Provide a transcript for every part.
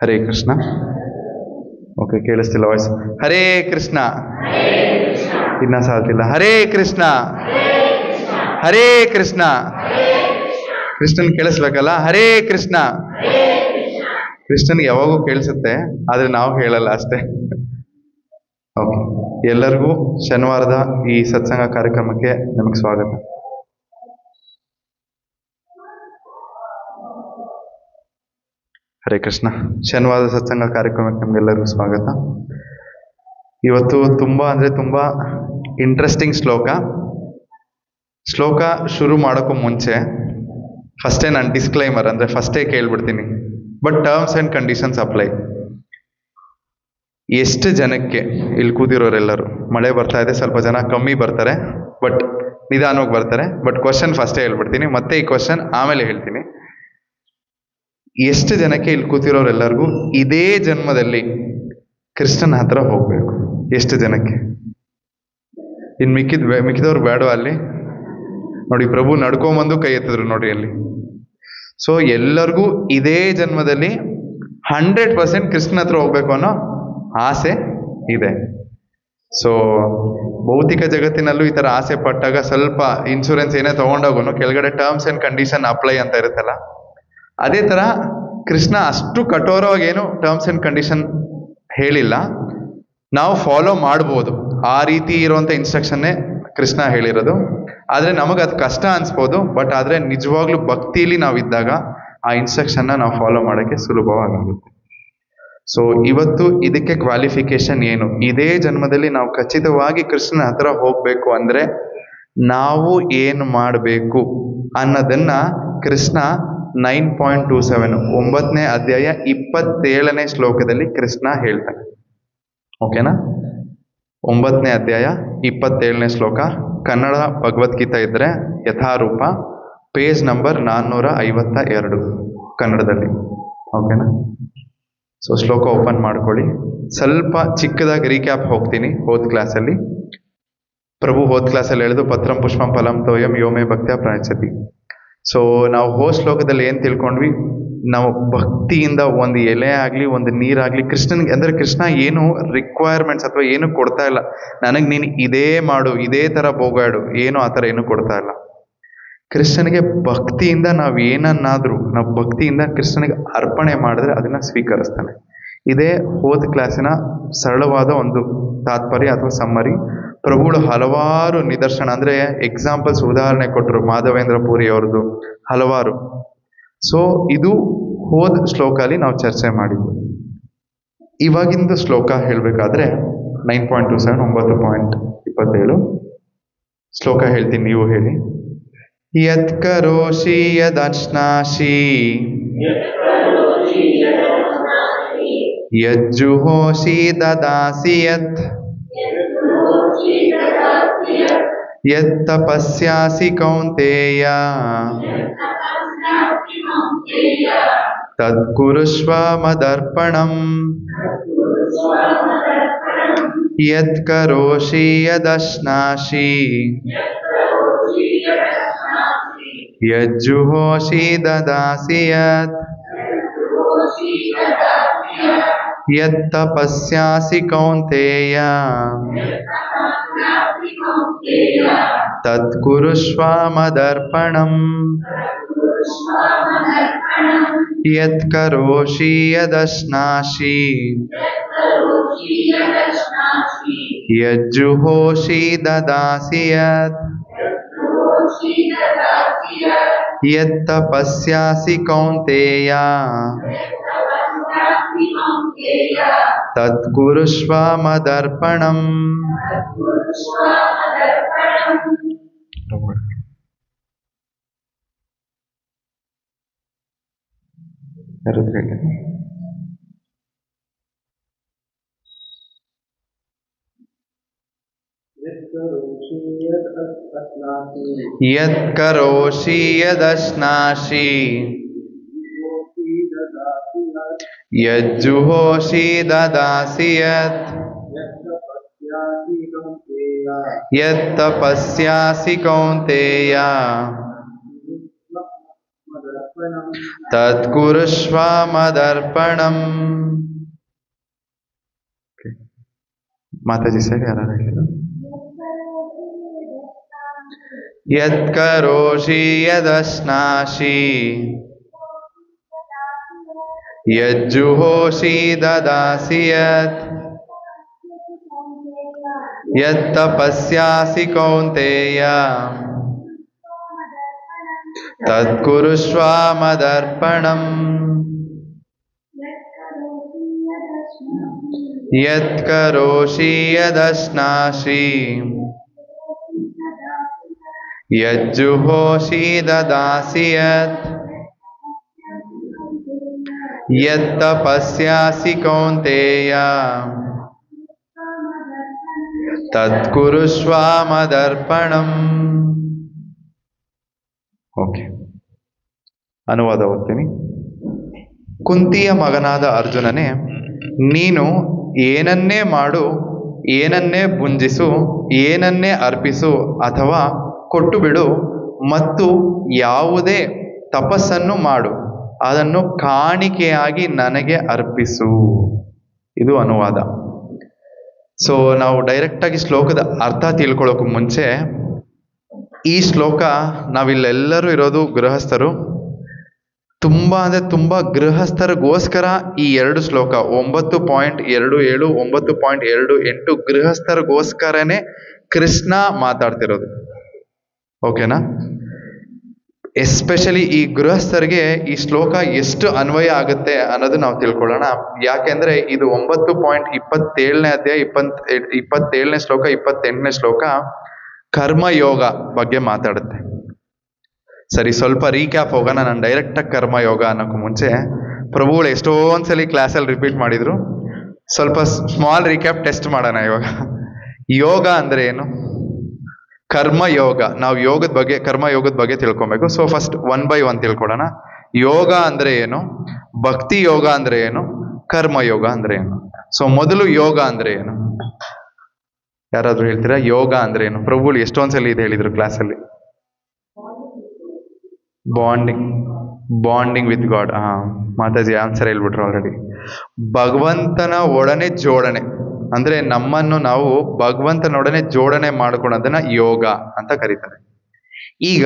ಹರೇ Krishna. Okay, ಕೇಳಿಸ್ತಿಲ್ಲ voice. Hare Krishna. ಇನ್ನ ಸಾಲ್ತಿಲ್ಲ. ಹರೇ ಕೃಷ್ಣ, ಹರೇ ಕೃಷ್ಣ. ಕೃಷ್ಣನ್ ಕೇಳಿಸ್ಬೇಕಲ್ಲ. ಹರೇ ಕೃಷ್ಣ. ಕೃಷ್ಣನ್ಗೆ ಯಾವಾಗೂ ಕೇಳಿಸುತ್ತೆ, ಆದ್ರೆ ನಾವು ಹೇಳಲ್ಲ ಅಷ್ಟೇ. ಓಕೆ, ಎಲ್ಲರಿಗೂ ಶನಿವಾರದ ಈ ಸತ್ಸಂಗ ಕಾರ್ಯಕ್ರಮಕ್ಕೆ ನಮಗೆ ಸ್ವಾಗತ. ಹರೇ ಕೃಷ್ಣ. ಶನಿವಾರದ ಸತ್ಸಂಗ ಕಾರ್ಯಕ್ರಮಕ್ಕೆ ನಮಗೆಲ್ಲರಿಗೂ ಸ್ವಾಗತ. ಇವತ್ತು ತುಂಬಾ ಇಂಟ್ರೆಸ್ಟಿಂಗ್ ಶ್ಲೋಕ ಶುರು ಮಾಡೋಕ್ಕೂ ಮುಂಚೆ ಫಸ್ಟೇ ನಾನು ಡಿಸ್ಕ್ಲೈಮರ್ ಅಂದ್ರೆ ಫಸ್ಟೇ ಕೇಳ್ಬಿಡ್ತೀನಿ. But terms and conditions apply. ಎಷ್ಟು ಜನಕ್ಕೆ ಇಲ್ಲಿ ಕೂತಿರೋರೆಲ್ಲರೂ, ಮಳೆ ಬರ್ತಾ ಇದೆ, ಸ್ವಲ್ಪ ಜನ ಕಮ್ಮಿ ಬರ್ತಾರೆ, ಬಟ್ ನಿಧಾನವಾಗಿ ಬರ್ತಾರೆ. ಬಟ್ ಕ್ವಶನ್ ಫಸ್ಟೇ ಹೇಳ್ಬಿಡ್ತೀನಿ, ಮತ್ತೆ ಈ ಕ್ವಶನ್ ಆಮೇಲೆ ಹೇಳ್ತೀನಿ. ಎಷ್ಟು ಜನಕ್ಕೆ ಇಲ್ಲಿ ಕೂತಿರೋರೆಲ್ಲರಿಗೂ ಇದೇ ಜನ್ಮದಲ್ಲಿ ಕೃಷ್ಣನ ಹತ್ರ ಹೋಗ್ಬೇಕು? ಎಷ್ಟು ಜನಕ್ಕೆ? ಇನ್ನು ಮಿಕ್ಕಿದವ್ರು ಬೇಡ. ಅಲ್ಲಿ ನೋಡಿ, ಪ್ರಭು ನಡ್ಕೊಂಬಂದು ಕೈ ಎತ್ತಿದ್ರು ನೋಡಿ ಅಲ್ಲಿ. ಸೊ ಎಲ್ಲರಿಗೂ ಇದೇ ಜನ್ಮದಲ್ಲಿ 100% ಕೃಷ್ಣನ ಹತ್ರ ಹೋಗ್ಬೇಕು ಅನ್ನೋ ಆಸೆ ಇದೆ. ಸೊ ಭೌತಿಕ ಜಗತ್ತಿನಲ್ಲೂ ಈ ತರ ಆಸೆ ಪಟ್ಟಾಗ ಸ್ವಲ್ಪ ಇನ್ಶೂರೆನ್ಸ್ ಏನೇ ತಗೊಂಡೋಗು ಕೆಳಗಡೆ ಟರ್ಮ್ಸ್ ಅಂಡ್ ಕಂಡೀಷನ್ ಅಪ್ಲೈ ಅಂತ ಇರುತ್ತಲ್ಲ, ಅದೇ ತರ ಕೃಷ್ಣ ಅಷ್ಟು ಕಠೋರವಾಗಿ ಏನು ಟರ್ಮ್ಸ್ ಅಂಡ್ ಕಂಡೀಷನ್ ಹೇಳಿಲ್ಲ. ನಾವು ಫಾಲೋ ಮಾಡ್ಬೋದು, ಆ ರೀತಿ ಇರುವಂತ ಇನ್ಸ್ಟ್ರಕ್ಷನ್ನೇ ಕೃಷ್ಣ ಹೇಳಿರೋದು. ಆದ್ರೆ ನಮಗೆ ಅದು ಕಷ್ಟ ಅನ್ಸ್ಬೋದು, ಬಟ್ ಆದ್ರೆ ನಿಜವಾಗ್ಲೂ ಭಕ್ತಿಲಿ ನಾವಿದ್ದಾಗ ಆ ಇನ್ಸ್ಟ್ರಕ್ಷನ್ನ ನಾವು ಫಾಲೋ ಮಾಡೋಕ್ಕೆ ಸುಲಭವಾಗುತ್ತೆ. ಸೊ ಇವತ್ತು ಇದಕ್ಕೆ ಕ್ವಾಲಿಫಿಕೇಶನ್ ಏನು? ಇದೇ ಜನ್ಮದಲ್ಲಿ ನಾವು ಖಚಿತವಾಗಿ ಕೃಷ್ಣನ ಹತ್ರ ಹೋಗ್ಬೇಕು ಅಂದ್ರೆ ನಾವು ಏನು ಮಾಡಬೇಕು ಅನ್ನೋದನ್ನ ಕೃಷ್ಣ 9.27 9ನೇ ಅಧ್ಯಾಯ 27ನೇ ಶ್ಲೋಕದಲ್ಲಿ ಕೃಷ್ಣ ಹೇಳ್ತಾನೆ. ಓಕೆನಾ? 9ನೇ ಅಧ್ಯಾಯ 27ನೇ ಶ್ಲೋಕ. ಕನ್ನಡ ಭಗವದ್ಗೀತಾ ಇದ್ರೆ ಯಥಾರೂಪ ಪೇಜ್ ನಂಬರ್ 452 ಕನ್ನಡದಲ್ಲಿ. ಓಕೆನಾ? ಸೊ ಶ್ಲೋಕ ಓಪನ್ ಮಾಡ್ಕೊಳ್ಳಿ. ಸ್ವಲ್ಪ ಚಿಕ್ಕದಾಗಿ ರೀಕ್ಯಾಪ್ ಹೋಗ್ತೀನಿ. ಹೋದ ಕ್ಲಾಸಲ್ಲಿ ಪ್ರಭು ಹೇಳಿದು ಪತ್ರಂ ಪುಷ್ಪಂ ಫಲಂ ತೋಯಂ ಯೋಮೇ ಭಕ್ತ್ಯಾ ಪ್ರಣಶ್ಯತಿ. ಸೊ ನಾವು ಶ್ಲೋಕದಲ್ಲಿ ಏನ್ ತಿಳ್ಕೊಂಡ್ವಿ? ನಾವು ಭಕ್ತಿಯಿಂದ ಒಂದು ಎಲೆ ಆಗ್ಲಿ ಒಂದು ನೀರಾಗ್ಲಿ ಕೃಷ್ಣನ್ಗೆ, ಅಂದ್ರೆ ಕೃಷ್ಣ ಏನು ರಿಕ್ವೈರ್ಮೆಂಟ್ಸ್ ಅಥವಾ ಏನು ಕೊಡ್ತಾ ಇಲ್ಲ. ನನಗ್ ನೀನು ಇದೇ ಮಾಡು, ಇದೇ ತರ ಬೋಗಾಡು, ಏನು ಆ ತರ ಏನು ಕೊಡ್ತಾ ಇಲ್ಲ. ಕೃಷ್ಣನಿಗೆ ಭಕ್ತಿಯಿಂದ ನಾವು ಏನನ್ನಾದ್ರೂ ನಾವು ಭಕ್ತಿಯಿಂದ ಕೃಷ್ಣನಿಗೆ ಅರ್ಪಣೆ ಮಾಡಿದ್ರೆ ಅದನ್ನ ಸ್ವೀಕರಿಸ್ತಾನೆ. ಇದೇ ಹೋದ ಕ್ಲಾಸಿನ ಸರಳವಾದ ಒಂದು ತಾತ್ಪರ್ಯ ಅಥವಾ ಸಮ್ಮರಿ. ಪ್ರಭುಗಳು ಹಲವಾರು ನಿದರ್ಶನ ಅಂದ್ರೆ ಎಕ್ಸಾಂಪಲ್ಸ್ ಉದಾಹರಣೆ ಕೊಟ್ಟರು, ಮಾಧವೇಂದ್ರ ಪುರಿ ಅವ್ರದ್ದು ಹಲವಾರು. ಸೊ ಇದು ಹೋದ ಶ್ಲೋಕಲ್ಲಿ ನಾವು ಚರ್ಚೆ ಮಾಡಿದ್ವಿ. ಇವಾಗಿಂದ ಶ್ಲೋಕ ಹೇಳ್ಬೇಕಾದ್ರೆ 9.27 9.27 ಶ್ಲೋಕ ಹೇಳ್ತೀನಿ, ನೀವು ಹೇಳಿ. ಯತ್ ಕರೋಷಿ ಯದಶ್ನಾಸಿ ಯಜ್ಜುಹೋಷಿ ದದಾಸಿ ಯತ್ ಯತ್ ತಪಸ್ಯಾಸಿ ಕೌಂತೇಯ ತತ್ ಕುರುಷ್ವ ಮದರ್ಪಣಂ. ಯತ್ ಕರೋಷಿ ಯದಶ್ನಾಸಿ ಯಜ್ಜುಹೋಷಿ ದದಾಸಿ ಯತ್ ಯತ್ ತಪಸ್ಯಾಸಿ ಕೌಂತೇಯ ತತ್ ಕುರುಷ್ವ ಮದರ್ಪಣಂ. ಯತ್ ಕರೋಷಿ ಯದಶ್ನಾಸಿ ಯಜ್ಜುಹೋಷಿ ದದಾಸಿ ಯತ್ ಯತ್ ತಪಸ್ಯಾಸಿ ಕೌಂತೇಯ ತತ್ ಕುರುಷ್ವ ಮದರ್ಪಣಂ. ಯತ್ ಕರೋಷಿ ಯದಶ್ನಾಸಿ ಯಜ್ಜುಹೋಷಿ ದದಾಸಿ ಯತ್ ಯತ್ ತಪಸ್ಯಾಸಿ ಕೌಂತೇಯ ತತ್ಕುರುಷ್ವ ಮದರ್ಪಣಂ. ಮಾತಾಜಿ ಸರ್ ಯಾರು ಹೇಳಿದ್ರು? ಯತ್ಕರೋಷಿ ಯದಶ್ನಾಸಿ ಯಜ್ಜುಹೋಷಿ ದದಾಸಿ ಯತ್ ಯತ್ತಪಸ್ಯಾಸಿ ಕೌಂತೇಯ ತತ್ಕುರುಷ್ವ ಮದರ್ಪಣಂ. ಯತ್ಕರೋಷಿ ಯದಶ್ನಾಸಿ ಯಜ್ಜುಹೋಷಿ ದದಾಸಿ ಯತ್ ಯತ್ತಪಸ್ಯಾಸಿ ಕೌಂತೇಯ ತತ್ಕುರುಷ್ವ ಮದರ್ಪಣಂ. ಓಕೆ, ಅನುವಾದ ಓದ್ತೀನಿ. ಕುಂತಿಯ ಮಗನಾದ ಅರ್ಜುನನೇ, ನೀನು ಏನನ್ನೇ ಮಾಡು, ಏನನ್ನೇ ಭುಂಜಿಸು, ಏನನ್ನೇ ಅರ್ಪಿಸು ಅಥವಾ ಕೊಟ್ಟು ಬಿಡು, ಮತ್ತು ಯಾವುದೇ ತಪಸ್ಸನ್ನು ಮಾಡು, ಅದನ್ನು ಕಾಣಿಕೆಯಾಗಿ ನನಗೆ ಅರ್ಪಿಸು. ಇದು ಅನುವಾದ. ಸೊ ನಾವು ಡೈರೆಕ್ಟಾಗಿ ಶ್ಲೋಕದ ಅರ್ಥ ತಿಳ್ಕೊಳ್ಳೋಕೆ ಮುಂಚೆ, ಈ ಶ್ಲೋಕ, ನಾವಿಲ್ಲೆಲ್ಲರೂ ಇರೋದು ಗೃಹಸ್ಥರು, ತುಂಬ ಅಂದರೆ ತುಂಬ ಗೃಹಸ್ಥರಿಗೋಸ್ಕರ ಈ 2 ಶ್ಲೋಕ 9.27 9.28 ಗೃಹಸ್ಥರಿಗೋಸ್ಕರನೇ ಕೃಷ್ಣ ಮಾತಾಡ್ತಿರೋದು. ಓಕೆನಾ? ಎಸ್ಪೆಷಲಿ ಈ ಗೃಹಸ್ಥರಿಗೆ ಈ ಶ್ಲೋಕ ಎಷ್ಟು ಅನ್ವಯ ಆಗುತ್ತೆ ಅನ್ನೋದು ನಾವು ತಿಳ್ಕೊಳ್ಳೋಣ. ಯಾಕೆಂದ್ರೆ ಇದು 9.27ನೇ ಅಧ್ಯಾಯ 27ನೇ ಶ್ಲೋಕ 28ನೇ ಶ್ಲೋಕ ಕರ್ಮಯೋಗ ಬಗ್ಗೆ ಮಾತಾಡುತ್ತೆ. ಸರಿ, ಸ್ವಲ್ಪ ರೀಕ್ಯಾಪ್ ಹೋಗೋಣ. ನಾನು ಡೈರೆಕ್ಟಾಗಿ ಕರ್ಮಯೋಗ ಅನ್ನೋಕ್ಕೂ ಮುಂಚೆ ಪ್ರಭುಗಳು ಎಷ್ಟೊಂದ್ಸಲಿ ಕ್ಲಾಸಲ್ಲಿ ರಿಪೀಟ್ ಮಾಡಿದ್ರು. ಸ್ವಲ್ಪ ಸ್ಮಾಲ್ ರೀಕ್ಯಾಪ್ ಟೆಸ್ಟ್ ಮಾಡೋಣ ಇವಾಗ. ಯೋಗ ಅಂದರೆ ಏನು? ಕರ್ಮಯೋಗ. ನಾವು ಯೋಗದ ಬಗ್ಗೆ, ಕರ್ಮಯೋಗದ ಬಗ್ಗೆ ತಿಳ್ಕೊಬೇಕು. ಸೊ ಫಸ್ಟ್ 1 by 1 ತಿಳ್ಕೊಳ್ಳೋಣ. ಯೋಗ ಅಂದರೆ ಏನು, ಭಕ್ತಿ ಯೋಗ ಅಂದರೆ ಏನು, ಕರ್ಮಯೋಗ ಅಂದರೆ ಏನು. ಸೊ ಮೊದಲು ಯೋಗ ಅಂದರೆ ಏನು ಯಾರಾದ್ರೂ ಹೇಳ್ತೀರಾ? ಯೋಗ ಅಂದ್ರೆ ಏನು? ಪ್ರಭುಗಳು ಎಷ್ಟೊಂದ್ಸಲಿ ಇದು ಹೇಳಿದ್ರು ಕ್ಲಾಸಲ್ಲಿ. Bonding with God. Mataji answer ಹೇಳ್ಬಿಟ್ರು ಆಲ್ರೆಡಿ. ಭಗವಂತನ ಒಡನೆ ಜೋಡಣೆ ಅಂದ್ರೆ ನಮ್ಮನ್ನು ನಾವು ಭಗವಂತನೊಡನೆ ಜೋಡಣೆ ಮಾಡ್ಕೊಳ್ಳೋದನ್ನ ಯೋಗ ಅಂತ ಕರೀತಾರೆ. ಈಗ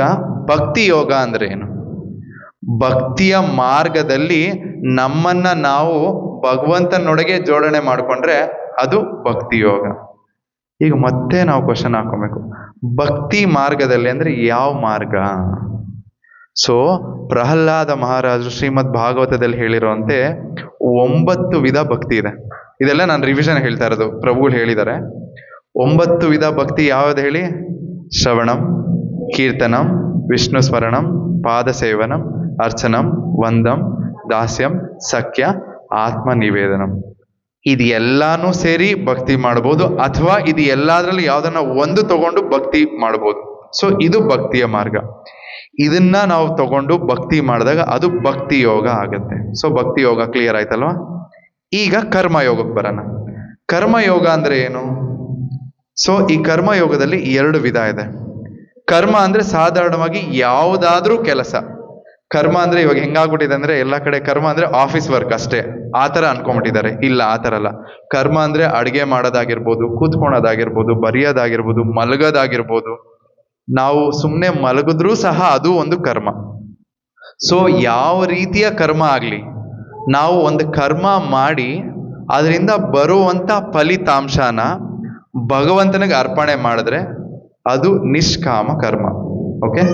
ಭಕ್ತಿ ಯೋಗ ಅಂದ್ರೆ ಏನು? ಭಕ್ತಿಯ ಮಾರ್ಗದಲ್ಲಿ ನಮ್ಮನ್ನ ನಾವು ಭಗವಂತನೊಳಗೆ ಜೋಡಣೆ ಮಾಡ್ಕೊಂಡ್ರೆ ಅದು ಭಕ್ತಿ ಯೋಗ. ಈಗ ಮತ್ತೆ ನಾವು ಕ್ವಶನ್ ಹಾಕೋಬೇಕು, ಭಕ್ತಿ ಮಾರ್ಗದಲ್ಲಿ ಅಂದ್ರೆ ಯಾವ ಮಾರ್ಗ? ಸೊ ಪ್ರಹ್ಲಾದ ಮಹಾರಾಜರು ಶ್ರೀಮದ್ ಭಾಗವತದಲ್ಲಿ ಹೇಳಿರುವಂತೆ 9 ವಿಧ ಭಕ್ತಿ ಇದೆ. ಇದೆಲ್ಲ ನಾನು ರಿವಿಷನ್ ಹೇಳ್ತಾ ಇರೋದು, ಪ್ರಭುಗಳು ಹೇಳಿದ್ದಾರೆ. 9 ವಿಧ ಭಕ್ತಿ ಯಾವ್ದು ಹೇಳಿ? ಶ್ರವಣಂ, ಕೀರ್ತನಂ, ವಿಷ್ಣು ಸ್ಮರಣಂ, ಪಾದ ಸೇವನಂ, ಅರ್ಚನಂ, ವಂದಂ, ದಾಸ್ಯಂ, ಸಖ್ಯ, ಆತ್ಮ ನಿವೇದನಂ. ಇದು ಎಲ್ಲಾನು ಸೇರಿ ಭಕ್ತಿ ಮಾಡ್ಬೋದು, ಅಥವಾ ಇದು ಎಲ್ಲಾದ್ರಲ್ಲಿ ಯಾವ್ದನ್ನ ಒಂದು ತಗೊಂಡು ಭಕ್ತಿ ಮಾಡ್ಬೋದು. ಸೊ ಇದು ಭಕ್ತಿಯ ಮಾರ್ಗ. ಇದನ್ನ ನಾವು ತಗೊಂಡು ಭಕ್ತಿ ಮಾಡಿದಾಗ ಅದು ಭಕ್ತಿ ಯೋಗ ಆಗತ್ತೆ. ಸೊ ಭಕ್ತಿ ಯೋಗ ಕ್ಲಿಯರ್ ಆಯ್ತಲ್ವಾ? ಈಗ ಕರ್ಮಯೋಗಕ್ಕೆ ಬರೋಣ. ಕರ್ಮಯೋಗ ಅಂದ್ರೆ ಏನು? ಸೊ ಈ ಕರ್ಮಯೋಗದಲ್ಲಿ 2 ವಿಧ ಇದೆ. ಕರ್ಮ ಅಂದ್ರೆ ಸಾಧಾರಣವಾಗಿ ಯಾವುದಾದ್ರೂ ಕೆಲಸ. ಕರ್ಮ ಅಂದ್ರೆ ಇವಾಗ ಹೆಂಗಾಗ್ಬಿಟ್ಟಿದೆ ಅಂದ್ರೆ ಎಲ್ಲ ಕಡೆ ಕರ್ಮ ಅಂದ್ರೆ ಆಫೀಸ್ ವರ್ಕ್ ಅಷ್ಟೇ, ಆ ಥರ ಅನ್ಕೊಂಡ್ಬಿಟ್ಟಿದ್ದಾರೆ. ಇಲ್ಲ, ಆ ಥರ ಅಲ್ಲ. ಕರ್ಮ ಅಂದ್ರೆ ಅಡುಗೆ ಮಾಡೋದಾಗಿರ್ಬೋದು, ಕೂತ್ಕೊಳೋದಾಗಿರ್ಬೋದು, ಬರೆಯೋದಾಗಿರ್ಬೋದು, ಮಲಗೋದಾಗಿರ್ಬೋದು. ನಾವು ಸುಮ್ಮನೆ ಮಲಗಿದ್ರೂ ಸಹ ಅದು ಒಂದು ಕರ್ಮ. ಸೊ ಯಾವ ರೀತಿಯ ಕರ್ಮ ಆಗಲಿ, ನಾವು ಒಂದು ಕರ್ಮ ಮಾಡಿ ಅದರಿಂದ ಬರುವಂಥ ಫಲಿತಾಂಶನ ಭಗವಂತನಿಗೆ ಅರ್ಪಣೆ ಮಾಡಿದ್ರೆ ಅದು ನಿಷ್ಕಾಮ ಕರ್ಮ. ಓಕೆ.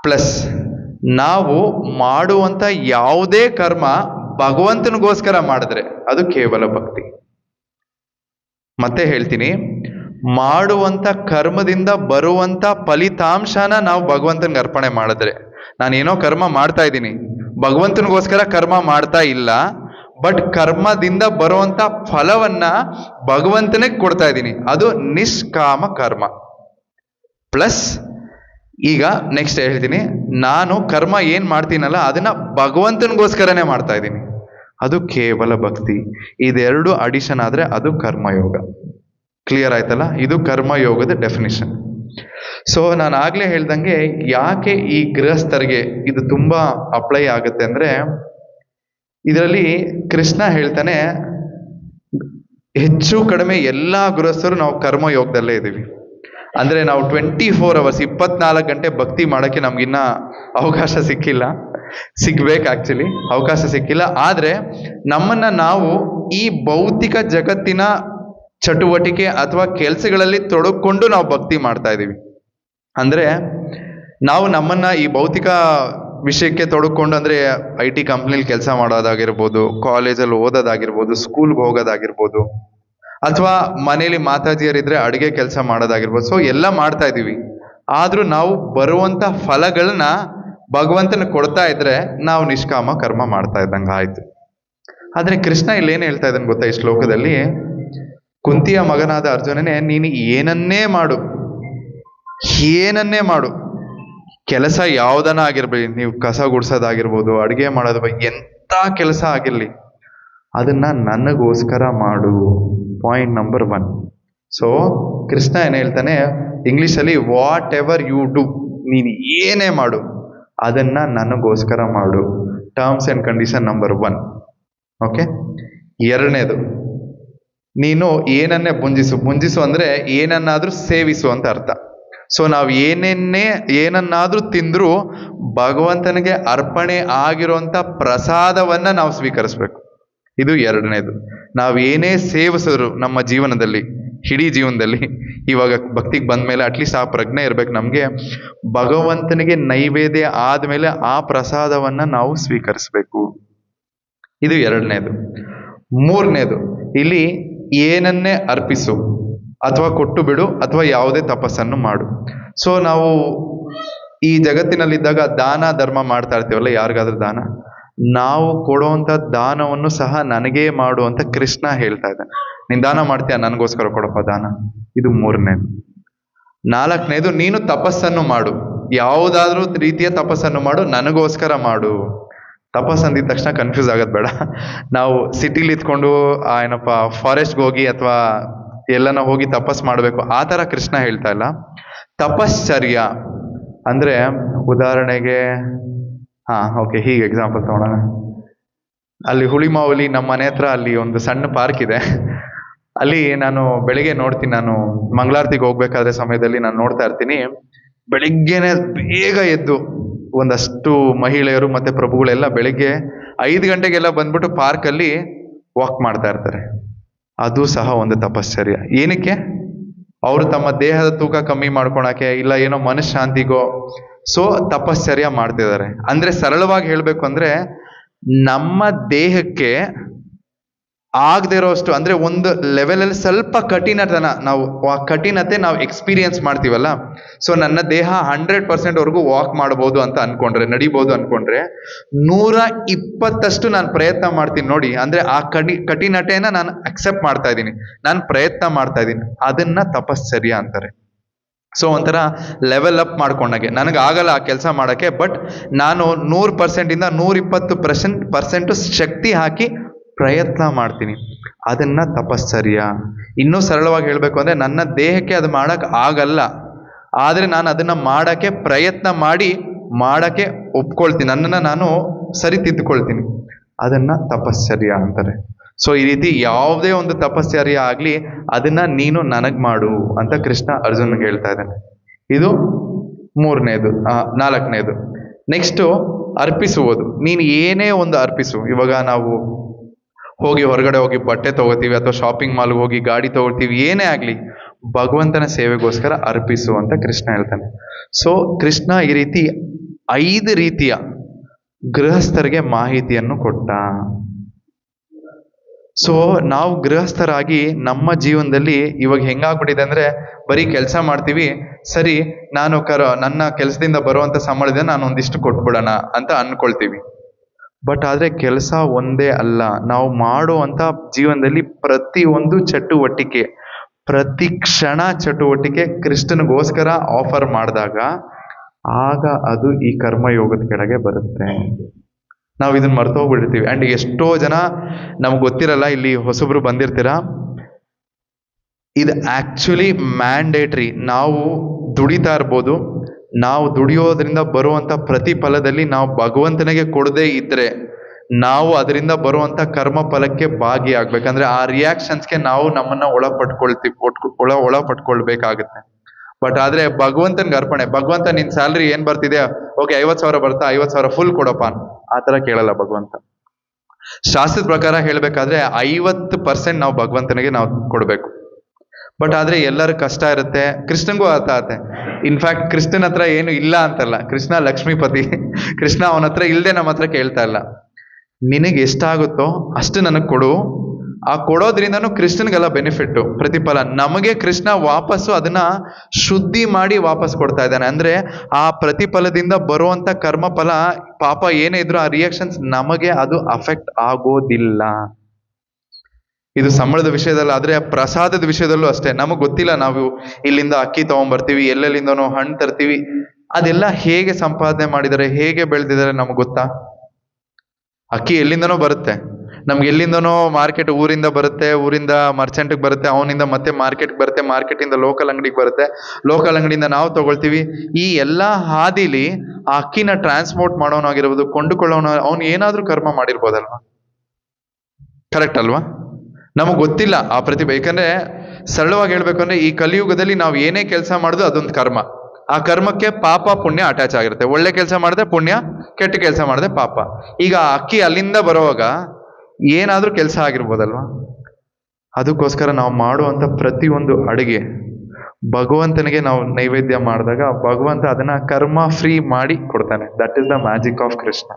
ಪ್ಲಸ್ ನಾವು ಮಾಡುವಂಥ ಯಾವುದೇ ಕರ್ಮ ಭಗವಂತನಿಗೋಸ್ಕರ ಮಾಡಿದ್ರೆ ಅದು ಕೇವಲ ಭಕ್ತಿ. ಮತ್ತೆ ಹೇಳ್ತೀನಿ, ಮಾಡುವಂಥ ಕರ್ಮದಿಂದ ಬರುವಂಥ ಫಲಿತಾಂಶನ ನಾವು ಭಗವಂತನಿಗೆ ಅರ್ಪಣೆ ಮಾಡಿದ್ರೆ, ನಾನೇನೋ ಕರ್ಮ ಮಾಡ್ತಾ ಇದ್ದೀನಿ, ಭಗವಂತನಿಗೋಸ್ಕರ ಕರ್ಮ ಮಾಡ್ತಾ ಇಲ್ಲ, ಬಟ್ ಕರ್ಮದಿಂದ ಬರುವಂಥ ಫಲವನ್ನ ಭಗವಂತನಿಗೆ ಕೊಡ್ತಾ ಇದ್ದೀನಿ, ಅದು ನಿಷ್ಕಾಮ ಕರ್ಮ. ಪ್ಲಸ್ ಈಗ ನೆಕ್ಸ್ಟ್ ಹೇಳ್ತೀನಿ, ನಾನು ಕರ್ಮ ಏನ್ ಮಾಡ್ತೀನಲ್ಲ ಅದನ್ನ ಭಗವಂತನಿಗೋಸ್ಕರನೇ ಮಾಡ್ತಾ ಇದ್ದೀನಿ, ಅದು ಕೇವಲ ಭಕ್ತಿ. ಇದೆರಡು ಅಡಿಷನ್ ಆದ್ರೆ ಅದು ಕರ್ಮಯೋಗ. ಕ್ಲಿಯರ್ ಆಯ್ತಲ್ಲ? ಇದು ಕರ್ಮಯೋಗದ ಡೆಫಿನಿಷನ್. ಸೊ ನಾನು ಆಗ್ಲೇ ಹೇಳ್ದಂಗೆ ಯಾಕೆ ಈ ಗೃಹಸ್ಥರಿಗೆ ಇದು ತುಂಬಾ ಅಪ್ಲೈ ಆಗುತ್ತೆ ಅಂದ್ರೆ, ಇದರಲ್ಲಿ ಕೃಷ್ಣ ಹೇಳ್ತಾನೆ ಹೆಚ್ಚು ಕಡಿಮೆ ಎಲ್ಲಾ ಗೃಹಸ್ಥರು ನಾವು ಕರ್ಮಯೋಗದಲ್ಲೇ ಇದ್ದೀವಿ. ಅಂದ್ರೆ ನಾವು 24 hours 24 ಗಂಟೆ ಭಕ್ತಿ ಮಾಡಕ್ಕೆ ನಮ್ಗಿನ್ನ ಅವಕಾಶ ಸಿಕ್ಕಿಲ್ಲ. ಸಿಗ್ಬೇಕು ಆಕ್ಚುಲಿ, ಅವಕಾಶ ಸಿಕ್ಕಿಲ್ಲ. ಆದ್ರೆ ನಮ್ಮನ್ನ ನಾವು ಈ ಭೌತಿಕ ಜಗತ್ತಿನ ಚಟುವಟಿಕೆ ಅಥವಾ ಕೆಲಸಗಳಲ್ಲಿ ತೊಡಕೊಂಡು ನಾವು ಭಕ್ತಿ ಮಾಡ್ತಾ ಇದ್ದೀವಿ. ಅಂದ್ರೆ ನಾವು ನಮ್ಮನ್ನ ಈ ಭೌತಿಕ ವಿಷಯಕ್ಕೆ ತೊಡಕೊಂಡು, ಅಂದ್ರೆ IT ಕಂಪ್ನಿಲಿ ಕೆಲಸ ಮಾಡೋದಾಗಿರ್ಬೋದು, ಕಾಲೇಜಲ್ಲಿ ಓದೋದಾಗಿರ್ಬೋದು, ಸ್ಕೂಲ್ಗೆ ಹೋಗೋದಾಗಿರ್ಬೋದು, ಅಥವಾ ಮನೇಲಿ ಮಾತಾಜಿಯರಿದ್ರೆ ಅಡುಗೆ ಕೆಲಸ ಮಾಡೋದಾಗಿರ್ಬೋದು. ಸೊ ಎಲ್ಲ ಮಾಡ್ತಾ ಇದ್ದೀವಿ. ಆದ್ರೂ ನಾವು ಬರುವಂತ ಫಲಗಳನ್ನ ಭಗವಂತನ ಕೊಡ್ತಾ ಇದ್ರೆ ನಾವು ನಿಷ್ಕಾಮ ಕರ್ಮ ಮಾಡ್ತಾ ಇದ್ದಂಗೆ ಆಯ್ತು. ಆದ್ರೆ ಕೃಷ್ಣ ಇಲ್ಲಿ ಏನ್ ಹೇಳ್ತಾ ಇದ್ದಾನೆ ಗೊತ್ತಾ, ಈ ಶ್ಲೋಕದಲ್ಲಿ ಕುಂತಿಯ ಮಗನಾದ ಅರ್ಜುನನೇ, ನೀನು ಏನನ್ನೇ ಮಾಡು, ಏನನ್ನೇ ಮಾಡು, ಕೆಲಸ ಯಾವ್ದನ ಆಗಿರ್ಬೇಡಿ, ನೀವು ಕಸ ಗುಡ್ಸೋದಾಗಿರ್ಬೋದು, ಅಡುಗೆ ಮಾಡೋದು, ಎಂತ ಕೆಲಸ ಆಗಿರ್ಲಿ, ಅದನ್ನ ನನಗೋಸ್ಕರ ಮಾಡು. Point number 1. ಸೊ ಕೃಷ್ಣ ಏನ್ ಹೇಳ್ತಾನೆ ಇಂಗ್ಲಿಷಲ್ಲಿ, ವಾಟ್ ಎವರ್ ಯು ಡೂ, ನೀನು ಏನೇ ಮಾಡು ಅದನ್ನ ನನಗೋಸ್ಕರ ಮಾಡು. Terms and condition number 1. Okay. ಎರಡನೇದು, ನೀನು ಏನನ್ನೇ ಮುಂಜಿಸು ಅಂದ್ರೆ ಏನನ್ನಾದ್ರೂ ಸೇವಿಸು ಅಂತ ಅರ್ಥ. ಸೊ ನಾವು ಏನನ್ನಾದ್ರೂ ತಿಂದ್ರೂ ಭಗವಂತನಿಗೆ ಅರ್ಪಣೆ ಆಗಿರುವಂತ ಪ್ರಸಾದವನ್ನ ನಾವು ಸ್ವೀಕರಿಸ್ಬೇಕು. ಇದು ಎರಡನೇದು. ನಾವು ಏನೇ ಸೇವಿಸಿದ್ರು ನಮ್ಮ ಜೀವನದಲ್ಲಿ, ಇಡೀ ಜೀವನದಲ್ಲಿ, ಇವಾಗ ಭಕ್ತಿಗೆ ಬಂದ್ಮೇಲೆ ಅಟ್ಲೀಸ್ಟ್ ಆ ಪ್ರಜ್ಞೆ ಇರ್ಬೇಕು ನಮ್ಗೆ, ಭಗವಂತನಿಗೆ ನೈವೇದ್ಯ ಆದ್ಮೇಲೆ ಆ ಪ್ರಸಾದವನ್ನ ನಾವು ಸ್ವೀಕರಿಸ್ಬೇಕು. ಇದು ಎರಡನೇದು. ಮೂರನೇದು, ಇಲ್ಲಿ ಏನನ್ನೇ ಅರ್ಪಿಸು ಅಥವಾ ಕೊಟ್ಟು ಬಿಡು ಅಥವಾ ಯಾವುದೇ ತಪಸ್ಸನ್ನು ಮಾಡು. ಸೊ ನಾವು ಈ ಜಗತ್ತಿನಲ್ಲಿದ್ದಾಗ ದಾನ ಧರ್ಮ ಮಾಡ್ತಾ ಇರ್ತೀವಲ್ಲ, ಯಾರಿಗಾದ್ರೂ ದಾನ, ನಾವು ಕೊಡುವಂತ ದಾನವನ್ನು ಸಹ ನನಗೇ ಮಾಡು ಅಂತ ಕೃಷ್ಣ ಹೇಳ್ತಾ ಇದ್ದಾನೆ. ನೀನ್ ದಾನ ಮಾಡ್ತೀಯ, ನನಗೋಸ್ಕರ ಕೊಡಪ್ಪ ದಾನ. ಇದು ಮೂರನೇದು. ನಾಲ್ಕನೇದು, ನೀನು ತಪಸ್ಸನ್ನು ಮಾಡು, ಯಾವುದಾದ್ರೂ ರೀತಿಯ ತಪಸ್ಸನ್ನು ಮಾಡು, ನನಗೋಸ್ಕರ ಮಾಡು. ತಪಸ್ ಅಂದಿದ ತಕ್ಷಣ ಕನ್ಫ್ಯೂಸ್ ಆಗೋದು ಬೇಡ. ನಾವು ಸಿಟಿಲಿ ಇದ್ಕೊಂಡು ಏನಪ್ಪ ಫಾರೆಸ್ಟ್ಗೆ ಹೋಗಿ ಅಥವಾ ಎಲ್ಲನ ಹೋಗಿ ತಪಸ್ ಮಾಡಬೇಕು, ಆ ಥರ ಕೃಷ್ಣ ಹೇಳ್ತಾ ಇಲ್ಲ. ತಪಶ್ಚರ್ಯ ಅಂದ್ರೆ ಉದಾಹರಣೆಗೆ ಓಕೆ, ಹೀಗೆ ಎಕ್ಸಾಂಪಲ್ ತಗೊಳ್ಳೋಣ. ಅಲ್ಲಿ ಹುಳಿಮಾವಲಿ ನಮ್ಮ ಮನೆ ಹತ್ರ ಅಲ್ಲಿ ಒಂದು ಸಣ್ಣ ಪಾರ್ಕ್ ಇದೆ. ಅಲ್ಲಿ ನಾನು ಬೆಳಿಗ್ಗೆ ನೋಡ್ತೀನಿ, ನಾನು ಮಂಗಳಾರತಿಗೆ ಹೋಗ್ಬೇಕಾದ್ರೆ ಸಮಯದಲ್ಲಿ ನಾನು ನೋಡ್ತಾ ಇರ್ತೀನಿ, ಬೆಳಿಗ್ಗೆನೆ ಬೇಗ ಎದ್ದು ಒಂದಷ್ಟು ಮಹಿಳೆಯರು ಮತ್ತೆ ಪ್ರಭುಗಳೆಲ್ಲ ಬೆಳಿಗ್ಗೆ 5 ಗಂಟೆಗೆಲ್ಲ ಬಂದ್ಬಿಟ್ಟು ಪಾರ್ಕಲ್ಲಿ ವಾಕ್ ಮಾಡ್ತಾ ಇರ್ತಾರೆ. ಅದು ಸಹ ಒಂದು ತಪಶ್ಚರ್ಯ. ಏನಕ್ಕೆ? ಅವರು ತಮ್ಮ ದೇಹದ ತೂಕ ಕಮ್ಮಿ ಮಾಡ್ಕೊಳಕ್ಕೆ, ಇಲ್ಲ ಏನೋ ಮನಃಶಾಂತಿಗೋ ಸೊ ತಪಶ್ಚರ್ಯ ಮಾಡ್ತಿದ್ದಾರೆ. ಅಂದ್ರೆ ಸರಳವಾಗಿ ಹೇಳ್ಬೇಕು ಅಂದ್ರೆ, ನಮ್ಮ ದೇಹಕ್ಕೆ ಆಗದೆ ಇರೋಷ್ಟು, ಅಂದ್ರೆ ಒಂದು ಲೆವೆಲಲ್ಲಿ ಸ್ವಲ್ಪ ಕಠಿಣತನ, ನಾವು ಆ ಕಠಿಣತೆ ನಾವು ಎಕ್ಸ್ಪೀರಿಯನ್ಸ್ ಮಾಡ್ತೀವಲ್ಲ. ಸೊ ನನ್ನ ದೇಹ 100% ವರೆಗೂ ವಾಕ್ ಮಾಡ್ಬೋದು ಅಂತ ಅನ್ಕೊಂಡ್ರೆ, ನಡಿಬೋದು ಅನ್ಕೊಂಡ್ರೆ, 120% ನಾನು ಪ್ರಯತ್ನ ಮಾಡ್ತೀನಿ ನೋಡಿ. ಅಂದ್ರೆ ಆ ಕಠಿಣತೆನ ನಾನು ಅಕ್ಸೆಪ್ಟ್ ಮಾಡ್ತಾ ಇದ್ದೀನಿ, ನಾನು ಪ್ರಯತ್ನ ಮಾಡ್ತಾ ಇದ್ದೀನಿ, ಅದನ್ನ ತಪಶ್ಚರ್ಯ ಅಂತಾರೆ. ಸೊ ಒಂಥರ ಲೆವೆಲ್ ಅಪ್ ಮಾಡ್ಕೊಂಡಾಗೆ, ನನಗಾಗಲ್ಲ ಆ ಕೆಲಸ ಮಾಡಕ್ಕೆ, ಬಟ್ ನಾನು 100% ಇಂದ 120% ಶಕ್ತಿ ಹಾಕಿ ಪ್ರಯತ್ನ ಮಾಡ್ತೀನಿ, ಅದನ್ನ ತಪಶ್ಚರ್ಯ. ಇನ್ನೂ ಸರಳವಾಗಿ ಹೇಳ್ಬೇಕು ಅಂದ್ರೆ, ನನ್ನ ದೇಹಕ್ಕೆ ಅದು ಮಾಡಕ್ ಆಗಲ್ಲ, ಆದ್ರೆ ನಾನು ಅದನ್ನ ಮಾಡಕ್ಕೆ ಪ್ರಯತ್ನ ಮಾಡಿ ಮಾಡಕ್ಕೆ ಒಪ್ಕೊಳ್ತೀನಿ, ನನ್ನನ್ನ ನಾನು ಸರಿ ತಿದ್ದುಕೊಳ್ತೀನಿ, ಅದನ್ನ ತಪಶ್ಚರ್ಯ ಅಂತಾರೆ. ಸೊ ಈ ರೀತಿ ಯಾವುದೇ ಒಂದು ತಪಶ್ಚರ್ಯ ಆಗ್ಲಿ, ಅದನ್ನ ನೀನು ನನಗ್ ಮಾಡು ಅಂತ ಕೃಷ್ಣ ಅರ್ಜುನ್ಗೆ ಹೇಳ್ತಾ ಇದ್ದಾನೆ. ಇದು ಮೂರನೇದು. ನಾಲ್ಕನೇದು. ನೆಕ್ಸ್ಟ್ ಅರ್ಪಿಸುವುದು. ನೀನು ಏನೇ ಒಂದು ಅರ್ಪಿಸು. ಇವಾಗ ನಾವು ಹೋಗಿ ಹೊರಗಡೆ ಹೋಗಿ ಬಟ್ಟೆ ತಗೋತೀವಿ ಅಥವಾ ಶಾಪಿಂಗ್ ಮಾಲ್ಗೆ ಹೋಗಿ ಗಾಡಿ ತಗೋತೀವಿ, ಏನೇ ಆಗ್ಲಿ ಭಗವಂತನ ಸೇವೆಗೋಸ್ಕರ ಅರ್ಪಿಸು ಅಂತ ಕೃಷ್ಣ ಹೇಳ್ತಾನೆ. ಸೊ ಕೃಷ್ಣ ಈ ರೀತಿ 5 ರೀತಿಯ ಗೃಹಸ್ಥರಿಗೆ ಮಾಹಿತಿಯನ್ನು ಕೊಟ್ಟ. ಸೊ ನಾವು ಗೃಹಸ್ಥರಾಗಿ ನಮ್ಮ ಜೀವನದಲ್ಲಿ ಇವಾಗ ಹೆಂಗಾಗ್ಬಿಟ್ಟಿದೆ ಅಂದ್ರೆ, ಬರೀ ಕೆಲಸ ಮಾಡ್ತೀವಿ, ಸರಿ ನಾನು ನನ್ನ ಕೆಲಸದಿಂದ ಬರುವಂತ ಸಂಬಳದಿಂದ ನಾನು ಒಂದಿಷ್ಟು ಕೊಟ್ಬಿಡೋಣ ಅಂತ ಅನ್ಕೊಳ್ತೀವಿ. ಬಟ್ ಆದ್ರೆ ಕೆಲಸ ಒಂದೇ ಅಲ್ಲ, ನಾವು ಮಾಡುವಂತ ಜೀವನದಲ್ಲಿ ಪ್ರತಿಯೊಂದು ಚಟುವಟಿಕೆ, ಪ್ರತಿ ಕ್ಷಣ ಚಟುವಟಿಕೆ ಕೃಷ್ಣನಿಗೋಸ್ಕರ ಆಫರ್ ಮಾಡಿದಾಗ ಆಗ ಅದು ಈ ಕರ್ಮಯೋಗದ ಕೆಳಗೆ ಬರುತ್ತೆ. ನಾವು ಇದನ್ನ ಮರ್ತೋಗ್ಬಿಡ್ತೀವಿ. ಅಂಡ್ ಎಷ್ಟೋ ಜನ ನಮ್ಗೆ ಗೊತ್ತಿರಲ್ಲ, ಇಲ್ಲಿ ಹೊಸಬ್ರು ಬಂದಿರ್ತೀರಾ, ಇದು ಆಕ್ಚುಲಿ ಮ್ಯಾಂಡೇಟ್ರಿ. ನಾವು ದುಡಿತಾ ಇರ್ಬೋದು. ನಾವು ದುಡಿಯೋದ್ರಿಂದ ಬರುವಂತ ಪ್ರತಿಫಲದಲ್ಲಿ ನಾವು ಭಗವಂತನಿಗೆ ಕೊಡದೇ ಇದ್ರೆ ನಾವು ಅದರಿಂದ ಬರುವಂತ ಕರ್ಮ ಫಲಕ್ಕೆ ಭಾಗಿಯಾಗ್ಬೇಕಂದ್ರೆ ಆ ರಿಯಾಕ್ಷನ್ಸ್ಗೆ ನಾವು ನಮ್ಮನ್ನ ಒಳ ಪಟ್ಕೊಳ್ಬೇಕಾಗತ್ತೆ. ಬಟ್ ಆದ್ರೆ ಭಗವಂತನ್ಗೆ ಅರ್ಪಣೆ, ಭಗವಂತ ನಿನ್ ಸ್ಯಾಲ್ರಿ ಏನ್ ಬರ್ತಿದೆ, ಓಕೆ 50,000 ಬರ್ತಾ 50,000 ಫುಲ್ ಕೊಡಪ್ಪ, ಆ ತರ ಕೇಳಲ್ಲ ಭಗವಂತ. ಶಾಸ್ತ್ರದ ಪ್ರಕಾರ ಹೇಳ್ಬೇಕಾದ್ರೆ 50% ನಾವು ಭಗವಂತನಿಗೆ ನಾವು ಕೊಡ್ಬೇಕು. ಬಟ್ ಆದ್ರೆ ಎಲ್ಲರ ಕಷ್ಟ ಇರುತ್ತೆ, ಕೃಷ್ಣನ್ಗೂ ಅರ್ಥ ಆಗುತ್ತೆ. ಇನ್ಫ್ಯಾಕ್ಟ್ ಕೃಷ್ಣನ ಹತ್ರ ಏನು ಇಲ್ಲ ಅಂತಲ್ಲ, ಕೃಷ್ಣ ಲಕ್ಷ್ಮೀಪತಿ, ಕೃಷ್ಣ ಅವನ ಹತ್ರ ಇಲ್ದೆ ನಮ್ಮ ಹತ್ರ ಕೇಳ್ತಾ ಇಲ್ಲ. ನಿನಗೆ ಎಷ್ಟಾಗುತ್ತೋ ಅಷ್ಟು ನನಗೆ ಕೊಡು, ಆ ಕೊಡೋದ್ರಿಂದನೂ ಕೃಷ್ಣನ್ಗೆಲ್ಲ ಬೆನಿಫಿಟ್ಟು, ಪ್ರತಿಫಲ. ನಮಗೆ ಕೃಷ್ಣ ವಾಪಸ್ಸು ಅದನ್ನ ಶುದ್ಧಿ ಮಾಡಿ ವಾಪಸ್ ಕೊಡ್ತಾ ಇದ್ದಾನೆ. ಅಂದ್ರೆ ಆ ಪ್ರತಿಫಲದಿಂದ ಬರುವಂತ ಕರ್ಮಫಲ ಪಾಪ ಏನೇ ಇದ್ರು ಆ ರಿಯಾಕ್ಷನ್ಸ್ ನಮಗೆ ಅದು ಅಫೆಕ್ಟ್ ಆಗೋದಿಲ್ಲ. ಇದು ಸಂಬಳದ ವಿಷಯದಲ್ಲಿ. ಆದ್ರೆ ಪ್ರಸಾದದ ವಿಷಯದಲ್ಲೂ ಅಷ್ಟೇ. ನಮಗ್ ಗೊತ್ತಿಲ್ಲ, ನಾವು ಇಲ್ಲಿಂದ ಅಕ್ಕಿ ತಗೊಂಡ್ಬರ್ತೀವಿ, ಎಲ್ಲೆಲ್ಲಿಂದನೋ ಹಣ್ಣು ತರ್ತೀವಿ, ಅದೆಲ್ಲ ಹೇಗೆ ಸಂಪಾದನೆ ಮಾಡಿದ್ದಾರೆ, ಹೇಗೆ ಬೆಳೆದಿದ್ದಾರೆ ನಮಗ್ ಗೊತ್ತಾ? ಅಕ್ಕಿ ಎಲ್ಲಿಂದನೋ ಬರುತ್ತೆ, ನಮ್ಗೆ ಎಲ್ಲಿಂದನೋ ಮಾರ್ಕೆಟ್ ಊರಿಂದ ಬರುತ್ತೆ, ಊರಿಂದ ಮರ್ಚೆಂಟ್ಗೆ ಬರುತ್ತೆ, ಅವನಿಂದ ಮತ್ತೆ ಮಾರ್ಕೆಟ್ಗೆ ಬರುತ್ತೆ, ಮಾರ್ಕೆಟಿಂದ ಲೋಕಲ್ ಅಂಗಡಿಗೆ ಬರುತ್ತೆ, ಲೋಕಲ್ ಅಂಗಡಿಯಿಂದ ನಾವು ತಗೊಳ್ತೀವಿ. ಈ ಎಲ್ಲಾ ಹಾದಿಲಿ ಆ ಅಕ್ಕಿನ ಟ್ರಾನ್ಸ್ಪೋರ್ಟ್ ಮಾಡೋನಾಗಿರ್ಬೋದು, ಕೊಂಡುಕೊಳ್ಳೋನು, ಅವ್ನು ಏನಾದ್ರೂ ಕರ್ಮ ಮಾಡಿರ್ಬೋದಲ್ವಾ? ಕರೆಕ್ಟ್ ಅಲ್ವಾ? ನಮಗ್ ಗೊತ್ತಿಲ್ಲ ಆ ಪ್ರತಿಭೆ. ಯಾಕಂದ್ರೆ ಸರಳವಾಗಿ ಹೇಳ್ಬೇಕು ಅಂದ್ರೆ ಈ ಕಲಿಯುಗದಲ್ಲಿ ನಾವು ಏನೇ ಕೆಲಸ ಮಾಡಿದ್ರು ಅದೊಂದು ಕರ್ಮ. ಆ ಕರ್ಮಕ್ಕೆ ಪಾಪ ಪುಣ್ಯ ಅಟ್ಯಾಚ್ ಆಗಿರುತ್ತೆ. ಒಳ್ಳೆ ಕೆಲಸ ಮಾಡಿದ್ರೆ ಪುಣ್ಯ, ಕೆಟ್ಟ ಕೆಲಸ ಮಾಡಿದ್ರೆ ಪಾಪ. ಈಗ ಅಕ್ಕಿ ಅಲ್ಲಿಂದ ಬರುವಾಗ ಏನಾದ್ರೂ ಕೆಲಸ ಆಗಿರ್ಬೋದಲ್ವಾ? ಅದಕ್ಕೋಸ್ಕರ ನಾವು ಮಾಡುವಂತ ಪ್ರತಿಯೊಂದು ಅಡುಗೆ ಭಗವಂತನಿಗೆ ನಾವು ನೈವೇದ್ಯ ಮಾಡಿದಾಗ ಭಗವಂತ ಅದನ್ನ ಕರ್ಮ ಫ್ರೀ ಮಾಡಿ ಕೊಡ್ತಾನೆ. That is the magic of Krishna.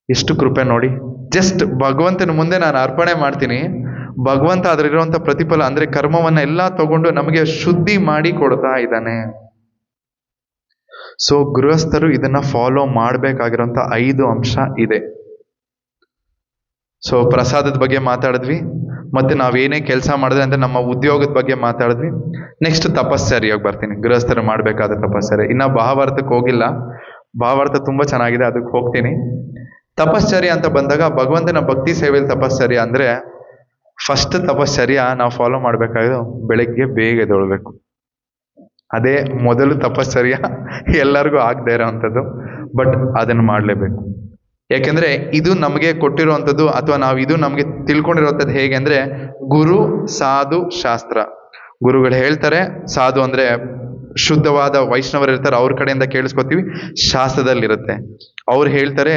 ಎಷ್ಟು ಕೃಪೆ ನೋಡಿ. ಜಸ್ಟ್ ಭಗವಂತನ ಮುಂದೆ ನಾನು ಅರ್ಪಣೆ ಮಾಡ್ತೀನಿ, ಭಗವಂತ ಅದ್ರಲ್ಲಿರುವಂತ ಪ್ರತಿಫಲ ಅಂದ್ರೆ ಕರ್ಮವನ್ನ ಎಲ್ಲ ತಗೊಂಡು ನಮಗೆ ಶುದ್ಧಿ ಮಾಡಿ ಕೊಡ್ತಾ ಇದ್ದಾನೆ. ಸೊ ಗೃಹಸ್ಥರು ಇದನ್ನ ಫಾಲೋ ಮಾಡ್ಬೇಕಾಗಿರೋಂಥ 5 ಅಂಶ ಇದೆ. ಸೊ ಪ್ರಸಾದದ ಬಗ್ಗೆ ಮಾತಾಡಿದ್ವಿ, ಮತ್ತೆ ನಾವೇನೇ ಕೆಲಸ ಮಾಡಿದ್ರೆ ಅಂದ್ರೆ ನಮ್ಮ ಉದ್ಯೋಗದ ಬಗ್ಗೆ ಮಾತಾಡಿದ್ವಿ. ನೆಕ್ಸ್ಟ್ ತಪಶ್ಚರ್ಯಕ್ಕೆ ಬರ್ತೀನಿ, ಗೃಹಸ್ಥರು ಮಾಡ್ಬೇಕಾದ ತಪಶ್ಚರ್ಯ. ಇನ್ನ ಭಾವಾರ್ಥಕ್ಕೆ ಹೋಗಿಲ್ಲ, ಭಾವಾರ್ಥ ತುಂಬಾ ಚೆನ್ನಾಗಿದೆ, ಅದಕ್ಕೆ ಹೋಗ್ತೀನಿ. ತಪಶ್ಚರ್ಯ ಅಂತ ಬಂದಾಗ ಭಗವಂತನ ಭಕ್ತಿ ಸೇವೆಯಲ್ಲಿ ತಪಶ್ಚರ್ಯ ಅಂದ್ರೆ ಫಸ್ಟ್ ತಪಶ್ಚರ್ಯ ನಾವು ಫಾಲೋ ಮಾಡ್ಬೇಕಾಗಿದ್ದು ಬೆಳಗ್ಗೆ ಬೇಗ ಎದ್ದೇಳ್ಬೇಕು. ಅದೇ ಮೊದಲು ತಪಶ್ಚರ್ಯ, ಎಲ್ಲರಿಗೂ ಆಗದೆ ಇರೋವಂಥದ್ದು, ಬಟ್ ಅದನ್ನು ಮಾಡಲೇಬೇಕು. ಯಾಕೆಂದ್ರೆ ಇದು ನಮಗೆ ಕೊಟ್ಟಿರುವಂಥದ್ದು, ಅಥವಾ ನಾವು ಇದು ನಮಗೆ ತಿಳ್ಕೊಂಡಿರುವಂಥದ್ದು ಹೇಗೆ ಅಂದ್ರೆ ಗುರು ಸಾಧು ಶಾಸ್ತ್ರ. ಗುರುಗಳು ಹೇಳ್ತಾರೆ, ಸಾಧು ಅಂದ್ರೆ ಶುದ್ಧವಾದ ವೈಷ್ಣವರು ಇರ್ತಾರೆ, ಅವ್ರ ಕಡೆಯಿಂದ ಕೇಳಿಸ್ಕೊತೀವಿ. ಶಾಸ್ತ್ರದಲ್ಲಿರುತ್ತೆ, ಅವ್ರು ಹೇಳ್ತಾರೆ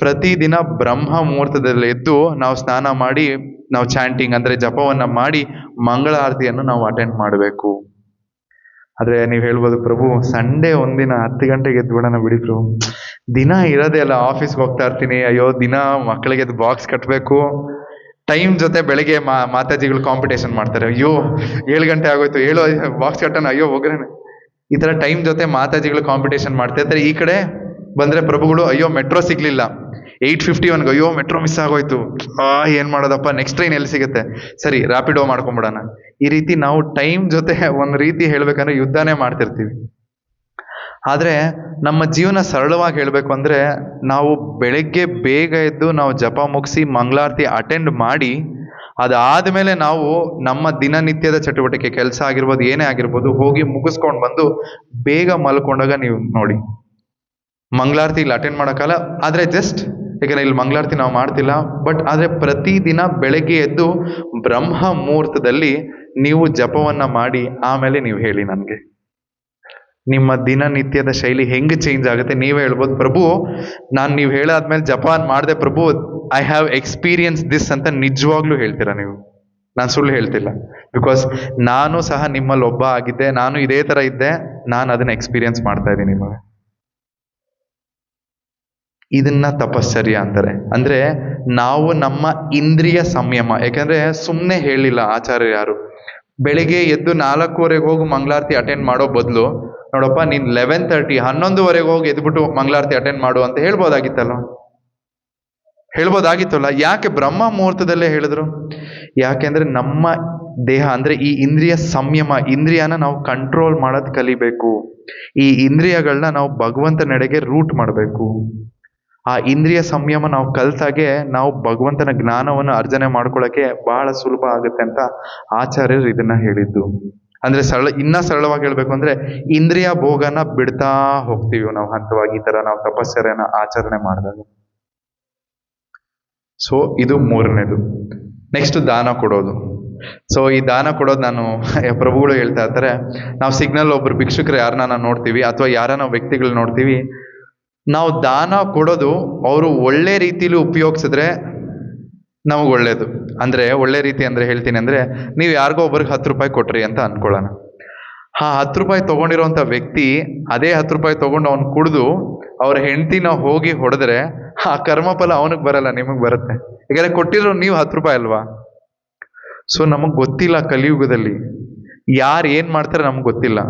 ಪ್ರತಿದಿನ ಬ್ರಹ್ಮ ಮುಹೂರ್ತದಲ್ಲಿ ಎದ್ದು ನಾವು ಸ್ನಾನ ಮಾಡಿ ನಾವು ಚಾಂಟಿಂಗ್ ಅಂದ್ರೆ ಜಪವನ್ನ ಮಾಡಿ ಮಂಗಳಾರತಿಯನ್ನು ನಾವು ಅಟೆಂಡ್ ಮಾಡಬೇಕು. ಆದ್ರೆ ನೀವು ಹೇಳ್ಬೋದು, ಪ್ರಭು ಸಂಡೇ ಒಂದಿನ 10 ಗಂಟೆಗೆ ಎದ್ದು ಬಿಡೋಣ ಬಿಡಿ ಪ್ರಭು, ದಿನ ಇರೋದೇ ಅಲ್ಲ, ಆಫೀಸ್ಗೆ ಹೋಗ್ತಾ ಇರ್ತೀನಿ, ಅಯ್ಯೋ ದಿನ ಮಕ್ಕಳಿಗೆ ಎದ್ದು ಬಾಕ್ಸ್ ಕಟ್ಟಬೇಕು, ಟೈಮ್ ಜೊತೆ ಬೆಳಗ್ಗೆ ಮಾತಾಜಿಗಳು ಕಾಂಪಿಟೇಷನ್ ಮಾಡ್ತಾರೆ, ಅಯ್ಯೋ 7 ಗಂಟೆ ಆಗೋಯ್ತು, 7 ಬಾಕ್ಸ್ ಕಟ್ಟೋಣ, ಅಯ್ಯೋ ಹೋಗ್ರೇನೆ. ಈ ತರ ಟೈಮ್ ಜೊತೆ ಮಾತಾಜಿಗಳು ಕಾಂಪಿಟೇಷನ್ ಮಾಡ್ತಾ ಇರ್ತಾರೆ. ಈ ಕಡೆ ಬಂದ್ರೆ ಪ್ರಭುಗಳು, ಅಯ್ಯೋ ಮೆಟ್ರೋ ಸಿಗ್ಲಿಲ್ಲ, 8:51, ಅಯ್ಯೋ ಮೆಟ್ರೋ ಮಿಸ್ ಆಗೋಯ್ತು, ಏನ್ ಮಾಡೋದಪ್ಪ, ನೆಕ್ಸ್ಟ್ ಟ್ರೈನ್ ಎಲ್ಲಿ ಸಿಗುತ್ತೆ, ಸರಿ ರ್ಯಾಪಿಡೋ ಮಾಡ್ಕೊಂಡ್ಬಿಡೋಣ. ಈ ರೀತಿ ನಾವು ಟೈಮ್ ಜೊತೆ ಒಂದ್ ರೀತಿ ಹೇಳ್ಬೇಕಂದ್ರೆ ಯುದ್ಧನೇ ಮಾಡ್ತಿರ್ತೀವಿ. ಆದ್ರೆ ನಮ್ಮ ಜೀವನ ಸರಳವಾಗಿ ಹೇಳ್ಬೇಕು ಅಂದ್ರೆ ನಾವು ಬೆಳಗ್ಗೆ ಬೇಗ ಎದ್ದು ನಾವು ಜಪ ಮುಗಿಸಿ ಮಂಗಳಾರತಿ ಅಟೆಂಡ್ ಮಾಡಿ ಅದಾದ್ಮೇಲೆ ನಾವು ನಮ್ಮ ದಿನನಿತ್ಯದ ಚಟುವಟಿಕೆ, ಕೆಲಸ ಆಗಿರ್ಬೋದು, ಏನೇ ಆಗಿರ್ಬೋದು, ಹೋಗಿ ಮುಗಿಸ್ಕೊಂಡು ಬಂದು ಬೇಗ ಮಲ್ಕೊಂಡಾಗ ನೀವು ನೋಡಿ ಮಂಗಳಾರತಿ ಇಲ್ಲಿ ಅಟೆಂಡ್ ಮಾಡೋಕ್ಕಲ್ಲ. ಆದ್ರೆ ಜಸ್ಟ್ ಯಾಕಂದ್ರೆ ಇಲ್ಲಿ ಮಂಗಳಾರತಿ ನಾವು ಮಾಡ್ತಿಲ್ಲ, ಬಟ್ ಆದ್ರೆ ಪ್ರತಿದಿನ ಬೆಳಗ್ಗೆ ಎದ್ದು ಬ್ರಹ್ಮ ಮುಹೂರ್ತದಲ್ಲಿ ನೀವು ಜಪವನ್ನ ಮಾಡಿ ಆಮೇಲೆ ನೀವು ಹೇಳಿ ನನಗೆ ನಿಮ್ಮ ದಿನನಿತ್ಯದ ಶೈಲಿ ಹೆಂಗೆ ಚೇಂಜ್ ಆಗುತ್ತೆ. ನೀವೇ ಹೇಳ್ಬೋದು, ಪ್ರಭು ನಾನು ನೀವು ಹೇಳಾದ್ಮೇಲೆ ಜಪಾನ್ ಮಾಡಿದೆ ಪ್ರಭು, ಐ ಹ್ಯಾವ್ ಎಕ್ಸ್ಪೀರಿಯನ್ಸ್ ದಿಸ್ ಅಂತ ನಿಜವಾಗ್ಲೂ ಹೇಳ್ತೀರಾ ನೀವು, ನಾನು ಸುಳ್ಳು ಹೇಳ್ತಿಲ್ಲ. ಬಿಕಾಸ್ ನಾನು ಸಹ ನಿಮ್ಮಲ್ಲಿ ಒಬ್ಬ ಆಗಿದ್ದೆ, ನಾನು ಇದೇ ತರ ಇದ್ದೆ, ನಾನು ಅದನ್ನ ಎಕ್ಸ್ಪೀರಿಯನ್ಸ್ ಮಾಡ್ತಾ ಇದ್ದೀನಿ ನಿಮಗೆ. ಇದನ್ನ ತಪಶ್ಚರ್ಯ ಅಂತಾರೆ. ಅಂದ್ರೆ ನಾವು ನಮ್ಮ ಇಂದ್ರಿಯ ಸಂಯಮ, ಯಾಕಂದ್ರೆ ಸುಮ್ಮನೆ ಹೇಳಿಲ್ಲ ಆಚಾರ್ಯ ಯಾರು, ಬೆಳಿಗ್ಗೆ ಎದ್ದು 4:15 ಹೋಗಿ ಮಂಗಳಾರತಿ ಅಟೆಂಡ್ ಮಾಡೋ ಬದಲು ನೋಡಪ್ಪ ನೀನ್ 11:30 11:00 ಹೋಗಿ ಎದ್ಬಿಟ್ಟು ಮಂಗಳಾರತಿ ಅಟೆಂಡ್ ಮಾಡು ಅಂತ ಹೇಳ್ಬೋದಾಗಿತ್ತಲ್ಲ. ಯಾಕೆ ಬ್ರಹ್ಮ ಮುಹೂರ್ತದಲ್ಲೇ ಹೇಳಿದ್ರು? ಯಾಕೆಂದ್ರೆ ನಮ್ಮ ದೇಹ ಅಂದ್ರೆ ಈ ಇಂದ್ರಿಯ ಸಂಯಮ, ಇಂದ್ರಿಯನ ನಾವು ಕಂಟ್ರೋಲ್ ಮಾಡೋದ್ ಕಲಿಬೇಕು. ಈ ಇಂದ್ರಿಯಗಳನ್ನ ನಾವು ಭಗವಂತನೆಡೆಗೆ ರೂಟ್ ಮಾಡಬೇಕು. ಆ ಇಂದ್ರಿಯ ಸಂಯಮ ನಾವು ಕಲ್ತಾಗೆ ನಾವು ಭಗವಂತನ ಜ್ಞಾನವನ್ನು ಅರ್ಜನೆ ಮಾಡ್ಕೊಳ್ಳೋಕೆ ಬಹಳ ಸುಲಭ ಆಗುತ್ತೆ ಅಂತ ಆಚಾರ್ಯರು ಇದನ್ನ ಹೇಳಿದ್ದು. ಅಂದ್ರೆ ಇನ್ನ ಸರಳವಾಗಿ ಹೇಳ್ಬೇಕು ಅಂದ್ರೆ ಇಂದ್ರಿಯ ಭೋಗನ ಬಿಡ್ತಾ ಹೋಗ್ತೀವಿ ನಾವು ಹಂತವಾಗಿ, ಈ ತರ ನಾವು ತಪಸ್ಸರನ್ನ ಆಚರಣೆ ಮಾಡಿದಾಗ. ಸೊ ಇದು ಮೂರನೇದು. ನೆಕ್ಸ್ಟ್ ದಾನ ಕೊಡೋದು. ಸೊ ಈ ದಾನ ಕೊಡೋದು, ನಾನು ಪ್ರಭುಗಳು ಹೇಳ್ತಾ ಇರ್ತಾರೆ, ನಾವು ಸಿಗ್ನಲ್ ಒಬ್ರು ಭಿಕ್ಷುಕರು ಯಾರನ್ನ ನಾವು ನೋಡ್ತೀವಿ ಅಥವಾ ಯಾರನ್ನ ವ್ಯಕ್ತಿಗಳು ನೋಡ್ತೀವಿ, ನಾವು ದಾನ ಕೊಡೋದು ಅವರು ಒಳ್ಳೆ ರೀತಿಲಿ ಉಪಯೋಗಿಸಿದ್ರೆ ನಮಗೆ ಒಳ್ಳೇದು. ಅಂದ್ರೆ ಒಳ್ಳೆ ರೀತಿ ಅಂದ್ರೆ ಹೇಳ್ತೀನಿ ಅಂದ್ರೆ, ನೀವು ಯಾರಿಗೋ ಒಬ್ರಿಗೆ 10 ರೂಪಾಯಿ ಕೊಟ್ರಿ ಅಂತ ಅನ್ಕೊಳ್ಳೋಣ. ಆ 10 ರೂಪಾಯಿ ತಗೊಂಡಿರೋಂಥ ವ್ಯಕ್ತಿ ಅದೇ 10 ರೂಪಾಯಿ ತಗೊಂಡು ಅವ್ನು ಕುಡಿದು ಅವ್ರ ಹೆಂಡತಿನ ಹೋಗಿ ಹೊಡೆದ್ರೆ ಆ ಕರ್ಮಫಲ ಅವನಿಗೆ ಬರಲ್ಲ, ನಿಮಗೆ ಬರುತ್ತೆ. ಯಾಕಂದ್ರೆ ಕೊಟ್ಟಿರೋ ನೀವು 10 ರೂಪಾಯಿ ಅಲ್ವಾ. ಸೊ ನಮಗ್ ಗೊತ್ತಿಲ್ಲ ಕಲಿಯುಗದಲ್ಲಿ ಯಾರು ಏನ್ ಮಾಡ್ತಾರೆ ನಮ್ಗೆ ಗೊತ್ತಿಲ್ಲ.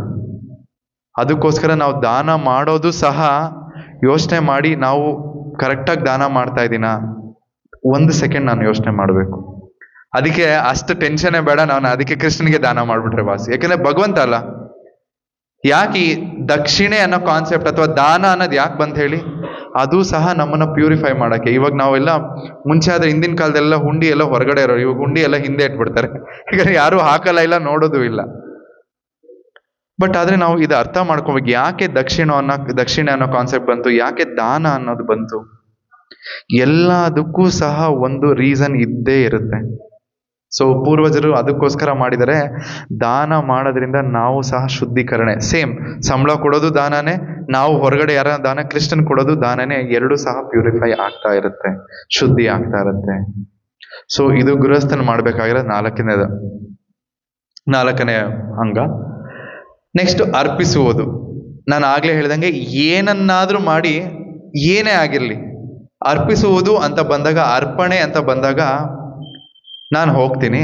ಅದಕ್ಕೋಸ್ಕರ ನಾವು ದಾನ ಮಾಡೋದು ಸಹ ಯೋಚನೆ ಮಾಡಿ, ನಾವು ಕರೆಕ್ಟಾಗಿ ದಾನ ಮಾಡ್ತಾ ಇದ್ದೀನ 1 ಸೆಕೆಂಡ್ ನಾನು ಯೋಚನೆ ಮಾಡಬೇಕು. ಅದಕ್ಕೆ ಅಷ್ಟು ಟೆನ್ಷನ್ನೇ ಬೇಡ, ನಾನು ಅದಕ್ಕೆ ಕೃಷ್ಣನಿಗೆ ದಾನ ಮಾಡ್ಬಿಟ್ರೆ ವಾಸಿ. ಯಾಕಂದ್ರೆ ಭಗವಂತ ಅಲ್ಲ. ಯಾಕೆ ಈ ದಕ್ಷಿಣೆ ಅನ್ನೋ ಕಾನ್ಸೆಪ್ಟ್ ಅಥವಾ ದಾನ ಅನ್ನೋದು ಯಾಕೆ ಬಂತ ಹೇಳಿ, ಅದು ಸಹ ನಮ್ಮನ್ನ ಪ್ಯೂರಿಫೈ ಮಾಡಕ್ಕೆ. ಇವಾಗ ನಾವೆಲ್ಲ ಮುಂಚೆ ಆದ್ರೆ ಹಿಂದಿನ ಕಾಲದೆಲ್ಲ ಹುಂಡಿ ಎಲ್ಲ ಹೊರಗಡೆ ಇರೋರು, ಇವಾಗ ಹುಂಡಿ ಎಲ್ಲ ಹಿಂದೆ ಇಟ್ಬಿಡ್ತಾರೆ. ಈಗ ಯಾರು ಹಾಕಲ್ಲ, ಇಲ್ಲ ನೋಡೋದು ಇಲ್ಲ. ಬಟ್ ಆದ್ರೆ ನಾವು ಇದು ಅರ್ಥ ಮಾಡ್ಕೋಬೇಕು, ಯಾಕೆ ದಕ್ಷಿಣೆ ಅನ್ನೋ ಕಾನ್ಸೆಪ್ಟ್ ಬಂತು, ಯಾಕೆ ದಾನ ಅನ್ನೋದು ಬಂತು. ಎಲ್ಲದಕ್ಕೂ ಸಹ ಒಂದು ರೀಸನ್ ಇದ್ದೇ ಇರುತ್ತೆ. ಸೊ ಪೂರ್ವಜರು ಅದಕ್ಕೋಸ್ಕರ ಮಾಡಿದರೆ, ದಾನ ಮಾಡೋದ್ರಿಂದ ನಾವು ಸಹ ಶುದ್ಧೀಕರಣೆ. ಸೇಮ್ ಸಂಬಳ ಕೊಡೋದು ದಾನನೇ, ನಾವು ಹೊರಗಡೆ ಯಾರ ದಾನ ಕ್ರಿಶ್ಚಿಯನ್ ಕೊಡೋದು ದಾನನೇ, ಎರಡೂ ಸಹ ಪ್ಯೂರಿಫೈ ಆಗ್ತಾ ಇರುತ್ತೆ, ಶುದ್ಧಿ ಆಗ್ತಾ ಇರುತ್ತೆ. ಸೊ ಇದು ಗೃಹಸ್ಥನ ಮಾಡ್ಬೇಕಾಗಿರೋ ನಾಲ್ಕನೇ ಅಂಗ. ನೆಕ್ಸ್ಟ್ ಅರ್ಪಿಸುವುದು. ನಾನು ಆಗ್ಲೇ ಹೇಳ್ದಂಗೆ ಏನನ್ನಾದ್ರೂ ಮಾಡಿ, ಏನೇ ಆಗಿರ್ಲಿ, ಅರ್ಪಿಸುವುದು ಅಂತ ಬಂದಾಗ, ಅರ್ಪಣೆ ಅಂತ ಬಂದಾಗ ನಾನು ಹೋಗ್ತೀನಿ,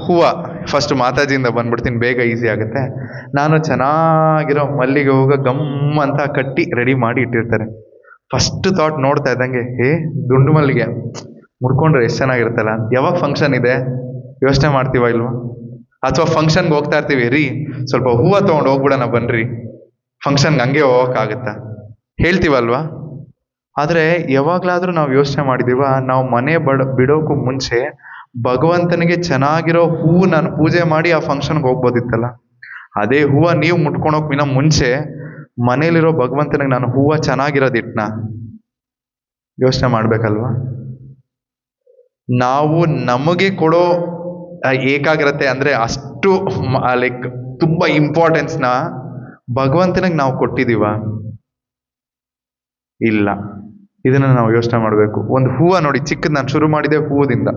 ಹೂವು ಫಸ್ಟ್ ಮಾತಾಜಿಯಿಂದ ಬಂದ್ಬಿಡ್ತೀನಿ, ಬೇಗ ಈಸಿ ಆಗುತ್ತೆ. ನಾನು ಚೆನ್ನಾಗಿರೋ ಮಲ್ಲಿಗೆ ಹೂವು ಗಮ್ ಅಂತ ಕಟ್ಟಿ ರೆಡಿ ಮಾಡಿ ಇಟ್ಟಿರ್ತಾರೆ. ಫಸ್ಟ್ ಥಾಟ್ ನೋಡ್ತಾ ಇದ್ದಂಗೆ, ದುಂಡು ಮಲ್ಲಿಗೆ ಮುಡ್ಕೊಂಡ್ರೆ ಎಷ್ಟು ಚೆನ್ನಾಗಿರುತ್ತಲ್ಲ. ಯಾವಾಗ ಫಂಕ್ಷನ್ ಇದೆ ಯೋಚನೆ ಮಾಡ್ತೀವ ಇಲ್ವಾ? ಅಥವಾ ಫಂಕ್ಷನ್ಗೆ ಹೋಗ್ತಾ ಇರ್ತೀವಿ, ರೀ ಸ್ವಲ್ಪ ಹೂವು ತೊಗೊಂಡು ಹೋಗ್ಬಿಡೋಣ ಬನ್ರಿ, ಫಂಕ್ಷನ್ಗೆ ಹಂಗೆ ಹೋಗೋಕ್ಕಾಗತ್ತಾ ಹೇಳ್ತೀವಲ್ವಾ? ಆದರೆ ಯಾವಾಗಲಾದರೂ ನಾವು ಯೋಚನೆ ಮಾಡಿದೀವ, ನಾವು ಮನೆ ಬಿಡೋಕ್ಕೂ ಮುಂಚೆ ಭಗವಂತನಿಗೆ ಚೆನ್ನಾಗಿರೋ ಹೂವು ನಾನು ಪೂಜೆ ಮಾಡಿ ಆ ಫಂಕ್ಷನ್ಗೆ ಹೋಗ್ಬೋದಿತ್ತಲ್ಲ. ಅದೇ ಹೂವು ನೀವು ಮುಟ್ಕೊಳೋಕ್ಕಿಂತ ಮುಂಚೆ ಮನೇಲಿರೋ ಭಗವಂತನಿಗೆ ನಾನು ಹೂವು ಚೆನ್ನಾಗಿರೋದಿಟ್ನ ಯೋಚನೆ ಮಾಡ್ಬೇಕಲ್ವಾ? ನಾವು ನಮಗೆ ಕೊಡೋ ಏಕಾಗ್ರತೆ ಅಂದ್ರೆ ಅಷ್ಟು ಲೈಕ್ ತುಂಬಾ ಇಂಪಾರ್ಟೆನ್ಸ್ನ ಭಗವಂತನಿಗೆ ನಾವು ಕೊಟ್ಟಿದೀವ? ಇಲ್ಲ. ಇದನ್ನ ನಾವು ಯೋಚನೆ ಮಾಡಬೇಕು. ಒಂದು ಹೂವು ನೋಡಿ, ಚಿಕ್ಕದ್ ನಾನು ಶುರು ಮಾಡಿದೆ ಹೂವದಿಂದ,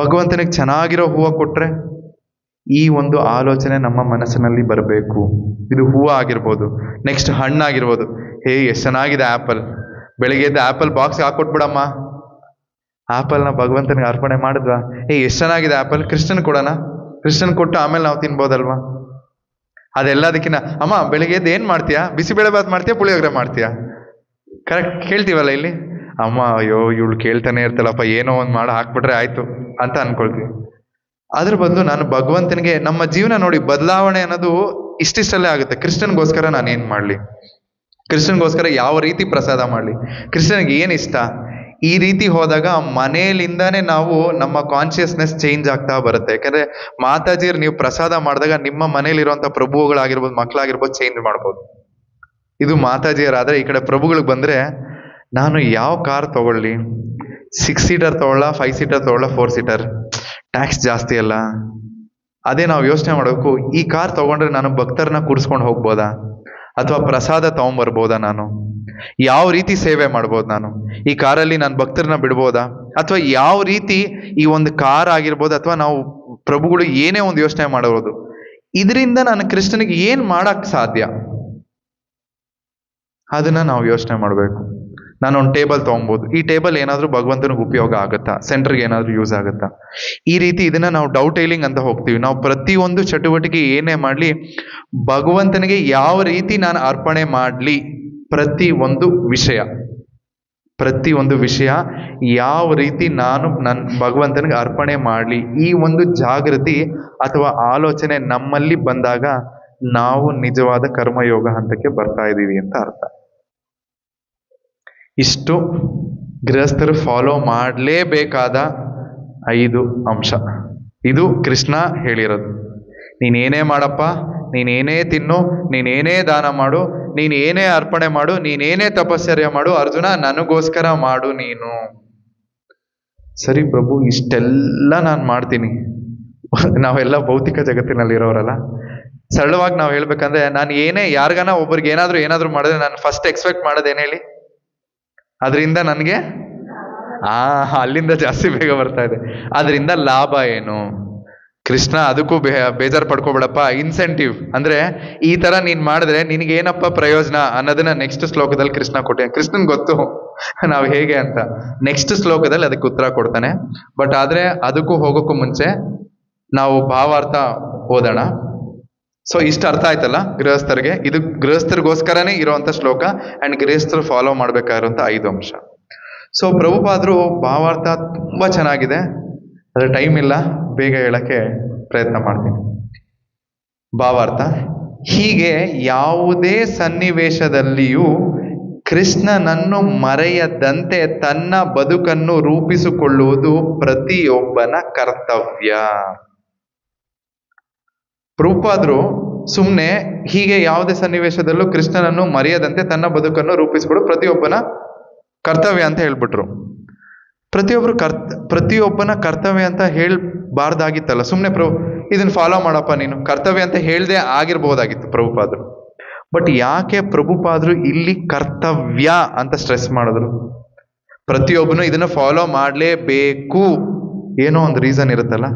ಭಗವಂತನಿಗೆ ಚೆನ್ನಾಗಿರೋ ಹೂವು ಕೊಟ್ರೆ ಈ ಒಂದು ಆಲೋಚನೆ ನಮ್ಮ ಮನಸ್ಸಿನಲ್ಲಿ ಬರಬೇಕು. ಇದು ಹೂವು ಆಗಿರ್ಬೋದು, ನೆಕ್ಸ್ಟ್ ಹಣ್ಣಾಗಿರ್ಬೋದು. ಎಷ್ಟು ಚೆನ್ನಾಗಿದೆ ಆ್ಯಪಲ್, ಬೆಳಿಗ್ಗೆ ಎದ್ದು ಆ್ಯಪಲ್ ಬಾಕ್ಸ್ ಹಾಕೊಟ್ಬಿಡಮ್ಮ, ಆ್ಯಪಲ್ನ ಭಗವಂತನಿಗೆ ಅರ್ಪಣೆ ಮಾಡಿದ್ವಾ? ಎಷ್ಟು ಚೆನ್ನಾಗಿದೆ ಆ್ಯಪಲ್, ಕ್ರಿಶ್ಚಿಯನ್ ಕೊಡೋಣ, ಕ್ರಿಶ್ಚಿಯನ್ ಕೊಟ್ಟು ಆಮೇಲೆ ನಾವು ತಿನ್ಬೋದಲ್ವಾ? ಅದೆಲ್ಲದಕ್ಕಿಂತ, ಅಮ್ಮ ಬೆಳಿಗ್ಗೆ ಎದ್ದು ಏನು ಮಾಡ್ತೀಯಾ, ಬಿಸಿಬೇಳೆ ಬಾತ್ ಮಾಡ್ತೀಯಾ, ಪುಳಿಯೋಗರೆ ಮಾಡ್ತೀಯಾ? ಕರೆಕ್ಟ್ ಕೇಳ್ತೀವಲ್ಲ ಇಲ್ಲಿ. ಅಮ್ಮ ಅಯ್ಯೋ ಇವಳು ಕೇಳ್ತಾನೆ ಇರ್ತಲ್ಲಪ್ಪ, ಏನೋ ಒಂದು ಮಾಡಿ ಹಾಕ್ಬಿಟ್ರೆ ಆಯ್ತು ಅಂತ ಅನ್ಕೊಳ್ತೀವಿ. ಅದ್ರ ಬದಲು ನಾನು ಭಗವಂತನಿಗೆ, ನಮ್ಮ ಜೀವನ ನೋಡಿ ಬದಲಾವಣೆ ಅನ್ನೋದು ಇಷ್ಟಿಷ್ಟಲ್ಲೇ ಆಗುತ್ತೆ. ಕ್ರಿಶ್ಚಿಯನ್ಗೋಸ್ಕರ ನಾನು ಏನು ಮಾಡಲಿ, ಕ್ರಿಶ್ಚಿಯನ್ಗೋಸ್ಕರ ಯಾವ ರೀತಿ ಪ್ರಸಾದ ಮಾಡಲಿ, ಕ್ರಿಶ್ಚಿಯನ್ಗೆ ಏನು ಇಷ್ಟ, ಈ ರೀತಿ ಹೋದಾಗ ಮನೆಯಲ್ಲಿಂದಾನೇ ನಾವು ನಮ್ಮ ಕಾನ್ಶಿಯಸ್ನೆಸ್ ಚೇಂಜ್ ಆಗ್ತಾ ಬರುತ್ತೆ. ಯಾಕಂದ್ರೆ ಮಾತಾಜಿಯರು ನೀವು ಪ್ರಸಾದ ಮಾಡಿದಾಗ ನಿಮ್ಮ ಮನೇಲಿರುವಂಥ ಪ್ರಭುಗಳಾಗಿರ್ಬೋದು, ಮಕ್ಕಳಾಗಿರ್ಬೋದು ಚೇಂಜ್ ಮಾಡ್ಬೋದು. ಇದು ಮಾತಾಜಿಯರಾದ್ರೆ, ಈ ಕಡೆ ಪ್ರಭುಗಳಿಗೆ ಬಂದ್ರೆ, ನಾನು ಯಾವ ಕಾರ್ ತಗೊಳ್ಳಿ, 6 ಸೀಟರ್ ತಗೊಳ್ಳ, 5 ಸೀಟರ್ ತಗೊಳ್ಳ, 4 ಸೀಟರ್, ಟ್ಯಾಕ್ಸ್ ಜಾಸ್ತಿ ಅಲ್ಲ. ಅದೇ ನಾವು ಯೋಚನೆ ಮಾಡಬೇಕು, ಈ ಕಾರ್ ತಗೊಂಡ್ರೆ ನಾನು ಭಕ್ತರನ್ನ ಕೂರಿಸ್ಕೊಂಡು ಹೋಗ್ಬೋದಾ, ಅಥವಾ ಪ್ರಸಾದ ತಗೊಂಡ್ಬರ್ಬೋದಾ, ನಾನು ಯಾವ ರೀತಿ ಸೇವೆ ಮಾಡ್ಬೋದು, ನಾನು ಈ ಕಾರಲ್ಲಿ ನಾನು ಭಕ್ತರನ್ನ ಬಿಡ್ಬೋದಾ, ಅಥವಾ ಯಾವ ರೀತಿ ಈ ಒಂದು ಕಾರ್ ಆಗಿರ್ಬೋದು, ಅಥವಾ ನಾವು ಪ್ರಭುಗಳು ಏನೇ ಒಂದು ಯೋಚನೆ ಮಾಡೋದು, ಇದರಿಂದ ನಾನು ಕೃಷ್ಣನಿಗೆ ಏನ್ ಮಾಡಕ್ ಸಾಧ್ಯ, ಅದನ್ನ ನಾವು ಯೋಚನೆ ಮಾಡಬೇಕು. ನಾನು ಒಂದು ಟೇಬಲ್ ತೊಗೊಬೋದು, ಈ ಟೇಬಲ್ ಏನಾದರೂ ಭಗವಂತನಿಗೆ ಉಪಯೋಗ ಆಗುತ್ತಾ, ಸೆಂಟರ್ಗೆ ಏನಾದರೂ ಯೂಸ್ ಆಗುತ್ತಾ, ಈ ರೀತಿ ಇದನ್ನ ನಾವು ಡೌಟೈಲಿಂಗ್ ಅಂತ ಹೋಗ್ತೀವಿ. ನಾವು ಪ್ರತಿಯೊಂದು ಚಟುವಟಿಕೆ ಏನೇ ಮಾಡಲಿ, ಭಗವಂತನಿಗೆ ಯಾವ ರೀತಿ ನಾನು ಅರ್ಪಣೆ ಮಾಡಲಿ, ಪ್ರತಿಯೊಂದು ವಿಷಯ ಯಾವ ರೀತಿ ನಾನು ನನ್ನ ಭಗವಂತನಿಗೆ ಅರ್ಪಣೆ ಮಾಡಲಿ, ಈ ಒಂದು ಜಾಗೃತಿ ಅಥವಾ ಆಲೋಚನೆ ನಮ್ಮಲ್ಲಿ ಬಂದಾಗ ನಾವು ನಿಜವಾದ ಕರ್ಮಯೋಗ ಹಂತಕ್ಕೆ ಬರ್ತಾ ಇದ್ದೀವಿ ಅಂತ ಅರ್ಥ. ಇಷ್ಟು ಗೃಹಸ್ಥರು ಫಾಲೋ ಮಾಡಲೇಬೇಕಾದ 5 ಅಂಶ. ಇದು ಕೃಷ್ಣ ಹೇಳಿರೋದು. ನೀನೇನೇ ಮಾಡಪ್ಪ, ನೀನೇನೇ ತಿನ್ನು, ನೀನೇನೇ ದಾನ ಮಾಡು, ನೀನೇನೇ ಅರ್ಪಣೆ ಮಾಡು, ನೀನೇನೇ ತಪಶ್ಚರ್ಯ ಮಾಡು, ಅರ್ಜುನ ನನಗೋಸ್ಕರ ಮಾಡು ನೀನು. ಸರಿ ಪ್ರಭು, ಇಷ್ಟೆಲ್ಲ ನಾನು ಮಾಡ್ತೀನಿ. ನಾವೆಲ್ಲ ಭೌತಿಕ ಜಗತ್ತಿನಲ್ಲಿರೋರಲ್ಲ. ಸರಳವಾಗಿ ನಾವು ಹೇಳ್ಬೇಕಂದ್ರೆ, ನಾನು ಏನೇ ಯಾರಿಗಾನ ಒಬ್ರಿಗೆ ಏನಾದ್ರೂ ಮಾಡಿದ್ರೆ ನಾನು ಫಸ್ಟ್ ಎಕ್ಸ್ಪೆಕ್ಟ್ ಮಾಡೋದೇನು ಹೇಳಿ? ಅದರಿಂದ ನನಗೆ ಅಲ್ಲಿಂದ ಜಾಸ್ತಿ ಬೇಗ ಬರ್ತಾ ಇದೆ. ಅದರಿಂದ ಲಾಭ ಏನು? ಕೃಷ್ಣ ಅದಕ್ಕೂ ಬೇಜಾರು ಪಡ್ಕೋಬೇಡಪ್ಪ. ಇನ್ಸೆಂಟಿವ್ ಅಂದ್ರೆ ಈ ತರ ನೀನ್ ಮಾಡಿದ್ರೆ ನಿನಗೇನಪ್ಪ ಪ್ರಯೋಜನ ಅನ್ನೋದನ್ನ ನೆಕ್ಸ್ಟ್ ಶ್ಲೋಕದಲ್ಲಿ ಕೃಷ್ಣ ಕೊಟ್ಟೆ. ಕೃಷ್ಣನ್ ಗೊತ್ತು ನಾವು ಹೇಗೆ ಅಂತ. ನೆಕ್ಸ್ಟ್ ಶ್ಲೋಕದಲ್ಲಿ ಅದಕ್ಕೆ ಉತ್ತರ ಕೊಡ್ತಾನೆ. ಬಟ್ ಆದ್ರೆ ಅದಕ್ಕೂ ಹೋಗೋಕ್ಕೂ ಮುಂಚೆ ನಾವು ಭಾವಾರ್ಥ ಓದೋಣ. ಸೊ ಇಷ್ಟು ಅರ್ಥ ಆಯ್ತಲ್ಲ ಗೃಹಸ್ಥರಿಗೆ. ಇದು ಗೃಹಸ್ಥರಿಗೋಸ್ಕರನೇ ಇರುವಂತ ಶ್ಲೋಕ ಅಂಡ್ ಗೃಹಸ್ಥರು ಫಾಲೋ ಮಾಡ್ಬೇಕಾಗಿರುವಂತ 5 ಅಂಶ. ಸೊ ಪ್ರಭುಪಾದರು ಭಾವಾರ್ಥ ತುಂಬಾ ಚೆನ್ನಾಗಿದೆ. ಅದ್ರ ಟೈಮ್ ಇಲ್ಲ, ಬೇಗ ಹೇಳಕ್ಕೆ ಪ್ರಯತ್ನ ಮಾಡ್ತೀನಿ. ಭಾವಾರ್ಥ: ಹೀಗೆ ಯಾವುದೇ ಸನ್ನಿವೇಶದಲ್ಲಿಯೂ ಕೃಷ್ಣನನ್ನು ಮರೆಯದಂತೆ ತನ್ನ ಬದುಕನ್ನು ರೂಪಿಸಿಕೊಳ್ಳುವುದು ಪ್ರತಿಯೊಬ್ಬನ ಕರ್ತವ್ಯ. ಪ್ರಭುಪಾದರು ಸುಮ್ಮನೆ ಹೀಗೆ ಯಾವುದೇ ಸನ್ನಿವೇಶದಲ್ಲೂ ಕೃಷ್ಣನನ್ನು ಮರೆಯದಂತೆ ತನ್ನ ಬದುಕನ್ನು ರೂಪಿಸಿಕೊಳ್ಳುವುದು ಪ್ರತಿಯೊಬ್ಬನ ಕರ್ತವ್ಯ ಅಂತ ಹೇಳ್ಬಿಟ್ರು. ಪ್ರತಿಯೊಬ್ಬನ ಕರ್ತವ್ಯ ಅಂತ ಹೇಳ್ಬಾರ್ದಾಗಿತ್ತಲ್ಲ. ಸುಮ್ಮನೆ ಇದನ್ನ ಫಾಲೋ ಮಾಡಪ್ಪ ನೀನು ಕರ್ತವ್ಯ ಅಂತ ಹೇಳ್ದೆ ಆಗಿರ್ಬೋದಾಗಿತ್ತು ಪ್ರಭುಪಾದರು. ಬಟ್ ಯಾಕೆ ಪ್ರಭುಪಾದರು ಇಲ್ಲಿ ಕರ್ತವ್ಯ ಅಂತ ಸ್ಟ್ರೆಸ್ ಮಾಡಿದ್ರು? ಪ್ರತಿಯೊಬ್ಬನು ಇದನ್ನ ಫಾಲೋ ಮಾಡಲೇಬೇಕು, ಏನೋ ಒಂದು ರೀಸನ್ ಇರುತ್ತಲ್ಲ.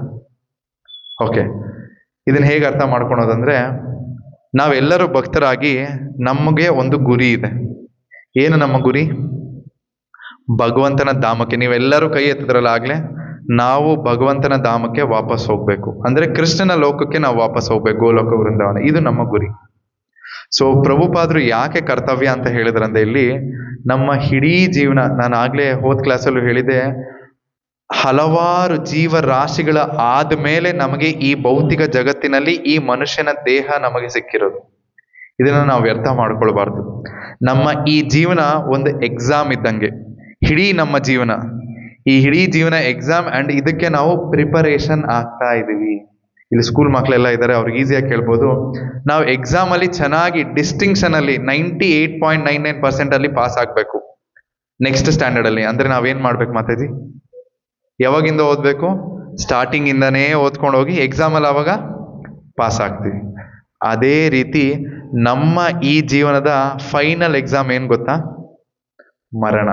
ಓಕೆ, ಇದನ್ನ ಹೇಗೆ ಅರ್ಥ ಮಾಡ್ಕೊಳೋದಂದ್ರೆ, ನಾವೆಲ್ಲರೂ ಭಕ್ತರಾಗಿ ನಮಗೆ ಒಂದು ಗುರಿ ಇದೆ. ಏನು ನಮ್ಮ ಗುರಿ? ಭಗವಂತನ ಧಾಮಕ್ಕೆ. ನೀವೆಲ್ಲರೂ ಕೈ ಎತ್ತಿದ್ರಲ್ಲ ಆಗ್ಲೇ, ನಾವು ಭಗವಂತನ ಧಾಮಕ್ಕೆ ವಾಪಸ್ ಹೋಗ್ಬೇಕು. ಅಂದ್ರೆ ಕೃಷ್ಣನ ಲೋಕಕ್ಕೆ ನಾವು ವಾಪಸ್ ಹೋಗ್ಬೇಕು, ಗೋಲೋಕ ವೃಂದಾವನ. ಇದು ನಮ್ಮ ಗುರಿ. ಸೊ ಪ್ರಭುಪಾದರು ಯಾಕೆ ಕರ್ತವ್ಯ ಅಂತ ಹೇಳಿದ್ರಂದ್ರೆ, ಇಲ್ಲಿ ನಮ್ಮ ಇಡೀ ಜೀವನ, ನಾನು ಆಗ್ಲೇ ಹೋದ್ ಕ್ಲಾಸಲ್ಲೂ ಹೇಳಿದೆ, ಹಲವಾರು ಜೀವರಾಶಿಗಳ ಆದ್ಮೇಲೆ ನಮಗೆ ಈ ಭೌತಿಕ ಜಗತ್ತಿನಲ್ಲಿ ಈ ಮನುಷ್ಯನ ದೇಹ ನಮಗೆ ಸಿಕ್ಕಿರೋದು. ಇದನ್ನ ನಾವು ವ್ಯರ್ಥ ಮಾಡ್ಕೊಳ್ಬಾರ್ದು. ನಮ್ಮ ಈ ಜೀವನ ಒಂದು ಎಕ್ಸಾಮ್ ಇದ್ದಂಗೆ. ನಮ್ಮ ಜೀವನ, ಈ ಇಡೀ ಜೀವನ ಎಕ್ಸಾಮ್ ಅಂಡ್ ಇದಕ್ಕೆ ನಾವು ಪ್ರಿಪರೇಷನ್ ಆಗ್ತಾ ಇದೀವಿ. ಇಲ್ಲಿ ಸ್ಕೂಲ್ ಮಕ್ಕಳೆಲ್ಲ ಇದ್ದಾರೆ, ಅವ್ರಿಗೆ ಈಸಿಯಾಗಿ ಕೇಳ್ಬೋದು. ನಾವು ಎಕ್ಸಾಮ್ ಅಲ್ಲಿ ಚೆನ್ನಾಗಿ ಡಿಸ್ಟಿಂಕ್ಷನ್ ಅಲ್ಲಿ 98.99% ಅಲ್ಲಿ ಪಾಸ್ ಆಗ್ಬೇಕು ನೆಕ್ಸ್ಟ್ ಸ್ಟ್ಯಾಂಡರ್ಡ್ ಅಲ್ಲಿ. ಅಂದ್ರೆ ನಾವೇನ್ ಮಾಡ್ಬೇಕು ಮಾತಾಜಿ? ಯಾವಾಗಿಂದ ಓದ್ಬೇಕು? ಸ್ಟಾರ್ಟಿಂಗ್ ಇಂದಾನೇ ಓದ್ಕೊಂಡು ಹೋಗಿ ಎಕ್ಸಾಮ್ ಅಲ್ಲಿ ಅವಾಗ ಪಾಸ್ ಆಗ್ತೀವಿ. ಅದೇ ರೀತಿ ನಮ್ಮ ಈ ಜೀವನದ ಫೈನಲ್ ಎಕ್ಸಾಮ್ ಏನ್ ಗೊತ್ತಾ? ಮರಣ.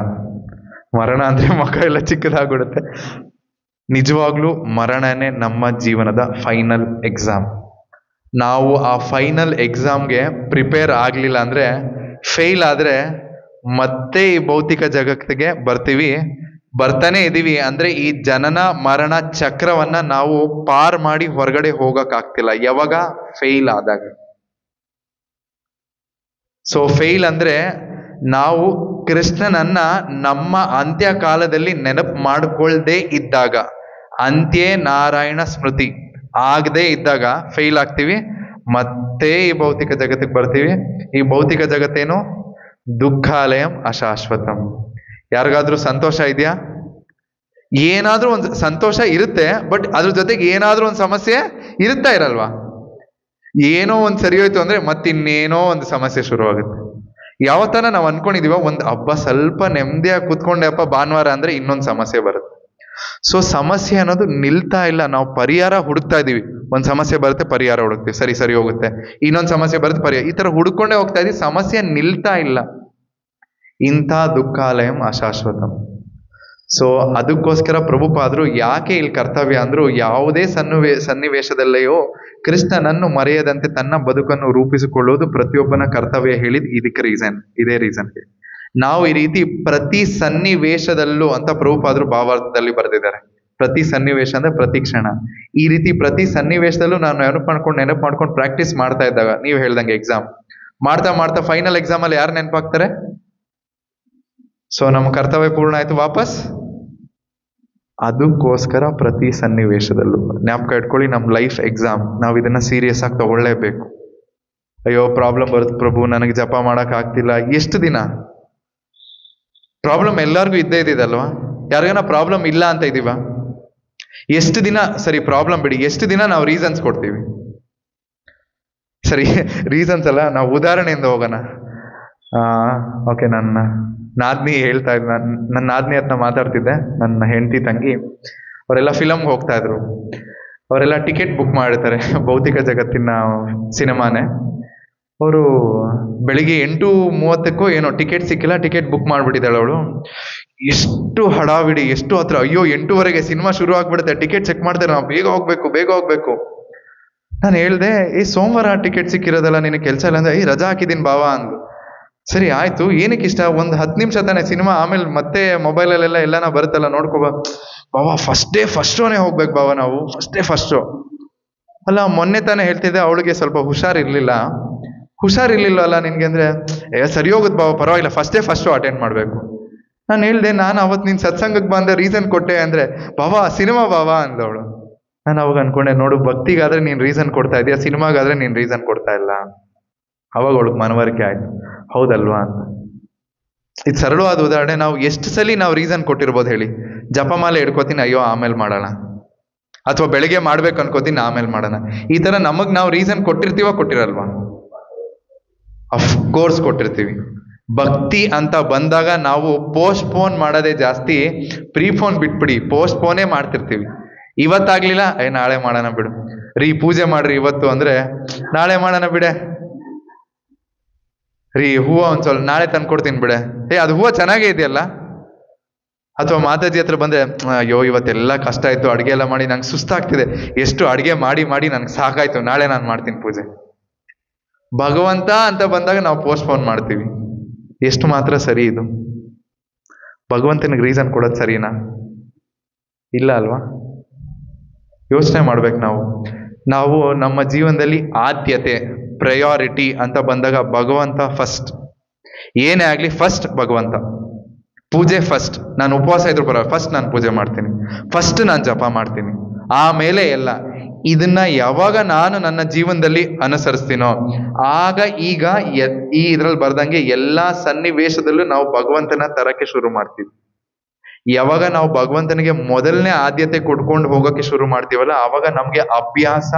ಮರಣ ಅಂದ್ರೆ ಮುಖ ಎಲ್ಲ ಚಿಕ್ಕದಾಗ್ಬಿಡುತ್ತೆ. ನಿಜವಾಗ್ಲೂ ಮರಣನೇ ನಮ್ಮ ಜೀವನದ ಫೈನಲ್ ಎಕ್ಸಾಮ್. ನಾವು ಆ ಫೈನಲ್ ಎಕ್ಸಾಮ್ಗೆ ಪ್ರಿಪೇರ್ ಆಗ್ಲಿಲ್ಲ ಅಂದ್ರೆ, ಫೇಲ್ ಆದ್ರೆ ಮತ್ತೆ ಈ ಭೌತಿಕ ಜಗತ್ತಿಗೆ ಬರ್ತಾನೆ ಇದೀವಿ. ಅಂದ್ರೆ ಈ ಜನನ ಮರಣ ಚಕ್ರವನ್ನ ನಾವು ಪಾರ್ ಮಾಡಿ ಹೊರಗಡೆ ಹೋಗಕ್ ಆಗ್ತಿಲ್ಲ. ಯಾವಾಗ? ಫೇಲ್ ಆದಾಗ. ಸೊ ಫೇಲ್ ಅಂದ್ರೆ ನಾವು ಕೃಷ್ಣನನ್ನ ನಮ್ಮ ಅಂತ್ಯ ಕಾಲದಲ್ಲಿ ನೆನಪು ಮಾಡ್ಕೊಳ್ದೇ ಇದ್ದಾಗ, ಅಂತ್ಯ ನಾರಾಯಣ ಸ್ಮೃತಿ ಆಗದೆ ಇದ್ದಾಗ ಫೇಲ್ ಆಗ್ತೀವಿ. ಮತ್ತೆ ಈ ಭೌತಿಕ ಜಗತ್ತಿಗೆ ಬರ್ತೀವಿ. ಈ ಭೌತಿಕ ಜಗತ್ತೇನು? ದುಃಖಾಲಯಂ ಅಶಾಶ್ವತಂ. ಯಾರಿಗಾದ್ರೂ ಸಂತೋಷ ಇದೆಯಾ? ಏನಾದ್ರೂ ಒಂದು ಸಂತೋಷ ಇರುತ್ತೆ, ಬಟ್ ಅದ್ರ ಜೊತೆಗೆ ಏನಾದ್ರೂ ಒಂದು ಸಮಸ್ಯೆ ಇರುತ್ತಾ ಇರಲ್ವಾ? ಏನೋ ಒಂದು ಸರಿ ಹೋಯ್ತು ಅಂದ್ರೆ ಮತ್ತಿನ್ನೇನೋ ಒಂದು ಸಮಸ್ಯೆ ಶುರುವಾಗುತ್ತೆ. ಯಾವತ್ತನ ನಾವು ಅನ್ಕೊಂಡಿದೀವ ಒಂದು ಹಬ್ಬ ಸ್ವಲ್ಪ ನೆಮ್ಮದಿಯಾಗಿ ಕೂತ್ಕೊಂಡೆಪ್ಪ ಭಾನುವಾರ ಅಂದ್ರೆ ಇನ್ನೊಂದು ಸಮಸ್ಯೆ ಬರುತ್ತೆ. ಸೊ ಸಮಸ್ಯೆ ಅನ್ನೋದು ನಿಲ್ತಾ ಇಲ್ಲ. ನಾವು ಪರಿಹಾರ ಹುಡುಕ್ತಾ ಇದೀವಿ. ಒಂದ್ ಸಮಸ್ಯೆ ಬರುತ್ತೆ, ಪರಿಹಾರ ಹುಡುಕ್ತೀವಿ, ಸರಿ ಹೋಗುತ್ತೆ. ಇನ್ನೊಂದು ಸಮಸ್ಯೆ ಬರುತ್ತೆ, ಪರಿಹಾರ. ಈ ತರ ಹುಡ್ಕೊಂಡೇ ಹೋಗ್ತಾ ಇದೀವಿ, ಸಮಸ್ಯೆ ನಿಲ್ತಾ ಇಲ್ಲ. ಇಂಥ ದುಃಖಾಲಯಂ ಅಶಾಶ್ವತಂ. ಸೊ ಅದಕ್ಕೋಸ್ಕರ ಪ್ರಭುಪಾದರು ಯಾಕೆ ಇಲ್ಲಿ ಕರ್ತವ್ಯ ಅಂದ್ರು, ಯಾವುದೇ ಸನ್ನಿವೇಶದಲ್ಲಿಯೋ ಕೃಷ್ಣನನ್ನು ಮರೆಯದಂತೆ ತನ್ನ ಬದುಕನ್ನು ರೂಪಿಸಿಕೊಳ್ಳುವುದು ಪ್ರತಿಯೊಬ್ಬನ ಕರ್ತವ್ಯ ಹೇಳಿದ್ ಇದೇ ರೀಸನ್ಗೆ ನಾವು ಈ ರೀತಿ ಪ್ರತಿ ಸನ್ನಿವೇಶದಲ್ಲೂ ಅಂತ ಪ್ರಭುಪಾದರು ಭಾವಾರ್ಥದಲ್ಲಿ ಬರೆದಿದ್ದಾರೆ. ಪ್ರತಿ ಸನ್ನಿವೇಶ ಅಂದ್ರೆ ಪ್ರತಿ ಕ್ಷಣ. ಈ ರೀತಿ ಪ್ರತಿ ಸನ್ನಿವೇಶದಲ್ಲೂ ನಾವು ನೆನಪು ಮಾಡ್ಕೊಂಡು ಪ್ರಾಕ್ಟೀಸ್ ಮಾಡ್ತಾ ಇದ್ದಾಗ, ನೀವು ಹೇಳ್ದಂಗೆ ಎಕ್ಸಾಮ್ ಮಾಡ್ತಾ ಫೈನಲ್ ಎಕ್ಸಾಮ್ ಅಲ್ಲಿ ಯಾರು ನೆನಪಾಗ್ತಾರೆ? ಸೊ ನಮ್ಮ ಕರ್ತವ್ಯ ಪೂರ್ಣ ಆಯ್ತು, ವಾಪಸ್. ಅದಕ್ಕೋಸ್ಕರ ಪ್ರತಿ ಸನ್ನಿವೇಶದಲ್ಲೂ ಜ್ಞಾಪಕ ಇಟ್ಕೊಳ್ಳಿ, ನಮ್ಮ ಲೈಫ್ ಎಕ್ಸಾಮ್. ನಾವು ಇದನ್ನ ಸೀರಿಯಸ್ ಆಗಿ ತಗೊಳ್ಳೇಬೇಕು. ಅಯ್ಯೋ ಪ್ರಾಬ್ಲಮ್ ಬರುತ್ತೆ ಪ್ರಭು, ನನಗೆ ಜಪ ಮಾಡಕ್ ಆಗ್ತಿಲ್ಲ. ಎಷ್ಟು ದಿನ ಪ್ರಾಬ್ಲಮ್? ಎಲ್ಲರಿಗೂ ಇದ್ದೇ ಇದಲ್ವಾ? ಯಾರಿಗಾನ ಪ್ರಾಬ್ಲಮ್ ಇಲ್ಲ ಅಂತ ಇದೀವ? ಎಷ್ಟು ದಿನ? ಸರಿ ಪ್ರಾಬ್ಲಮ್ ಬಿಡಿ, ಎಷ್ಟು ದಿನ ನಾವು ರೀಸನ್ಸ್ ಕೊಡ್ತೀವಿ? ಸರಿ, ರೀಸನ್ಸ್ ಅಲ್ಲ, ನಾವು ಉದಾಹರಣೆಯಿಂದ ಹೋಗೋಣ. ಓಕೆ, ನನ್ನ ನಾದ್ನಿ ಹೇಳ್ತಾ ಇದ್ದ, ನನ್ನ ನಾದ್ನಿ ಹತ್ರ ಮಾತಾಡ್ತಿದ್ದೆ, ನನ್ನ ಹೆಂಡತಿ ತಂಗಿ ಅವರೆಲ್ಲ ಫಿಲಮ್ಗೆ ಹೋಗ್ತಾ ಇದ್ರು. ಅವರೆಲ್ಲ ಟಿಕೆಟ್ ಬುಕ್ ಮಾಡಿರ್ತಾರೆ, ಭೌತಿಕ ಜಗತ್ತಿನ ಸಿನಿಮಾನೇ. ಅವರು ಬೆಳಿಗ್ಗೆ 8:30 ಏನೋ ಟಿಕೆಟ್ ಸಿಕ್ಕಿಲ್ಲ, ಟಿಕೆಟ್ ಬುಕ್ ಮಾಡಿಬಿಟ್ಟಿದ್ದಾಳೆ ಅವಳು. ಎಷ್ಟು ಹಡಾವಿಡಿ, ಎಷ್ಟು ಹತ್ರ, ಅಯ್ಯೋ 8:30 ಸಿನಿಮಾ ಶುರು ಆಗ್ಬಿಡುತ್ತೆ, ಟಿಕೆಟ್ ಚೆಕ್ ಮಾಡ್ತಾರೆ, ನಾವು ಬೇಗ ಹೋಗ್ಬೇಕು ಬೇಗ ಹೋಗ್ಬೇಕು. ನಾನು ಹೇಳ್ದೆ, ಸೋಮವಾರ ಟಿಕೆಟ್ ಸಿಕ್ಕಿರೋದಲ್ಲ, ನಿನಗೆ ಕೆಲಸ ಇಲ್ಲ ಅಂದ್ರೆ, ರಜಾ ಹಾಕಿದ್ದೀನಿ ಬಾವಾ ಅಂದು. ಸರಿ ಆಯ್ತು, ಏನಕ್ಕೆ ಇಷ್ಟ, ಒಂದು 10 ನಿಮಿಷ ತಾನೆ ಸಿನಿಮಾ, ಆಮೇಲೆ ಮತ್ತೆ ಮೊಬೈಲಲ್ಲೆಲ್ಲ ಎಲ್ಲಾನ ಬರುತ್ತಲ್ಲ ನೋಡ್ಕೋಬಾ. ಬಾವಾ ಫಸ್ಟ್ ಡೇ ಫಸ್ಟ್ ಶೋನೇ ಹೋಗ್ಬೇಕು ಬಾವಾ, ನಾವು ಫಸ್ಟ್ ಡೇ ಫಸ್ಟ್ ಶೋ. ಅಲ್ಲ, ಮೊನ್ನೆ ತಾನೇ ಹೇಳ್ತಿದ್ದೆ ಅವಳಿಗೆ ಸ್ವಲ್ಪ ಹುಷಾರಿರ್ಲಿಲ್ಲ ಅಲ್ಲ ನಿನ್ಗೆ ಅಂದ್ರೆ, ಸರಿ ಹೋಗುತ್ತೆ ಬಾವಾ, ಪರವಾಗಿಲ್ಲ, first day first show attend ಮಾಡ್ಬೇಕು. ನಾನು ಹೇಳ್ದೆ, ನಾನು ಅವತ್ತು ನಿನ್ ಸತ್ಸಂಗಕ್ಕೆ ಬಂದೆ, ರೀಸನ್ ಕೊಟ್ಟೆ ಅಂದ್ರೆ, ಬಾವಾ ಸಿನಿಮಾ ಬಾವಾ ಅಂದವಳು. ನಾನು ಅವಾಗ ಅನ್ಕೊಂಡೆ, ನೋಡು, ಭಕ್ತಿಗಾದ್ರೆ ನೀನ್ ರೀಸನ್ ಕೊಡ್ತಾ ಇದೀಯ, ಸಿನಿಮಾಗಾದ್ರೆ ನೀನ್ ರೀಸನ್ ಕೊಡ್ತಾ ಇಲ್ಲ. ಅವಾಗ ಅವಳಿಗೆ ಮನವರಿಕೆ ಆಯ್ತು, ಹೌದಲ್ವಾ ಅಂತ. ಇದು ಸರಳವಾದ ಉದಾಹರಣೆ. ನಾವು ಎಷ್ಟು ಸಲ ನಾವು ರೀಸನ್ ಕೊಟ್ಟಿರ್ಬೋದು ಹೇಳಿ. ಜಪಮಾಲೆ ಹಿಡ್ಕೋತೀನಿ, ಅಯ್ಯೋ ಆಮೇಲೆ ಮಾಡೋಣ, ಅಥವಾ ಬೆಳಿಗ್ಗೆ ಮಾಡ್ಬೇಕು ಅನ್ಕೋತೀನಿ, ಆಮೇಲೆ ಮಾಡೋಣ. ಈ ತರ ನಮಗ್ ನಾವು ರೀಸನ್ ಕೊಟ್ಟಿರಲ್ವಾ? ಅಫ್ಕೋರ್ಸ್ ಕೊಟ್ಟಿರ್ತೀವಿ. ಭಕ್ತಿ ಅಂತ ಬಂದಾಗ ನಾವು ಪೋಸ್ಟ್ಪೋನ್ ಮಾಡೋದೇ ಜಾಸ್ತಿ. ಪ್ರೀಫೋನ್ ಬಿಟ್ಬಿಡಿ, ಪೋಸ್ಟ್ಪೋನೇ ಮಾಡ್ತಿರ್ತೀವಿ. ಇವತ್ತಾಗ್ಲಿಲ್ಲ, ನಾಳೆ ಮಾಡೋಣ ಬಿಡು ರೀ. ಪೂಜೆ ಮಾಡ್ರಿ ಇವತ್ತು ಅಂದ್ರೆ, ನಾಳೆ ಮಾಡೋಣ ಬಿಡೆ ರೀ. ಹೂವು ಒಂದ್ ಸ್ವಲ್ಪ ನಾಳೆ ತಂದ್ಕೊಡ್ತೀನಿ ಬಿಡೆ. ಅದು ಹೂವು ಚೆನ್ನಾಗೇ ಇದೆಯಲ್ಲ. ಅಥವಾ ಮಾತಾಜಿ ಹತ್ರ ಬಂದ್ರೆ, ಅಯ್ಯೋ ಇವತ್ತೆಲ್ಲ ಕಷ್ಟ ಆಯ್ತು, ಅಡ್ಗೆ ಎಲ್ಲ ಮಾಡಿ ನಂಗೆ ಸುಸ್ತಾಗ್ತಿದೆ, ಎಷ್ಟು ಅಡ್ಗೆ ಮಾಡಿ ಮಾಡಿ ನನ್ಗೆ ಸಾಕಾಯ್ತು, ನಾಳೆ ನಾನು ಮಾಡ್ತೀನಿ ಪೂಜೆ. ಭಗವಂತ ಅಂತ ಬಂದಾಗ ನಾವು ಪೋಸ್ಟ್ಪೋನ್ ಮಾಡ್ತೀವಿ. ಎಷ್ಟು ಮಾತ್ರ ಸರಿ ಇದು? ಭಗವಂತನಿಗೆ ರೀಸನ್ ಕೊಡೋದು ಸರಿನಾ? ಇಲ್ಲ ಅಲ್ವಾ? ಯೋಚನೆ ಮಾಡ್ಬೇಕು ನಾವು ನಮ್ಮ ಜೀವನದಲ್ಲಿ ಆದ್ಯತೆ, ಪ್ರಯಾರಿಟಿ ಅಂತ ಬಂದಾಗ ಭಗವಂತ ಫಸ್ಟ್. ಏನೇ ಆಗ್ಲಿ ಫಸ್ಟ್ ಭಗವಂತ. ಪೂಜೆ ಫಸ್ಟ್. ನಾನು ಉಪವಾಸ ಇದ್ರು ಬರೋಲ್ಲ, ಫಸ್ಟ್ ನಾನು ಪೂಜೆ ಮಾಡ್ತೀನಿ, ಫಸ್ಟ್ ನಾನು ಜಪ ಮಾಡ್ತೀನಿ, ಆಮೇಲೆ ಎಲ್ಲ. ಇದನ್ನ ಯಾವಾಗ ನಾನು ನನ್ನ ಜೀವನದಲ್ಲಿ ಅನುಸರಿಸ್ತೀನೋ ಆಗ ಈಗ ಈ ಇದ್ರಲ್ಲಿ ಬರ್ದಂಗೆ ಎಲ್ಲಾ ಸನ್ನಿವೇಶದಲ್ಲೂ ನಾವು ಭಗವಂತನ ತರಕ್ಕೆ ಶುರು ಮಾಡ್ತೀವಿ. ಯಾವಾಗ ನಾವು ಭಗವಂತನಿಗೆ ಮೊದಲನೇ ಆದ್ಯತೆ ಕೊಡ್ಕೊಂಡು ಹೋಗೋಕೆ ಶುರು ಮಾಡ್ತೀವಲ್ಲ, ಆವಾಗ ನಮ್ಗೆ ಅಭ್ಯಾಸ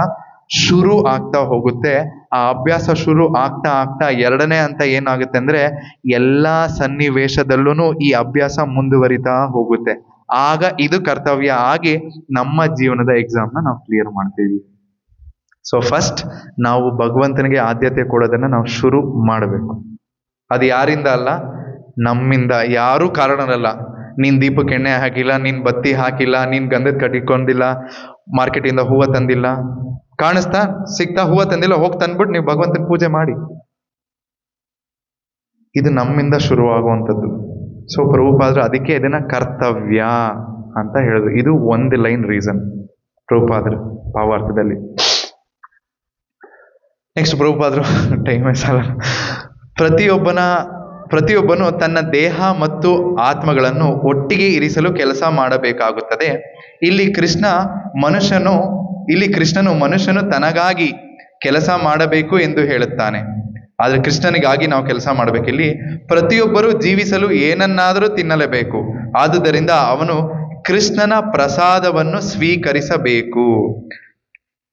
ಶುರು ಆಗ್ತಾ ಹೋಗುತ್ತೆ. ಆ ಅಭ್ಯಾಸ ಶುರು ಆಗ್ತಾ ಆಗ್ತಾ ಎರಡನೇ ಹಂತ ಏನಾಗುತ್ತೆ ಅಂದ್ರೆ, ಎಲ್ಲಾ ಸನ್ನಿವೇಶದಲ್ಲೂ ಈ ಅಭ್ಯಾಸ ಮುಂದುವರಿತಾ ಹೋಗುತ್ತೆ. ಆಗ ಇದು ಕರ್ತವ್ಯ ಆಗಿ ನಮ್ಮ ಜೀವನದ ಎಕ್ಸಾಮ್ನ ನಾವು ಕ್ಲಿಯರ್ ಮಾಡ್ತೀವಿ. ಸೊ ಫಸ್ಟ್ ನಾವು ಭಗವಂತನಿಗೆ ಆದ್ಯತೆ ಕೊಡೋದನ್ನ ನಾವು ಶುರು ಮಾಡಬೇಕು. ಅದು ಯಾರಿಂದ ಅಲ್ಲ, ನಮ್ಮಿಂದ. ಯಾರೂ ಕಾರಣರಲ್ಲ. ನೀನ್ ದೀಪಕ್ಕೆ ಎಣ್ಣೆ ಹಾಕಿಲ್ಲ, ನೀನ್ ಬತ್ತಿ ಹಾಕಿಲ್ಲ, ನೀನ್ ಗಂಧದ ಕಟ್ಟಿಕೊಂಡಿಲ್ಲ, ಮಾರ್ಕೆಟಿಂದ ಹೂವು ತಂದಿಲ್ಲ, ಕಾಣಿಸ್ತಾ ಸಿಗ್ತಾ ಹೂವು ತಂದಿಲ್ಲ, ಹೋಗಿ ತಂದ್ಬಿಟ್ಟು ನೀವು ಭಗವಂತನ ಪೂಜೆ ಮಾಡಿ. ಇದು ನಮ್ಮಿಂದ ಶುರುವಾಗುವಂಥದ್ದು. ಸೊ ಪ್ರಭುಪಾದರು ಅದಕ್ಕೆ ಇದನ್ನ ಕರ್ತವ್ಯ ಅಂತ ಹೇಳಿದ್ರು. ಇದು ಒಂದು ಲೈನ್ ರೀಸನ್ ಪ್ರಭುಪಾದರು ಭಾವಾರ್ಥದಲ್ಲಿ. ನೆಕ್ಸ್ಟ್ ಪ್ರಭುಪಾದರು, ಟೈಮೇ ಸಾಲ. ಪ್ರತಿಯೊಬ್ಬನು ತನ್ನ ದೇಹ ಮತ್ತು ಆತ್ಮಗಳನ್ನು ಒಟ್ಟಿಗೆ ಇರಿಸಲು ಕೆಲಸ ಮಾಡಬೇಕಾಗುತ್ತದೆ. ಇಲ್ಲಿ ಕೃಷ್ಣನು ಮನುಷ್ಯನು ತನಗಾಗಿ ಕೆಲಸ ಮಾಡಬೇಕು ಎಂದು ಹೇಳುತ್ತಾನೆ. ಆದ್ರೆ ಕೃಷ್ಣನಿಗಾಗಿ ನಾವು ಕೆಲಸ ಮಾಡಬೇಕು. ಇಲ್ಲಿ ಪ್ರತಿಯೊಬ್ಬರು ಜೀವಿಸಲು ಏನನ್ನಾದರೂ ತಿನ್ನಲೇಬೇಕು. ಆದುದರಿಂದ ಅವನು ಕೃಷ್ಣನ ಪ್ರಸಾದವನ್ನು ಸ್ವೀಕರಿಸಬೇಕು.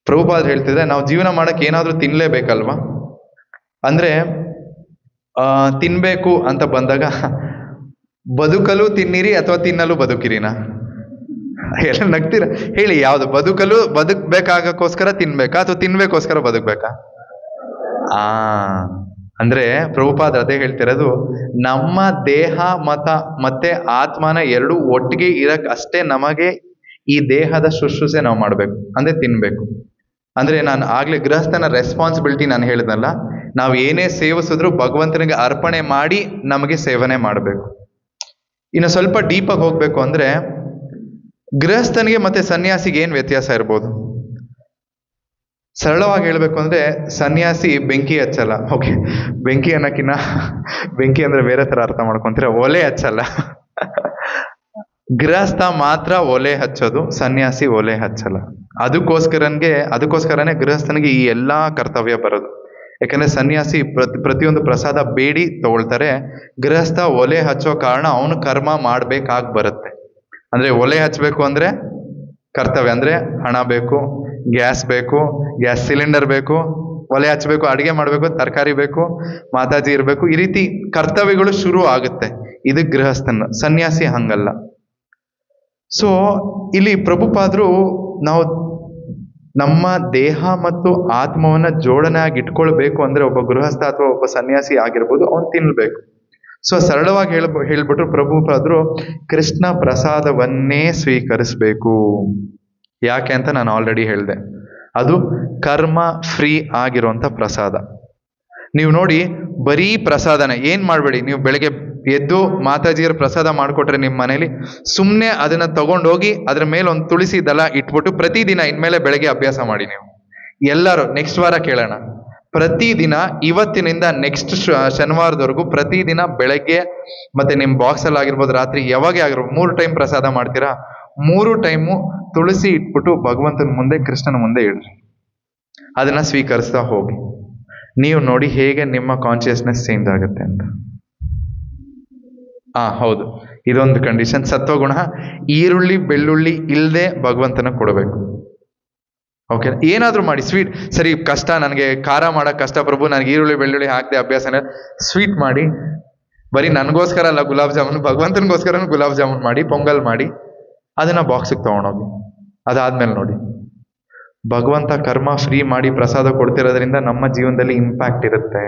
ಪ್ರಭುಪಾದರು ಹೇಳ್ತಿದ್ರೆ, ನಾವು ಜೀವನ ಮಾಡಕ್ಕೆ ಏನಾದ್ರೂ ತಿನ್ಲೇಬೇಕಲ್ವಾ? ಅಂದ್ರೆ ತಿನ್ಬೇಕು ಅಂತ ಬಂದಾಗ, ಬದುಕಲು ತಿನ್ನಿರಿ ಅಥವಾ ತಿನ್ನಲು ಬದುಕಿರಿನಾ? ಎಲ್ಲ ನಗ್ತೀರ ಹೇಳಿ, ಯಾವ್ದು? ಬದುಕ್ಬೇಕಾಗಕ್ಕೋಸ್ಕರ ತಿನ್ಬೇಕಾ ಅಥವಾ ತಿನ್ಬೇಕೋಸ್ಕರ ಬದುಕ್ಬೇಕಾ? ಅಂದ್ರೆ ಪ್ರಭುಪಾದ ಅದೇ ಹೇಳ್ತಿರೋದು, ನಮ್ಮ ದೇಹ ಮತ್ತೆ ಆತ್ಮನ ಎರಡು ಒಟ್ಟಿಗೆ ಇರಕ್ ಅಷ್ಟೇ ನಮಗೆ ಈ ದೇಹದ ಶುಶ್ರೂಷೆ ನಾವು ಮಾಡ್ಬೇಕು, ಅಂದ್ರೆ ತಿನ್ಬೇಕು. ಅಂದ್ರೆ ನಾನು ಆಗ್ಲೇ ಗೃಹಸ್ಥನ ರೆಸ್ಪಾನ್ಸಿಬಿಲಿಟಿ ನಾನು ಹೇಳಿದ್ನಲ್ಲ, ನಾವು ಏನೇ ಸೇವಿಸಿದ್ರು ಭಗವಂತನಿಗೆ ಅರ್ಪಣೆ ಮಾಡಿ ನಮಗೆ ಸೇವನೆ ಮಾಡಬೇಕು. ಇನ್ನು ಸ್ವಲ್ಪ ಡೀಪಾಗಿ ಹೋಗ್ಬೇಕು ಅಂದ್ರೆ, ಗೃಹಸ್ಥನಿಗೆ ಮತ್ತೆ ಸನ್ಯಾಸಿಗೆ ಏನ್ ವ್ಯತ್ಯಾಸ ಇರ್ಬೋದು? ಸರಳವಾಗಿ ಹೇಳ್ಬೇಕು ಅಂದ್ರೆ, ಸನ್ಯಾಸಿ ಬೆಂಕಿ ಹಚ್ಚಲ್ಲ. ಓಕೆ, ಬೆಂಕಿ ಅನ್ನಕ್ಕಿನ್ನ ಬೆಂಕಿ ಅಂದ್ರೆ ಬೇರೆ ತರ ಅರ್ಥ ಮಾಡ್ಕೊಂತೀರ, ಒಲೆ ಹಚ್ಚಲ್ಲ. ಗೃಹಸ್ಥ ಮಾತ್ರ ಒಲೆ ಹಚ್ಚೋದು, ಸನ್ಯಾಸಿ ಒಲೆ ಹಚ್ಚಲ್ಲ. ಅದಕ್ಕೋಸ್ಕರನೇ ಗೃಹಸ್ಥನಿಗೆ ಈ ಎಲ್ಲಾ ಕರ್ತವ್ಯ ಬರೋದು. ಯಾಕಂದ್ರೆ ಸನ್ಯಾಸಿ ಪ್ರತಿಯೊಂದು ಪ್ರಸಾದ ಬೇಡಿ ತಗೊಳ್ತಾರೆ. ಗೃಹಸ್ಥ ಒಲೆ ಹಚ್ಚೋ ಕಾರಣ ಅವನು ಕರ್ಮ ಮಾಡ್ಬೇಕಾಗಿ ಬರುತ್ತೆ. ಅಂದ್ರೆ ಒಲೆ ಹಚ್ಚಬೇಕು ಅಂದ್ರೆ ಕರ್ತವ್ಯ, ಅಂದ್ರೆ ಹಣ ಬೇಕು, ಗ್ಯಾಸ್ ಬೇಕು, ಗ್ಯಾಸ್ ಸಿಲಿಂಡರ್ ಬೇಕು, ಒಲೆ ಹಚ್ಚಬೇಕು, ಅಡಿಗೆ ಮಾಡಬೇಕು, ತರಕಾರಿ ಬೇಕು, ಮಾತಾಜಿ ಇರಬೇಕು, ಈ ರೀತಿ ಕರ್ತವ್ಯಗಳು ಶುರು ಆಗುತ್ತೆ. ಇದು ಗೃಹಸ್ಥನ. ಸನ್ಯಾಸಿ ಹಂಗಲ್ಲ. ಸೊ ಇಲ್ಲಿ ಪ್ರಭುಪಾದರು ನಾವು ನಮ್ಮ ದೇಹ ಮತ್ತು ಆತ್ಮವನ್ನ ಜೋಡಣೆ ಆಗಿ ಇಟ್ಕೊಳ್ಬೇಕು ಅಂದ್ರೆ ಒಬ್ಬ ಗೃಹಸ್ಥ ಅಥವಾ ಒಬ್ಬ ಸನ್ಯಾಸಿ ಆಗಿರ್ಬೋದು, ಅವನು ತಿನ್ಬೇಕು. ಸೊ ಸರಳವಾಗಿ ಹೇಳ್ಬಿಟ್ರು ಪ್ರಭುಪಾದರು, ಕೃಷ್ಣ ಪ್ರಸಾದವನ್ನೇ ಸ್ವೀಕರಿಸ್ಬೇಕು. ಯಾಕೆ ಅಂತ ನಾನು ಆಲ್ರೆಡಿ ಹೇಳಿದೆ, ಅದು ಕರ್ಮ ಫ್ರೀ ಆಗಿರುವಂತ ಪ್ರಸಾದ. ನೀವು ನೋಡಿ, ಬರೀ ಪ್ರಸಾದನ ಏನ್ ಮಾಡ್ಬೇಡಿ. ನೀವು ಬೆಳಗ್ಗೆ ಎದ್ದು ಮಾತಾಜಿಯರ ಪ್ರಸಾದ ಮಾಡಿಕೊಟ್ರೆ ನಿಮ್ಮ ಮನೇಲಿ, ಸುಮ್ಮನೆ ಅದನ್ನ ತಗೊಂಡೋಗಿ ಅದ್ರ ಮೇಲೆ ಒಂದು ತುಳಸಿ ದಳ ಇಟ್ಬಿಟ್ಟು ಪ್ರತಿದಿನ ಇನ್ಮೇಲೆ ಬೆಳಗ್ಗೆ ಅಭ್ಯಾಸ ಮಾಡಿ. ನೀವು ಎಲ್ಲರೂ ನೆಕ್ಸ್ಟ್ ವಾರ ಕೇಳೋಣ, ಪ್ರತಿದಿನ ಇವತ್ತಿನಿಂದ ನೆಕ್ಸ್ಟ್ ಶನಿವಾರದವರೆಗೂ ಪ್ರತಿದಿನ ಬೆಳಗ್ಗೆ ಮತ್ತೆ ನಿಮ್ಮ ಬಾಕ್ಸ್ ಅಲ್ಲಿ ಆಗಿರ್ಬೋದು, ರಾತ್ರಿ ಯಾವಾಗ ಆಗಿರ್ಬೋದು, 3 ಟೈಮ್ ಪ್ರಸಾದ ಮಾಡ್ತೀರಾ, 3 ಟೈಮು ತುಳಸಿ ಇಟ್ಬಿಟ್ಟು ಭಗವಂತನ ಮುಂದೆ, ಕೃಷ್ಣನ ಮುಂದೆ ಇಡ್ರಿ. ಅದನ್ನ ಸ್ವೀಕರಿಸ್ತಾ ಹೋಗಿ. ನೀವು ನೋಡಿ ಹೇಗೆ ನಿಮ್ಮ ಕಾನ್ಶಿಯಸ್ನೆಸ್ ಚೇಂಜ್ ಆಗುತ್ತೆ ಅಂತ. ಹೌದು, ಇದೊಂದು ಕಂಡೀಷನ್. ಸತ್ವಗುಣ, ಈರುಳ್ಳಿ ಬೆಳ್ಳುಳ್ಳಿ ಇಲ್ಲದೆ ಭಗವಂತನ ಕೊಡಬೇಕು. ಓಕೆ, ಏನಾದ್ರೂ ಮಾಡಿ. ಸ್ವೀಟ್ ಸರಿ, ಕಷ್ಟ, ನನಗೆ ಖಾರ ಮಾಡಕ್ ಕಷ್ಟ ಪ್ರಭು, ನನಗೆ ಈರುಳ್ಳಿ ಬೆಳ್ಳುಳ್ಳಿ ಹಾಕದೆ ಅಭ್ಯಾಸನೇ. ಸ್ವೀಟ್ ಮಾಡಿ, ಬರೀ ನನಗೋಸ್ಕರ ಅಲ್ಲ ಗುಲಾಬ್ ಜಾಮೂನ್, ಭಗವಂತನಿಗೋಸ್ಕರ ಗುಲಾಬ್ ಜಾಮೂನ್ ಮಾಡಿ, ಪೊಂಗಲ್ ಮಾಡಿ, ಅದನ್ನ ಬಾಕ್ಸಿಗೆ ತಗೊಂಡೋಗಿ. ಅದಾದ್ಮೇಲೆ ನೋಡಿ, ಭಗವಂತ ಕರ್ಮ ಫ್ರೀ ಮಾಡಿ ಪ್ರಸಾದ ಕೊಡ್ತಿರೋದ್ರಿಂದ ನಮ್ಮ ಜೀವನದಲ್ಲಿ ಇಂಪ್ಯಾಕ್ಟ್ ಇರುತ್ತೆ.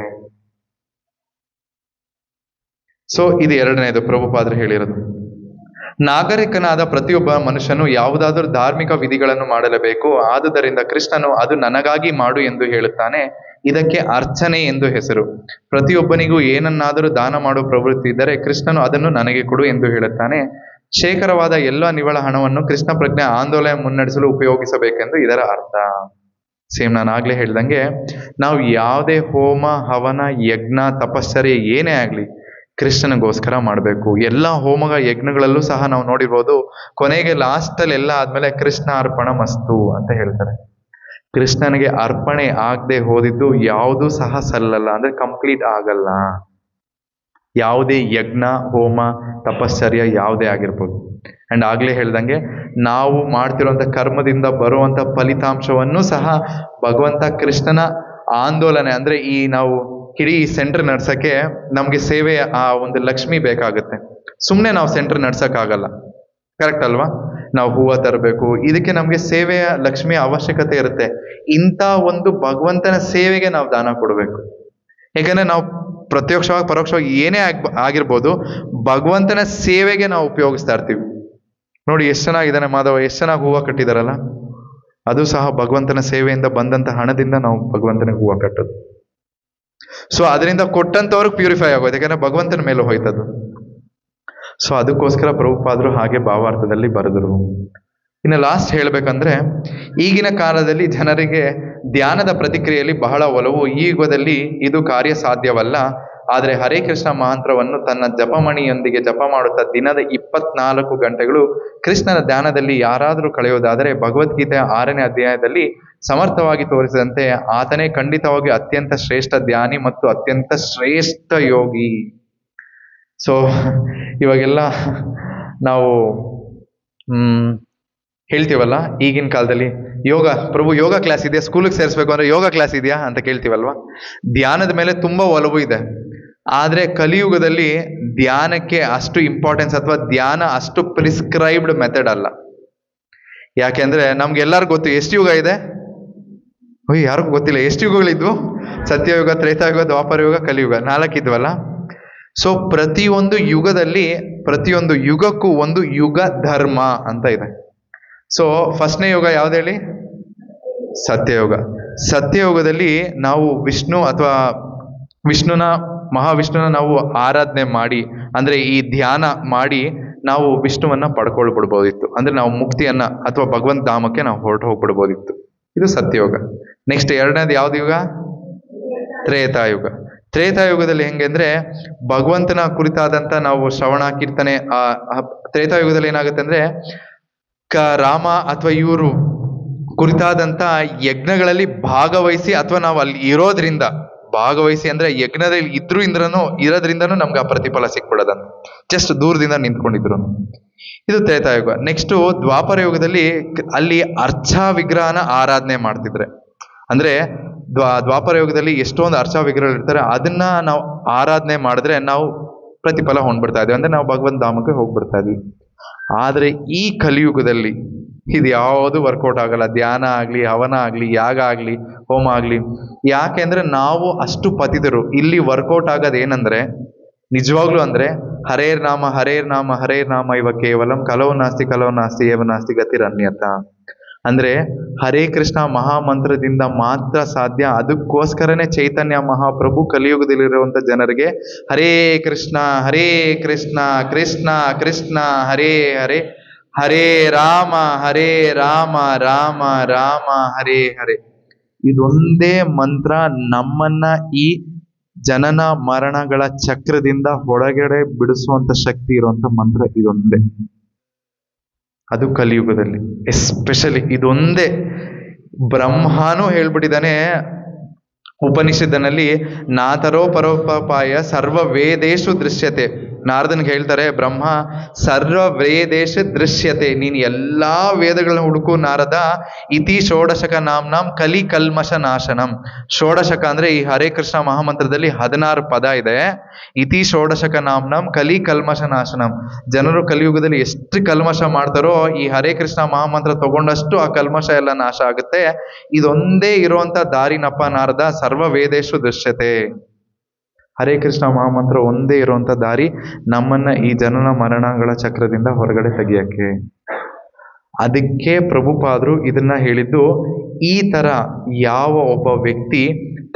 ಸೊ ಇದು ಎರಡನೇದು ಪ್ರಭುಪಾದರು ಹೇಳಿರೋದು. ನಾಗರಿಕನಾದ ಪ್ರತಿಯೊಬ್ಬ ಮನುಷ್ಯನು ಯಾವುದಾದರೂ ಧಾರ್ಮಿಕ ವಿಧಿಗಳನ್ನು ಮಾಡಲೇಬೇಕು. ಆದುದರಿಂದ ಕೃಷ್ಣನು ಅದು ನನಗಾಗಿ ಮಾಡು ಎಂದು ಹೇಳುತ್ತಾನೆ. ಇದಕ್ಕೆ ಅರ್ಚನೆ ಎಂದು ಹೆಸರು. ಪ್ರತಿಯೊಬ್ಬನಿಗೂ ಏನನ್ನಾದರೂ ದಾನ ಮಾಡುವ ಪ್ರವೃತ್ತಿ ಇದ್ದರೆ ಕೃಷ್ಣನು ಅದನ್ನು ನನಗೆ ಕೊಡು ಎಂದು ಹೇಳುತ್ತಾನೆ. ಶೇಖರವಾದ ಎಲ್ಲ ನಿವ್ವಳ ಹಣವನ್ನು ಕೃಷ್ಣ ಪ್ರಜ್ಞೆ ಆಂದೋಲನ ಮುನ್ನಡೆಸಲು ಉಪಯೋಗಿಸಬೇಕೆಂದು ಇದರ ಅರ್ಥ. ಸೇಮ್ ನಾನು ಆಗ್ಲೇ ಹೇಳ್ದಂಗೆ, ನಾವು ಯಾವುದೇ ಹೋಮ ಹವನ ಯಜ್ಞ ತಪಶ್ಚರ್ಯ ಏನೇ ಆಗ್ಲಿ ಕೃಷ್ಣನಿಗೋಸ್ಕರ ಮಾಡಬೇಕು. ಎಲ್ಲ ಹೋಮ ಯಜ್ಞಗಳಲ್ಲೂ ಸಹ ನಾವು ನೋಡಿರ್ಬೋದು, ಕೊನೆಗೆ ಲಾಸ್ಟಲ್ಲಿ ಎಲ್ಲ ಆದ್ಮೇಲೆ ಕೃಷ್ಣ ಅರ್ಪಣ ಮಸ್ತು ಅಂತ ಹೇಳ್ತಾರೆ. ಕೃಷ್ಣನಿಗೆ ಅರ್ಪಣೆ ಆಗದೆ ಹೋದಿದ್ದು ಯಾವುದೂ ಸಹ ಸಲ್ಲಲ್ಲ, ಅಂದ್ರೆ ಕಂಪ್ಲೀಟ್ ಆಗಲ್ಲ. ಯಾವುದೇ ಯಜ್ಞ ಹೋಮ ತಪಶ್ಚರ್ಯ ಯಾವುದೇ ಆಗಿರ್ಬೋದು. ಅಂಡ್ ಆಗ್ಲೇ ಹೇಳ್ದಂಗೆ, ನಾವು ಮಾಡ್ತಿರುವಂತ ಕರ್ಮದಿಂದ ಬರುವಂತ ಫಲಿತಾಂಶವನ್ನು ಸಹ ಭಗವಂತ ಕೃಷ್ಣನ ಆಂದೋಲನೆ, ಅಂದ್ರೆ ಈ ನಾವು ಇಡೀ ಸೆಂಟರ್ ನಡ್ಸಕ್ಕೆ ನಮ್ಗೆ ಸೇವೆಯ ಆ ಒಂದು ಲಕ್ಷ್ಮಿ ಬೇಕಾಗುತ್ತೆ. ಸುಮ್ಮನೆ ನಾವು ಸೆಂಟರ್ ನಡ್ಸಕ್ಕಾಗಲ್ಲ, ಕರೆಕ್ಟ್ ಅಲ್ವಾ? ನಾವು ಹೂವು ತರಬೇಕು, ಇದಕ್ಕೆ ನಮ್ಗೆ ಸೇವೆಯ ಲಕ್ಷ್ಮಿಯ ಅವಶ್ಯಕತೆ ಇರುತ್ತೆ. ಇಂಥ ಒಂದು ಭಗವಂತನ ಸೇವೆಗೆ ನಾವು ದಾನ ಕೊಡಬೇಕು. ಯಾಕಂದ್ರೆ ನಾವು ಪ್ರತ್ಯಕ್ಷವಾಗಿ ಪರೋಕ್ಷವಾಗಿ ಏನೇ ಆಗಿರ್ಬೋದು, ಭಗವಂತನ ಸೇವೆಗೆ ನಾವು ಉಪಯೋಗಿಸ್ತಾ ಇರ್ತೀವಿ. ನೋಡಿ ಎಷ್ಟು ಚೆನ್ನಾಗಿದ್ದಾನೆ ಮಾಧವ, ಎಷ್ಟು ಚೆನ್ನಾಗಿ ಹೂವು ಕಟ್ಟಿದಾರಲ್ಲ. ಅದು ಸಹ ಭಗವಂತನ ಸೇವೆಯಿಂದ ಬಂದಂತ ಹಣದಿಂದ ನಾವು ಭಗವಂತನಿಗೆ ಹೂವು ಕಟ್ಟೋದು. ಸೊ ಅದರಿಂದ ಕೊಟ್ಟಂತವ್ರಿಗೆ ಪ್ಯೂರಿಫೈ ಆಗೋದು, ಯಾಕಂದ್ರೆ ಭಗವಂತನ ಮೇಲೆ ಹೋಯ್ತದು. ಸೊ ಅದಕ್ಕೋಸ್ಕರ ಪ್ರಭುಪಾದರು ಹಾಗೆ ಭಾವಾರ್ಥದಲ್ಲಿ ಬರೆದರು. ಇನ್ನು ಲಾಸ್ಟ್ ಹೇಳ್ಬೇಕಂದ್ರೆ, ಈಗಿನ ಕಾಲದಲ್ಲಿ ಜನರಿಗೆ ಧ್ಯಾನದ ಪ್ರತಿಕ್ರಿಯೆಯಲ್ಲಿ ಬಹಳ ಒಲವು. ಈ ಯುಗದಲ್ಲಿ ಇದು ಕಾರ್ಯ ಸಾಧ್ಯವಲ್ಲ. ಆದರೆ ಹರೇ ಕೃಷ್ಣ ಮಂತ್ರವನ್ನು ತನ್ನ ಜಪಮಣಿಯೊಂದಿಗೆ ಜಪ ಮಾಡುತ್ತಾ ದಿನದ 24 ಗಂಟೆಗಳು ಕೃಷ್ಣನ ಧ್ಯಾನದಲ್ಲಿ ಯಾರಾದರೂ ಕಳೆಯೋದಾದರೆ ಭಗವದ್ಗೀತೆಯ 6ನೇ ಅಧ್ಯಾಯದಲ್ಲಿ ಸಮರ್ಥವಾಗಿ ತೋರಿಸಿದಂತೆ ಆತನೇ ಖಂಡಿತವಾಗಿ ಅತ್ಯಂತ ಶ್ರೇಷ್ಠ ಧ್ಯಾನಿ ಮತ್ತು ಅತ್ಯಂತ ಶ್ರೇಷ್ಠ ಯೋಗಿ. ಸೊ ಇವಾಗೆಲ್ಲ ನಾವು ಹೇಳ್ತೀವಲ್ಲ, ಈಗಿನ ಕಾಲದಲ್ಲಿ ಯೋಗ ಪ್ರಭು ಯೋಗ ಕ್ಲಾಸ್ ಇದೆಯಾ, ಸ್ಕೂಲಿಗೆ ಸೇರಿಸ್ಬೇಕು ಅಂದ್ರೆ ಯೋಗ ಕ್ಲಾಸ್ ಇದೆಯಾ ಅಂತ ಕೇಳ್ತೀವಲ್ವಾ. ಧ್ಯಾನದ ಮೇಲೆ ತುಂಬಾ ಒಲವು ಇದೆ. ಆದ್ರೆ ಕಲಿಯುಗದಲ್ಲಿ ಧ್ಯಾನಕ್ಕೆ ಅಷ್ಟು ಇಂಪಾರ್ಟೆನ್ಸ್ ಅಥವಾ ಧ್ಯಾನ ಅಷ್ಟು ಪ್ರಿಸ್ಕ್ರೈಬ್ಡ್ ಮೆಥಡ್ ಅಲ್ಲ. ಯಾಕೆಂದ್ರೆ ನಮ್ಗೆಲ್ಲರಿಗೂ ಗೊತ್ತು ಎಷ್ಟು ಯುಗ ಇದೆ. ಯಾರಿಗೂ ಗೊತ್ತಿಲ್ಲ ಎಷ್ಟು ಯುಗಗಳಿದ್ವು. ಸತ್ಯಯುಗ, ತ್ರೇತಾಯುಗ, ದ್ವಾಪರ ಯುಗ, ಕಲಿಯುಗ, 4 ಇದ್ವಲ್ಲ. ಸೊ ಪ್ರತಿಯೊಂದು ಯುಗದಲ್ಲಿ ಪ್ರತಿಯೊಂದು ಯುಗಕ್ಕೂ ಒಂದು ಯುಗ ಧರ್ಮ ಅಂತ ಇದೆ. ಸೊ ಫಸ್ಟ್ನೇ ಯುಗ ಯಾವ್ದು ಹೇಳಿ? ಸತ್ಯಯುಗ. ಸತ್ಯಯುಗದಲ್ಲಿ ನಾವು ವಿಷ್ಣು ಅಥವಾ ಮಹಾವಿಷ್ಣುನ ನಾವು ಆರಾಧನೆ ಮಾಡಿ, ಅಂದ್ರೆ ಈ ಧ್ಯಾನ ಮಾಡಿ ನಾವು ವಿಷ್ಣುವನ್ನ ಪಡ್ಕೊಳ್ಬಿಡ್ಬೋದಿತ್ತು. ಅಂದ್ರೆ ನಾವು ಮುಕ್ತಿಯನ್ನ ಅಥವಾ ಭಗವಂತ ಧಾಮಕ್ಕೆ ನಾವು ಹೊರಟು ಹೋಗ್ಬಿಡ್ಬೋದಿತ್ತು. ಇದು ಸತ್ಯಯುಗ. ನೆಕ್ಸ್ಟ್ ಎರಡನೇದು ಯಾವ್ದು ಯುಗ? ತ್ರೇತಾಯುಗ. ತ್ರೇತಾಯುಗದಲ್ಲಿ ಹೆಂಗೆ ಅಂದ್ರೆ ಭಗವಂತನ ಕುರಿತಾದಂತ ನಾವು ಶ್ರವಣ ಕೀರ್ತನೆ. ತ್ರೇತಾಯುಗದಲ್ಲಿ ಏನಾಗುತ್ತೆ ಅಂದ್ರೆ ರಾಮ ಅಥವಾ ಇವರು ಕುರಿತಾದಂತ ಯಜ್ಞಗಳಲ್ಲಿ ಭಾಗವಹಿಸಿ, ಅಥವಾ ನಾವು ಅಲ್ಲಿ ಇರೋದ್ರಿಂದ ಭಾಗವಹಿಸಿ ಅಂದ್ರೆ ಯಜ್ಞದಲ್ಲಿ ಇರೋದ್ರಿಂದನೂ ನಮ್ಗೆ ಆ ಪ್ರತಿಫಲ ಸಿಕ್ಬಿಡೋದಂತ, ಜಸ್ಟ್ ದೂರದಿಂದ ನಿಂತ್ಕೊಂಡಿದ್ರು. ಇದು ತ್ರೇತಾಯುಗ. ನೆಕ್ಸ್ಟ್ ದ್ವಾಪರ ಯುಗದಲ್ಲಿ ಅಲ್ಲಿ ಅರ್ಚಾ ವಿಗ್ರಹನ ಆರಾಧನೆ ಮಾಡ್ತಿದ್ರೆ, ಅಂದ್ರೆ ದ್ವಾಪರ ಯುಗದಲ್ಲಿ ಎಷ್ಟೊಂದು ಅರ್ಚ ವಿಗ್ರಹಗಳು ಇರ್ತಾರೆ, ಅದನ್ನ ನಾವು ಆರಾಧನೆ ಮಾಡಿದ್ರೆ ನಾವು ಪ್ರತಿಫಲ ಹೊಂದ್ಬಿಡ್ತಾ ಇದೀವಿ, ಅಂದ್ರೆ ನಾವು ಭಗವಂತ ಧಾಮಕ್ಕೆ ಹೋಗ್ಬಿಡ್ತಾ ಇದೀವಿ. ಆದ್ರೆ ಈ ಕಲಿಯುಗದಲ್ಲಿ ಇದು ಯಾವುದು ವರ್ಕೌಟ್ ಆಗಲ್ಲ. ಧ್ಯಾನ ಆಗ್ಲಿ, ಹವನ ಆಗ್ಲಿ, ಯಾಗ ಆಗ್ಲಿ, ಹೋಮ ಆಗ್ಲಿ. ಯಾಕೆಂದ್ರೆ ನಾವು ಅಷ್ಟು ಪತಿತರು. ಇಲ್ಲಿ ವರ್ಕೌಟ್ ಆಗೋದು ಏನಂದ್ರೆ, ನಿಜವಾಗ್ಲೂ ಅಂದ್ರೆ ಹರೇರ್ ನಾಮ ಹರೇರ್ ನಾಮ ಹರೇರ್ ನಾಮ ಇವ ಕೇವಲಂ ಕಲವು ನಾಸ್ತಿ ಏವ ನಾಸ್ತಿ ಗತಿರನ್ಯತ. ಅಂದ್ರೆ ಹರೇ ಕೃಷ್ಣ ಮಹಾಮಂತ್ರದಿಂದ ಮಾತ್ರ ಸಾಧ್ಯ. ಅದಕ್ಕೋಸ್ಕರನೇ ಚೈತನ್ಯ ಮಹಾಪ್ರಭು ಕಲಿಯುಗದಲ್ಲಿರುವಂತ ಜನರಿಗೆ ಹರೇ ಕೃಷ್ಣ ಕೃಷ್ಣ ಕೃಷ್ಣ ಹರೇ ಹರೇ, ಹರೇ ರಾಮ ರಾಮ ರಾಮ ಹರೇ ಹರೇ, ಇದೊಂದೇ ಮಂತ್ರ ನಮ್ಮನ್ನ ಈ ಜನನ ಮರಣಗಳ ಚಕ್ರದಿಂದ ಹೊರಗಡೆ ಬಿಡಿಸುವಂತ ಶಕ್ತಿ ಇರುವಂತ ಮಂತ್ರ ಇದೊಂದೇ. ಅದು ಕಲಿಯುಗದಲ್ಲಿ ಎಸ್ಪೆಷಲಿ ಇದೊಂದೇ. ಬ್ರಹ್ಮನೂ ಹೇಳ್ಬಿಟ್ಟಿದ್ದಾನೆ ಉಪನಿಷತ್ತಿನಲ್ಲಿ, ನಾತರೋ ಪರೋಪಾಯ ಸರ್ವ ವೇದೇಶು ದೃಶ್ಯತೆ. ನಾರದನ್ಗೆ ಹೇಳ್ತಾರೆ ಬ್ರಹ್ಮ, ಸರ್ವ ವೇದೇಶ ದೃಶ್ಯತೆ, ನೀನು ಎಲ್ಲಾ ವೇದಗಳನ್ನ ಹುಡುಕು ನಾರದ. ಇತಿ ಷೋಡಶಕ ನಾಮ್ನಾಂ ಕಲಿ ಕಲ್ಮಶ ನಾಶನಂ. ಷೋಡಶಕ ಅಂದ್ರೆ ಈ ಹರೇ ಕೃಷ್ಣ ಮಹಾಮಂತ್ರದಲ್ಲಿ 16 ಪದ ಇದೆ. ಇತಿ ಷೋಡಶಕ ನಾಮ್ನಾಂ ಕಲಿ ಕಲ್ಮಶ ನಾಶನಂ. ಜನರು ಕಲಿಯುಗದಲ್ಲಿ ಎಷ್ಟು ಕಲ್ಮಶ ಮಾಡ್ತಾರೋ ಈ ಹರೇ ಕೃಷ್ಣ ಮಹಾಮಂತ್ರ ತಗೊಂಡಷ್ಟು ಆ ಕಲ್ಮಶ ಎಲ್ಲ ನಾಶ ಆಗುತ್ತೆ. ಇದೊಂದೇ ಇರುವಂತ ದಾರಿನಪ್ಪ ನಾರದ, ಸರ್ವ ವೇದೇಶು ದೃಶ್ಯತೆ. ಹರೇ ಕೃಷ್ಣ ಮಹಾಮಂತ್ರ ಒಂದೇ ಇರುವಂತ ದಾರಿ ನಮ್ಮನ್ನ ಈ ಜನನ ಮರಣಗಳ ಚಕ್ರದಿಂದ ಹೊರಗಡೆ ತೆಗಿಯಕ್ಕೆ. ಅದಕ್ಕೆ ಪ್ರಭುಪಾದರು ಇದನ್ನ ಹೇಳಿದ್ದು. ಈ ತರ ಯಾವ ಒಬ್ಬ ವ್ಯಕ್ತಿ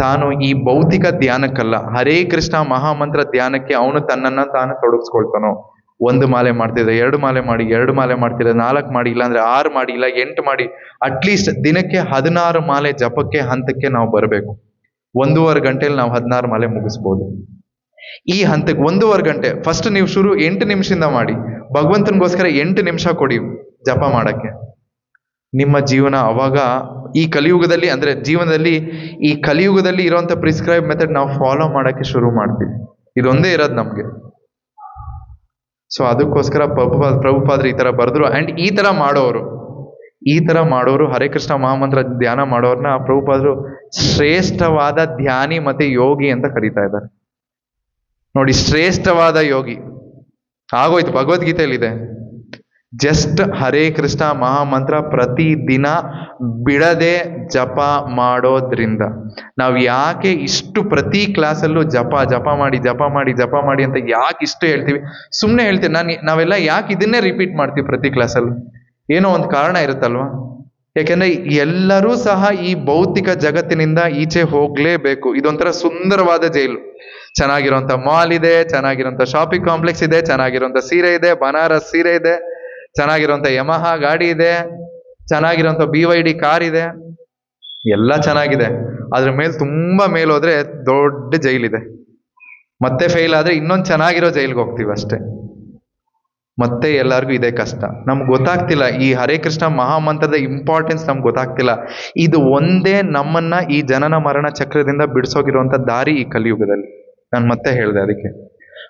ತಾನು ಈ ಭೌತಿಕ ಧ್ಯಾನಕ್ಕಲ್ಲ, ಹರೇ ಕೃಷ್ಣ ಮಹಾಮಂತ್ರ ಧ್ಯಾನಕ್ಕೆ ಅವನು ತನ್ನನ್ನ ತಾನು ತೊಡಗಿಸ್ಕೊಳ್ತಾನೋ, 1 ಮಾಲೆ ಮಾಡ್ತಿದ್ರೆ 2 ಮಾಲೆ ಮಾಡಿ, 2 ಮಾಲೆ ಮಾಡ್ತಿದ್ರೆ 4 ಮಾಡಿ, ಇಲ್ಲ ಅಂದ್ರೆ 6 ಮಾಡಿ, ಇಲ್ಲ 8 ಮಾಡಿ, ಅಟ್ಲೀಸ್ಟ್ ದಿನಕ್ಕೆ 16 ಮಾಲೆ ಜಪಕ್ಕೆ ಹಂತಕ್ಕೆ ನಾವು ಬರಬೇಕು. 1.5 ಗಂಟೆಯಲ್ಲಿ ನಾವು 16 ಮಾಲೆ ಮುಗಿಸ್ಬೋದು. ಈ ಹಂತಕ್ಕೆ 1.5 ಗಂಟೆ ಫಸ್ಟ್ ನೀವು ಶುರು 8 ನಿಮಿಷದಿಂದ ಮಾಡಿ. ಭಗವಂತನಿಗೋಸ್ಕರ 8 ನಿಮಿಷ ಕೊಡಿ ಜಪ ಮಾಡಕ್ಕೆ. ನಿಮ್ಮ ಜೀವನ ಅವಾಗ ಈ ಕಲಿಯುಗದಲ್ಲಿ, ಅಂದ್ರೆ ಜೀವನದಲ್ಲಿ ಈ ಕಲಿಯುಗದಲ್ಲಿ ಇರುವಂತ ಪ್ರಿಸ್ಕ್ರೈಬ್ ಮೆಥಡ್ ನಾವು ಫಾಲೋ ಮಾಡಕ್ಕೆ ಶುರು ಮಾಡ್ತೀವಿ. ಇದೊಂದೇ ಇರೋದು ನಮ್ಗೆ. ಸೊ ಅದಕ್ಕೋಸ್ಕರ ಪ್ರಭುಪಾದ್ರು ಈ ತರ ಬರೆದ್ರು. ಅಂಡ್ ಈ ತರ ಮಾಡೋರು ಹರೇ ಕೃಷ್ಣ ಮಹಾಮಂತ್ರ ಧ್ಯಾನ ಮಾಡೋರ್ನ ಪ್ರಭುಪಾದರು ಶ್ರೇಷ್ಠವಾದ ಧ್ಯಾನಿ ಮತ್ತೆ ಯೋಗಿ ಅಂತ ಕರೀತಾ ಇದ್ದಾರೆ. ನೋಡಿ, ಶ್ರೇಷ್ಠವಾದ ಯೋಗಿ ಆಗೋಯ್ತು, ಭಗವದ್ಗೀತೆಯಲ್ಲಿದೆ. ಜಸ್ಟ್ ಹರೇ ಕೃಷ್ಣ ಮಹಾಮಂತ್ರ ಪ್ರತಿದಿನ ಬಿಡದೆ ಜಪ ಮಾಡೋದ್ರಿಂದ ನಾವು ಯಾಕೆ ಇಷ್ಟು ಪ್ರತಿ ಕ್ಲಾಸಲ್ಲೂ ಜಪ ಮಾಡಿ ಅಂತ ಯಾಕೆ ಇಷ್ಟು ಹೇಳ್ತೀವಿ? ಸುಮ್ಮನೆ ಹೇಳ್ತೀವಿ. ನಾವೆಲ್ಲ ಯಾಕೆ ಇದನ್ನೇ ರಿಪೀಟ್ ಮಾಡ್ತೀವಿ ಪ್ರತಿ ಕ್ಲಾಸಲ್ಲೂ? ಏನೋ ಒಂದು ಕಾರಣ ಇರುತ್ತಲ್ವಾ? ಯಾಕೆಂದ್ರೆ ಎಲ್ಲರೂ ಸಹ ಈ ಭೌತಿಕ ಜಗತ್ತಿನಿಂದ ಈಚೆ ಹೋಗ್ಲೇಬೇಕು. ಇದೊಂಥರ ಸುಂದರವಾದ ಜೈಲು. ಚೆನ್ನಾಗಿರುವಂತ ಮಾಲ್ ಇದೆ, ಚೆನ್ನಾಗಿರುವಂತ ಶಾಪಿಂಗ್ ಕಾಂಪ್ಲೆಕ್ಸ್ ಇದೆ, ಚೆನ್ನಾಗಿರುವಂತ ಸೀರೆ ಇದೆ, ಬನಾರಸ್ ಸೀರೆ ಇದೆ, ಚೆನ್ನಾಗಿರುವಂತ ಯಮಹಾ ಗಾಡಿ ಇದೆ, ಚೆನ್ನಾಗಿರುವಂತ BYD ಕಾರ್ ಇದೆ, ಎಲ್ಲ ಚೆನ್ನಾಗಿದೆ. ಅದ್ರ ಮೇಲೆ ತುಂಬಾ ಮೇಲೆ ಹೋದ್ರೆ ದೊಡ್ಡ ಜೈಲಿದೆ. ಮತ್ತೆ ಫೇಲ್ ಆದ್ರೆ ಇನ್ನೊಂದು ಚೆನ್ನಾಗಿರೋ ಜೈಲ್ಗೆ ಹೋಗ್ತೀವಿ ಅಷ್ಟೇ. ಮತ್ತೆ ಎಲ್ಲರಿಗೂ ಇದೇ ಕಷ್ಟ. ನಮ್ಗೆ ಗೊತ್ತಾಗ್ತಿಲ್ಲ ಈ ಹರೇ ಕೃಷ್ಣ ಮಹಾಮಂತ್ರದ ಇಂಪಾರ್ಟೆನ್ಸ್ ನಮ್ಗೆ ಗೊತ್ತಾಗ್ತಿಲ್ಲ. ಇದು ಒಂದೇ ನಮ್ಮನ್ನ ಈ ಜನನ ಮರಣ ಚಕ್ರದಿಂದ ಬಿಡಿಸೋಗಿರುವಂತ ದಾರಿ ಈ ಕಲಿಯುಗದಲ್ಲಿ. ನಾನು ಮತ್ತೆ ಹೇಳಿದೆ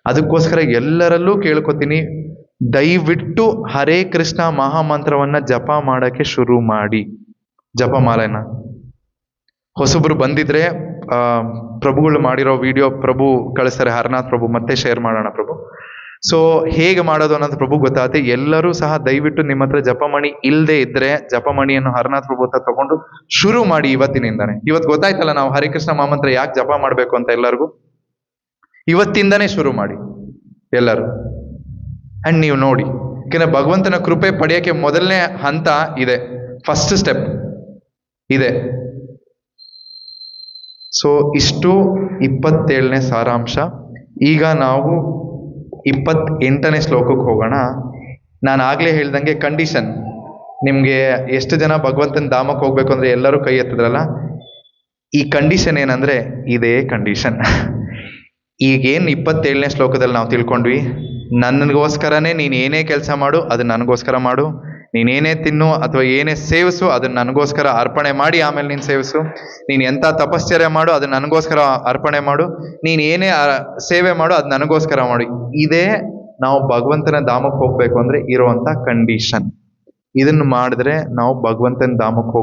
ಅದಕ್ಕೋಸ್ಕರ ಎಲ್ಲರಲ್ಲೂ ಕೇಳ್ಕೊತೀನಿ, ದಯವಿಟ್ಟು ಹರೇ ಕೃಷ್ಣ ಮಹಾಮಂತ್ರವನ್ನ ಜಪ ಮಾಡಕ್ಕೆ ಶುರು ಮಾಡಿ. ಜಪಮಾಲೆನ ಹೊಸಬ್ರು ಬಂದಿದ್ರೆ ಪ್ರಭುಗಳು ಮಾಡಿರೋ ವಿಡಿಯೋ ಪ್ರಭು ಕಳಿಸ್ತಾರೆ, ಹರನಾಥ್ ಪ್ರಭು, ಮತ್ತೆ ಶೇರ್ ಮಾಡೋಣ ಪ್ರಭು. ಸೊ ಹೇಗೆ ಮಾಡೋದು ಅನ್ನೋದು ಪ್ರಭು ಗೊತ್ತಾಗುತ್ತೆ. ಎಲ್ಲರೂ ಸಹ ದಯವಿಟ್ಟು ನಿಮ್ಮ ಹತ್ರ ಜಪಮಣಿ ಇಲ್ಲದೆ ಇದ್ರೆ ಜಪಮಣಿಯನ್ನು ಹರನಾಥ್ ಪ್ರಭು ಹತ್ರ ತಗೊಂಡು ಶುರು ಮಾಡಿ ಇವತ್ತಿನಿಂದಾನೆ. ಇವತ್ತು ಗೊತ್ತಾಯ್ತಲ್ಲ ನಾವು ಹರೇ ಕೃಷ್ಣ ಮಹಾಮಂತ್ರ ಯಾಕೆ ಜಪ ಮಾಡ್ಬೇಕು ಅಂತ ಎಲ್ಲರಿಗೂ. ಇವತ್ತಿಂದನೇ ಶುರು ಮಾಡಿ ಎಲ್ಲರೂ. ಅಂಡ್ ನೀವು ನೋಡಿ, ಯಾಕೆಂದ್ರೆ ಭಗವಂತನ ಕೃಪೆ ಪಡೆಯಕ್ಕೆ ಮೊದಲನೇ ಹಂತ ಇದೆ, ಫಸ್ಟ್ ಸ್ಟೆಪ್ ಇದೆ. ಸೊ ಇಷ್ಟು 27ನೇ ಸಾರಾಂಶ. ಈಗ ನಾವು 28ನೇ ಶ್ಲೋಕಕ್ಕೆ ಹೋಗೋಣ. ನಾನು ಆಗ್ಲೇ ಹೇಳ್ದಂಗೆ ಕಂಡೀಷನ್, ನಿಮ್ಗೆ ಎಷ್ಟು ಜನ ಭಗವಂತನ ಧಾಮಕ್ಕೆ ಹೋಗ್ಬೇಕು ಅಂದ್ರೆ ಎಲ್ಲರೂ ಕೈ ಎತ್ತಿದ್ರಲ್ಲ, ಈ ಕಂಡೀಷನ್ ಏನಂದ್ರೆ ಇದೇ ಕಂಡೀಷನ್. ಈಗೇನು 27ನೇ ಶ್ಲೋಕದಲ್ಲಿ ನಾವು ತಿಳ್ಕೊಂಡ್ವಿ, ನನಗೋಸ್ಕರನೇ ನೀನು ಏನೇ ಕೆಲಸ ಮಾಡು ಅದು ನನಗೋಸ್ಕರ ಮಾಡು, ನೀನೇನೇ ತಿನ್ನು ಅಥವಾ ಏನೇ ಸೇವಿಸು ಅದನ್ನ ನನಗೋಸ್ಕರ ಅರ್ಪಣೆ ಮಾಡಿ ಆಮೇಲೆ ನೀನು ಸೇವಿಸು, ನೀನು ಎಂಥ ತಪಶ್ಚರ್ಯ ಮಾಡು ಅದು ನನಗೋಸ್ಕರ ಅರ್ಪಣೆ ಮಾಡು, ನೀನು ಏನೇ ಸೇವೆ ಮಾಡು ಅದು ನನಗೋಸ್ಕರ ಮಾಡು. ಇದೇ ನಾವು ಭಗವಂತನ ಧಾಮಕ್ಕೆ ಹೋಗ್ಬೇಕು ಅಂದ್ರೆ ಇರುವಂತ ಕಂಡೀಷನ್. ಇದನ್ನು ಮಾಡಿದ್ರೆ ನಾವು ಭಗವಂತನ ಧಾಮಕ್ಕೆ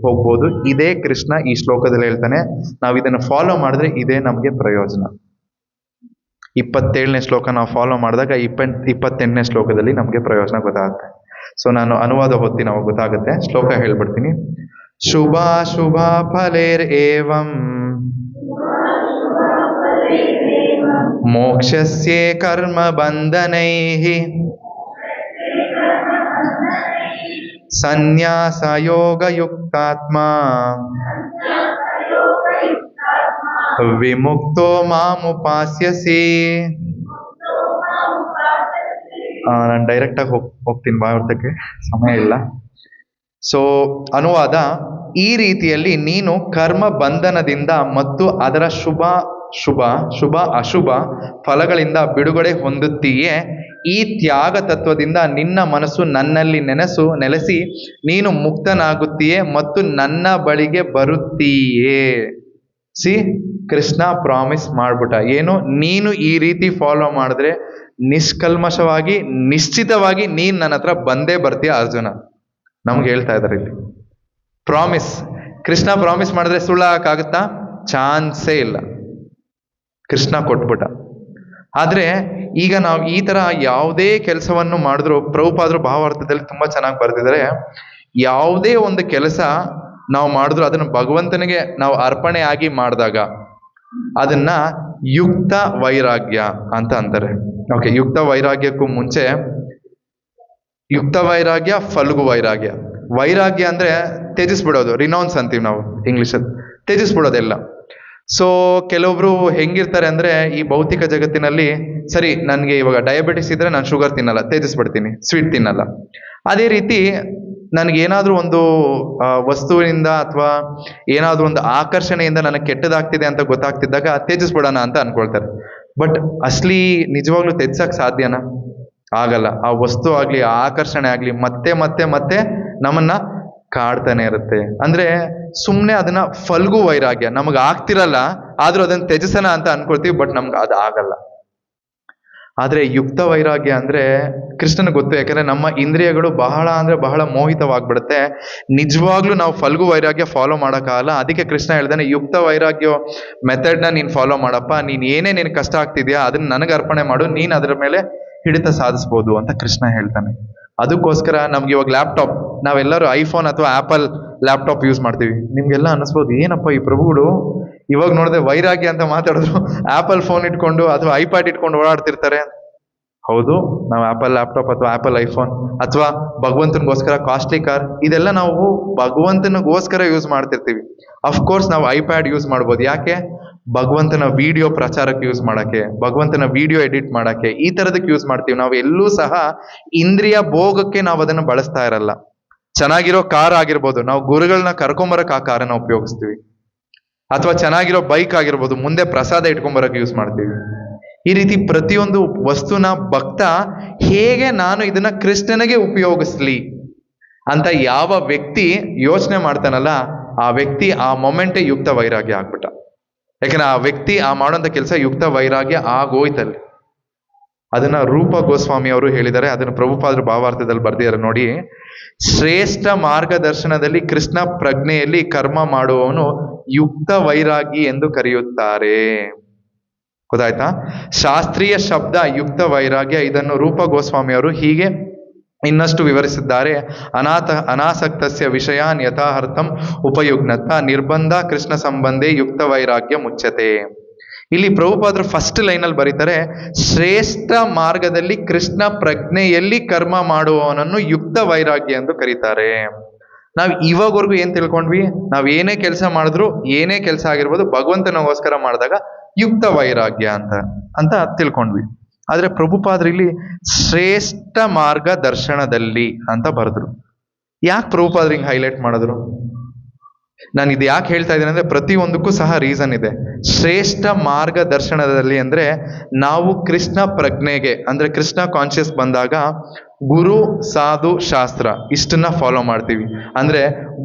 ಹೋಗ್ಬೋದು. ಇದೇ ಕೃಷ್ಣ ಈ ಶ್ಲೋಕದಲ್ಲಿ ಹೇಳ್ತಾನೆ. ನಾವು ಇದನ್ನು ಫಾಲೋ ಮಾಡಿದ್ರೆ ಇದೇ ನಮಗೆ ಪ್ರಯೋಜನ. 27ನೇ ಶ್ಲೋಕ ನಾವು ಫಾಲೋ ಮಾಡಿದಾಗ 28ನೇ ಶ್ಲೋಕದಲ್ಲಿ ನಮಗೆ ಪ್ರಯೋಜನ ಗೊತ್ತಾಗುತ್ತೆ. ಸೊ ನಾನು ಅನುವಾದ ಓದ್ತೀನಿ, ಅವಾಗ ಗೊತ್ತಾಗುತ್ತೆ. ಶ್ಲೋಕ ಹೇಳ್ಬಿಡ್ತೀನಿ. ಶುಭಾಶುಭ ಫಲೇರ್ ಏವಂ ಮೋಕ್ಷಸ್ಯೆ ಕರ್ಮ ಬಂಧನೈಃ ಸನ್ಯಾಸ ಯೋಗ ಯುಕ್ತಾತ್ಮ ವಿಮುಕ್ತೋ ಮಾಮುಪಾಸ್ಯಸಿ. ನಾನು ಡೈರೆಕ್ಟಾಗಿ ಹೋಗ್ತೀನಿ ಭಾವಾರ್ಥಕ್ಕೆ, ಸಮಯ ಇಲ್ಲ. ಸೊ ಅನುವಾದ: ಈ ರೀತಿಯಲ್ಲಿ ನೀನು ಕರ್ಮ ಬಂಧನದಿಂದ ಮತ್ತು ಅದರ ಶುಭ ಅಶುಭ ಫಲಗಳಿಂದ ಬಿಡುಗಡೆ ಹೊಂದುತ್ತೀಯೇ. ಈ ತ್ಯಾಗ ತತ್ವದಿಂದ ನಿನ್ನ ಮನಸ್ಸು ನನ್ನಲ್ಲಿ ನೆಲೆಸಿ ನೀನು ಮುಕ್ತನಾಗುತ್ತೀಯೇ ಮತ್ತು ನನ್ನ ಬಳಿಗೆ ಬರುತ್ತೀಯೇ. ಕೃಷ್ಣ ಪ್ರಾಮಿಸ್ ಮಾಡ್ಬಿಟ್ಟ. ಏನು? ನೀನು ಈ ರೀತಿ ಫಾಲೋ ಮಾಡಿದ್ರೆ ನಿಷ್ಕಲ್ಮಶವಾಗಿ ನಿಶ್ಚಿತವಾಗಿ ನೀನ್ ನನ್ನ ಹತ್ರ ಬಂದೇ ಬರ್ತೀಯ ಅರ್ಜುನ. ನಮ್ಗೆ ಹೇಳ್ತಾ ಇದ್ದಾರೆ ಇಲ್ಲಿ ಪ್ರಾಮಿಸ್. ಕೃಷ್ಣ ಪ್ರಾಮಿಸ್ ಮಾಡಿದ್ರೆ ಸುಳ್ಳಾಗಕ್ಕಾಗುತ್ತಾ? ಚಾನ್ಸೇ ಇಲ್ಲ. ಕೃಷ್ಣ ಕೊಟ್ಬಿಟ್ಟ. ಆದ್ರೆ ಈಗ ನಾವು ಈ ತರ ಯಾವುದೇ ಕೆಲಸವನ್ನು ಮಾಡಿದ್ರು, ಪ್ರಭುಪಾದರು ಭಾವಾರ್ಥದಲ್ಲಿ ತುಂಬಾ ಚೆನ್ನಾಗಿ ಬರೆದಿದ್ದಾರೆ. ಯಾವುದೇ ಒಂದು ಕೆಲಸ ನಾವು ಮಾಡಿದ್ರು ಅದನ್ನು ಭಗವಂತನಿಗೆ ನಾವು ಅರ್ಪಣೆ ಆಗಿ ಮಾಡಿದಾಗ ಅದನ್ನ ಯುಕ್ತ ವೈರಾಗ್ಯ ಅಂತ ಅಂತಾರೆ. ಓಕೆ, ಯುಕ್ತ ವೈರಾಗ್ಯಕ್ಕೂ ಮುಂಚೆ ಯುಕ್ತ ವೈರಾಗ್ಯ, ಫಲ್ಗು ವೈರಾಗ್ಯ. ವೈರಾಗ್ಯ ಅಂದ್ರೆ ತ್ಯಜಿಸ್ಬಿಡೋದು, ರಿನೌನ್ಸ್ ಅಂತೀವಿ ನಾವು ಇಂಗ್ಲಿಷಲ್ಲಿ, ತ್ಯಜಿಸ್ಬಿಡೋದೆಲ್ಲ. ಸೊ ಕೆಲವೊಬ್ರು ಹೆಂಗಿರ್ತಾರೆ ಅಂದ್ರೆ, ಈ ಭೌತಿಕ ಜಗತ್ತಿನಲ್ಲಿ ಸರಿ ನನಗೆ ಇವಾಗ ಡಯಾಬಿಟಿಸ್ ಇದ್ರೆ ನಾನು ಶುಗರ್ ತಿನ್ನಲ್ಲ, ತ್ಯಜಿಸ್ಬಿಡ್ತೀನಿ, ಸ್ವೀಟ್ ತಿನ್ನಲ್ಲ. ಅದೇ ರೀತಿ ನನಗೇನಾದ್ರೂ ಒಂದು ವಸ್ತುವಿನಿಂದ ಅಥವಾ ಏನಾದ್ರೂ ಒಂದು ಆಕರ್ಷಣೆಯಿಂದ ನನಗೆ ಕೆಟ್ಟದಾಗ್ತಿದೆ ಅಂತ ಗೊತ್ತಾಗ್ತಿದ್ದಾಗ ತ್ಯಜಿಸ್ಬಿಡೋಣ ಅಂತ ಅನ್ಕೊಳ್ತಾರೆ. ಬಟ್ ಅಸಲಿ ನಿಜವಾಗ್ಲೂ ತ್ಯಜಿಸಕ್ ಸಾಧ್ಯನಾ? ಆಗಲ್ಲ. ಆ ವಸ್ತು ಆಗ್ಲಿ, ಆ ಆಕರ್ಷಣೆ ಆಗ್ಲಿ ಮತ್ತೆ ಮತ್ತೆ ಮತ್ತೆ ನಮ್ಮನ್ನ ಕಾಡ್ತಾನೆ ಇರುತ್ತೆ. ಅಂದ್ರೆ ಸುಮ್ಮನೆ ಅದನ್ನ ಫಲ್ಗು ವೈರಾಗ್ಯ, ನಮಗ್ ಆಗ್ತಿರಲ್ಲ ಆದ್ರೂ ಅದನ್ನ ತ್ಯಜಿಸೋಣ ಅಂತ ಅನ್ಕೊಳ್ತೀವಿ, ಬಟ್ ನಮ್ಗೆ ಅದು ಆಗಲ್ಲ. ಆದ್ರೆ ಯುಕ್ತ ವೈರಾಗ್ಯ ಅಂದ್ರೆ ಕೃಷ್ಣನ ಗೊತ್ತು. ಯಾಕಂದ್ರೆ ನಮ್ಮ ಇಂದ್ರಿಯಗಳು ಬಹಳ ಅಂದ್ರೆ ಬಹಳ ಮೋಹಿತವಾಗ್ಬಿಡುತ್ತೆ. ನಿಜವಾಗ್ಲೂ ನಾವು ಫಲ್ಗು ವೈರಾಗ್ಯ ಫಾಲೋ ಮಾಡೋಕ್ಕಾಗಲ್ಲ. ಅದಕ್ಕೆ ಕೃಷ್ಣ ಹೇಳ್ದಾನೆ, ಯುಕ್ತ ವೈರಾಗ್ಯ ಮೆಥಡ್ನ ನೀನ್ ಫಾಲೋ ಮಾಡಪ್ಪ. ನೀನ್ ಏನೇ ನಿನ್ ಕಷ್ಟ ಆಗ್ತಿದ್ಯಾ ಅದನ್ನ ನನಗೆ ಅರ್ಪಣೆ ಮಾಡು, ನೀನ್ ಅದ್ರ ಮೇಲೆ ಹಿಡಿತ ಸಾಧಿಸ್ಬೋದು ಅಂತ ಕೃಷ್ಣ ಹೇಳ್ತಾನೆ. ಅದಕ್ಕೋಸ್ಕರ ನಮ್ಗೆ ಇವಾಗ ಲ್ಯಾಪ್ಟಾಪ್, ನಾವೆಲ್ಲರೂ ಐಫೋನ್ ಅಥವಾ ಆಪಲ್ ಲ್ಯಾಪ್ಟಾಪ್ ಯೂಸ್ ಮಾಡ್ತೀವಿ. ನಿಮ್ಗೆಲ್ಲ ಅನಿಸ್ಬೋದು, ಏನಪ್ಪ ಈ ಪ್ರಭುಗಳು ಇವಾಗ ನೋಡಿದ್ರೆ ವೈರಾಗ್ಯ ಅಂತ ಮಾತಾಡಿದ್ರು ಆಪಲ್ ಫೋನ್ ಇಟ್ಕೊಂಡು ಅಥವಾ ಐಪ್ಯಾಡ್ ಇಟ್ಕೊಂಡು ಓಡಾಡ್ತಿರ್ತಾರೆ. ಹೌದು, ನಾವು ಆಪಲ್ ಲ್ಯಾಪ್ಟಾಪ್ ಅಥವಾ ಆಪಲ್ ಐಫೋನ್ ಅಥವಾ ಭಗವಂತನಿಗೋಸ್ಕರ ಕಾಸ್ಟ್ಲಿ ಕಾರ್, ಇದೆಲ್ಲ ನಾವು ಭಗವಂತನಿಗೋಸ್ಕರ ಯೂಸ್ ಮಾಡ್ತಿರ್ತೀವಿ. ಅಫ್ಕೋರ್ಸ್ ನಾವು ಐಪ್ಯಾಡ್ ಯೂಸ್ ಮಾಡ್ಬೋದು. ಯಾಕೆ? ಭಗವಂತನ ವಿಡಿಯೋ ಪ್ರಚಾರಕ್ಕೆ ಯೂಸ್ ಮಾಡಕ್ಕೆ, ಭಗವಂತನ ವಿಡಿಯೋ ಎಡಿಟ್ ಮಾಡಕ್ಕೆ, ಈ ತರದಕ್ಕೆ ಯೂಸ್ ಮಾಡ್ತೀವಿ. ನಾವು ಎಲ್ಲೂ ಸಹ ಇಂದ್ರಿಯ ಭೋಗಕ್ಕೆ ನಾವು ಅದನ್ನು ಬಳಸ್ತಾ ಇರಲ್ಲ. ಚೆನ್ನಾಗಿರೋ ಕಾರ್ ಆಗಿರ್ಬೋದು, ನಾವು ಗುರುಗಳನ್ನ ಕರ್ಕೊಂಬರಕ್ ಆ ಕಾರನ್ನ ಉಪಯೋಗಿಸ್ತೀವಿ. ಅಥವಾ ಚೆನ್ನಾಗಿರೋ ಬೈಕ್ ಆಗಿರ್ಬೋದು, ಮುಂದೆ ಪ್ರಸಾದ ಇಟ್ಕೊಂಬರಕ್ಕೆ ಯೂಸ್ ಮಾಡ್ತೀವಿ. ಈ ರೀತಿ ಪ್ರತಿಯೊಂದು ವಸ್ತುನ ಭಕ್ತ ಹೇಗೆ ನಾನು ಇದನ್ನ ಕೃಷ್ಣನಿಗೆ ಉಪಯೋಗಿಸ್ಲಿ ಅಂತ ಯಾವ ವ್ಯಕ್ತಿ ಯೋಚನೆ ಮಾಡ್ತಾನಲ್ಲ, ಆ ವ್ಯಕ್ತಿ ಆ ಮೊಮೆಂಟೇ ಯುಕ್ತ ವೈರಾಗ್ಯ ಆಗ್ಬಿಟ್ಟ. ಯಾಕಂದ್ರೆ ಆ ವ್ಯಕ್ತಿ ಆ ಮಾಡೋಂಥ ಕೆಲಸ ಯುಕ್ತ ವೈರಾಗ್ಯ ಆಗೋಯ್ತಲ್ಲಿ. ಅದನ್ನ ರೂಪ ಗೋಸ್ವಾಮಿ ಅವರು ಹೇಳಿದ್ದಾರೆ. ಅದನ್ನು ಪ್ರಭುಪಾದರು ಭಾವಾರ್ಥದಲ್ಲಿ ಬರ್ದಿದ್ದಾರೆ ನೋಡಿ. ಶ್ರೇಷ್ಠ ಮಾರ್ಗದರ್ಶನದಲ್ಲಿ ಕೃಷ್ಣ ಪ್ರಜ್ಞೆಯಲ್ಲಿ ಕರ್ಮ ಮಾಡುವವನು ಯುಕ್ತ ವೈರಾಗಿ ಎಂದು ಕರೆಯುತ್ತಾರೆ. ಗೊತ್ತಾಯ್ತಾ? ಶಾಸ್ತ್ರೀಯ ಶಬ್ದ ಯುಕ್ತ ವೈರಾಗ್ಯ. ಇದನ್ನು ರೂಪ ಗೋಸ್ವಾಮಿ ಅವರು ಹೀಗೆ ಇನ್ನಷ್ಟು ವಿವರಿಸಿದ್ದಾರೆ. ಅನಾಸಕ್ತಸ್ಯ ವಿಷಯಾನ್ ಯಥಾರ್ಥಂ ಉಪಯುಜ್ಞತ ನಿರ್ಬಂಧ ಕೃಷ್ಣ ಸಂಬಂಧೆ ಯುಕ್ತ ವೈರಾಗ್ಯ ಮುಚ್ಚತೆ. ಇಲ್ಲಿ ಪ್ರಭುಪಾದರು ಫಸ್ಟ್ ಲೈನಲ್ಲಿ ಬರೀತಾರೆ, ಶ್ರೇಷ್ಠ ಮಾರ್ಗದಲ್ಲಿ ಕೃಷ್ಣ ಪ್ರಜ್ಞೆಯಲ್ಲಿ ಕರ್ಮ ಮಾಡುವವನನ್ನು ಯುಕ್ತ ವೈರಾಗ್ಯ ಎಂದು ಕರೀತಾರೆ. ನಾವು ಇವಾಗವರೆಗೂ ಏನ್ ತಿಳ್ಕೊಂಡ್ವಿ? ನಾವ್ ಏನೇ ಕೆಲಸ ಮಾಡಿದ್ರು, ಏನೇ ಕೆಲಸ ಆಗಿರ್ಬೋದು, ಭಗವಂತನಿಗೋಸ್ಕರ ಮಾಡಿದಾಗ ಯುಕ್ತ ವೈರಾಗ್ಯ ಅಂತ ತಿಳ್ಕೊಂಡ್ವಿ. ಆದ್ರೆ ಪ್ರಭುಪಾದರು ಇಲ್ಲಿ ಶ್ರೇಷ್ಠ ಮಾರ್ಗದರ್ಶನದಲ್ಲಿ ಅಂತ ಬರೆದ್ರು. ಯಾಕೆ ಪ್ರಭುಪಾದರು ಹಿಂಗ್ ಹೈಲೈಟ್ ಮಾಡಿದ್ರು? ನಾನು ಇದು ಯಾಕೆ ಹೇಳ್ತಾ ಇದ್ದೇನೆ ಅಂದ್ರೆ, ಪ್ರತಿಯೊಂದಕ್ಕೂ ಸಹ ರೀಸನ್ ಇದೆ. ಶ್ರೇಷ್ಠ ಮಾರ್ಗದರ್ಶನದಲ್ಲಿ ಅಂದ್ರೆ ನಾವು ಕೃಷ್ಣ ಪ್ರಜ್ಞೆಗೆ ಅಂದ್ರೆ ಕೃಷ್ಣ ಕಾನ್ಶಿಯಸ್ ಬಂದಾಗ ಗುರು ಸಾಧು ಶಾಸ್ತ್ರ ಇಷ್ಟನ್ನ ಫಾಲೋ ಮಾಡ್ತೀವಿ. ಅಂದ್ರೆ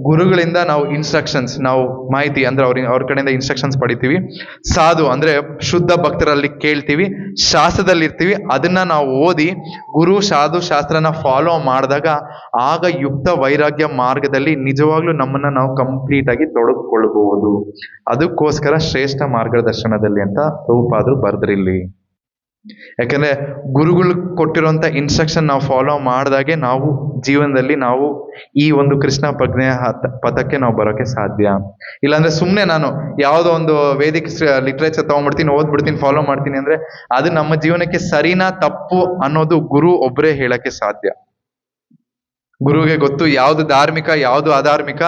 ಗುರುಗಳಿಂದ ನಾವು ಇನ್ಸ್ಟ್ರಕ್ಷನ್ಸ್, ನಾವು ಮಾಹಿತಿ ಅಂದ್ರೆ ಅವ್ರ ಕಡೆಯಿಂದ ಇನ್ಸ್ಟ್ರಕ್ಷನ್ಸ್ ಪಡಿತೀವಿ. ಸಾಧು ಅಂದ್ರೆ ಶುದ್ಧ ಭಕ್ತರಲ್ಲಿ ಕೇಳ್ತೀವಿ, ಶಾಸ್ತ್ರದಲ್ಲಿ ಇರ್ತೀವಿ, ಅದನ್ನ ನಾವು ಓದಿ ಗುರು ಸಾಧು ಶಾಸ್ತ್ರನ ಫಾಲೋ ಮಾಡಿದಾಗ ಆಗ ಯುಕ್ತ ವೈರಾಗ್ಯ ಮಾರ್ಗದಲ್ಲಿ ನಿಜವಾಗ್ಲೂ ನಮ್ಮನ್ನ ನಾವು ಕಂಪ್ಲೀಟ್ ಆಗಿ ತೊಡಗಿಕೊಳ್ಳಬಹುದು. ಅದಕ್ಕೋಸ್ಕರ ಶ್ರೇಷ್ಠ ಮಾರ್ಗದರ್ಶನದಲ್ಲಿ ಅಂತ ಪ್ರಭುಪಾದರು ಬರೆದ್ರಿಲ್ಲಿ. ಯಾಕಂದ್ರೆ ಗುರುಗಳು ಕೊಟ್ಟಿರುವಂತ ಇನ್ಸ್ಟ್ರಕ್ಷನ್ ನಾವು ಫಾಲೋ ಮಾಡಿದಾಗೆ ನಾವು ಜೀವನದಲ್ಲಿ ನಾವು ಈ ಒಂದು ಕೃಷ್ಣ ಪ್ರಜ್ಞೆಯ ಪಥಕ್ಕೆ ನಾವು ಬರೋಕೆ ಸಾಧ್ಯ. ಇಲ್ಲಾಂದ್ರೆ ಸುಮ್ಮನೆ ನಾನು ಯಾವುದೋ ಒಂದು ವೇದಿಕ್ ಲಿಟ್ರೇಚರ್ ತಗೊಂಡ್ಬಿಡ್ತೀನಿ, ಓದ್ಬಿಡ್ತೀನಿ, ಫಾಲೋ ಮಾಡ್ತೀನಿ ಅಂದ್ರೆ ಅದು ನಮ್ಮ ಜೀವನಕ್ಕೆ ಸರಿನಾ ತಪ್ಪು ಅನ್ನೋದು ಗುರು ಒಬ್ಬರೇ ಹೇಳಕ್ಕೆ ಸಾಧ್ಯ. ಗುರುವಿಗೆ ಗೊತ್ತು ಯಾವುದು ಧಾರ್ಮಿಕ, ಯಾವುದು ಅಧಾರ್ಮಿಕ,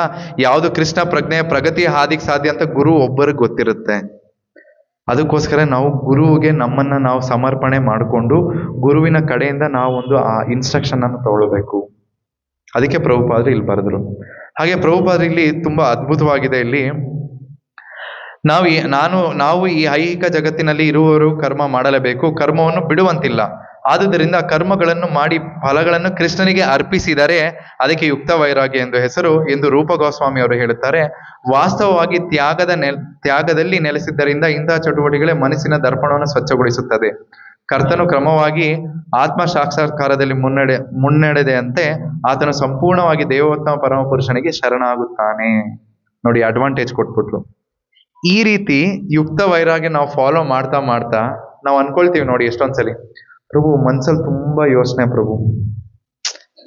ಯಾವುದು ಕೃಷ್ಣ ಪ್ರಜ್ಞೆಯ ಪ್ರಗತಿಯ ಹಾದಿಗೆ ಸಾಧ್ಯ ಅಂತ ಗುರು ಒಬ್ಬರಿಗೆ ಗೊತ್ತಿರುತ್ತೆ. ಅದಕ್ಕೋಸ್ಕರ ನಾವು ಗುರುವಿಗೆ ನಮ್ಮನ್ನ ನಾವು ಸಮರ್ಪಣೆ ಮಾಡಿಕೊಂಡು ಗುರುವಿನ ಕಡೆಯಿಂದ ನಾವು ಒಂದು ಆ ಇನ್ಸ್ಟ್ರಕ್ಷನ್ ಅನ್ನು ತಗೊಳ್ಬೇಕು. ಅದಕ್ಕೆ ಪ್ರಭುಪಾದರು ಇಲ್ಲಿ ಬರೆದ್ರು. ಹಾಗೆ ಪ್ರಭುಪಾದರು ಇಲ್ಲಿ ತುಂಬಾ ಅದ್ಭುತವಾಗಿದೆ. ಇಲ್ಲಿ ನಾವು ಈ ಐಹಿಕ ಜಗತ್ತಿನಲ್ಲಿ ಇರುವವರು ಕರ್ಮ ಮಾಡಲೇಬೇಕು, ಕರ್ಮವನ್ನು ಬಿಡುವಂತಿಲ್ಲ. ಆದುದರಿಂದ ಕರ್ಮಗಳನ್ನು ಮಾಡಿ ಫಲಗಳನ್ನು ಕೃಷ್ಣನಿಗೆ ಅರ್ಪಿಸಿದರೆ ಅದಕ್ಕೆ ಯುಕ್ತ ವೈರಾಗ್ಯ ಎಂದು ಹೆಸರು ಎಂದು ರೂಪ ಗೋಸ್ವಾಮಿ ಅವರು ಹೇಳುತ್ತಾರೆ. ವಾಸ್ತವವಾಗಿ ತ್ಯಾಗದಲ್ಲಿ ನೆಲೆಸಿದ್ದರಿಂದ ಇಂತಹ ಚಟುವಟಿಕೆಗಳೇ ಮನಸ್ಸಿನ ದರ್ಪಣವನ್ನು ಸ್ವಚ್ಛಗೊಳಿಸುತ್ತದೆ. ಕರ್ತನು ಕ್ರಮವಾಗಿ ಆತ್ಮ ಸಾಕ್ಷಾತ್ಕಾರದಲ್ಲಿ ಮುನ್ನಡೆದಂತೆ ಆತನು ಸಂಪೂರ್ಣವಾಗಿ ದೇವೋತ್ತಮ ಪರಮಪುರುಷನಿಗೆ ಶರಣಾಗುತ್ತಾನೆ. ನೋಡಿ, ಅಡ್ವಾಂಟೇಜ್ ಕೊಟ್ಬಿಟ್ರು. ಈ ರೀತಿ ಯುಕ್ತ ವೈರಾಗ್ಯ ನಾವು ಫಾಲೋ ಮಾಡ್ತಾ ಮಾಡ್ತಾ ನಾವು ಅನ್ಕೊಳ್ತೀವಿ ನೋಡಿ, ಎಷ್ಟೊಂದ್ಸಲಿ ಪ್ರಭು ಮನ್ಸಲ್ಲಿ ತುಂಬಾ ಯೋಚನೆ, ಪ್ರಭು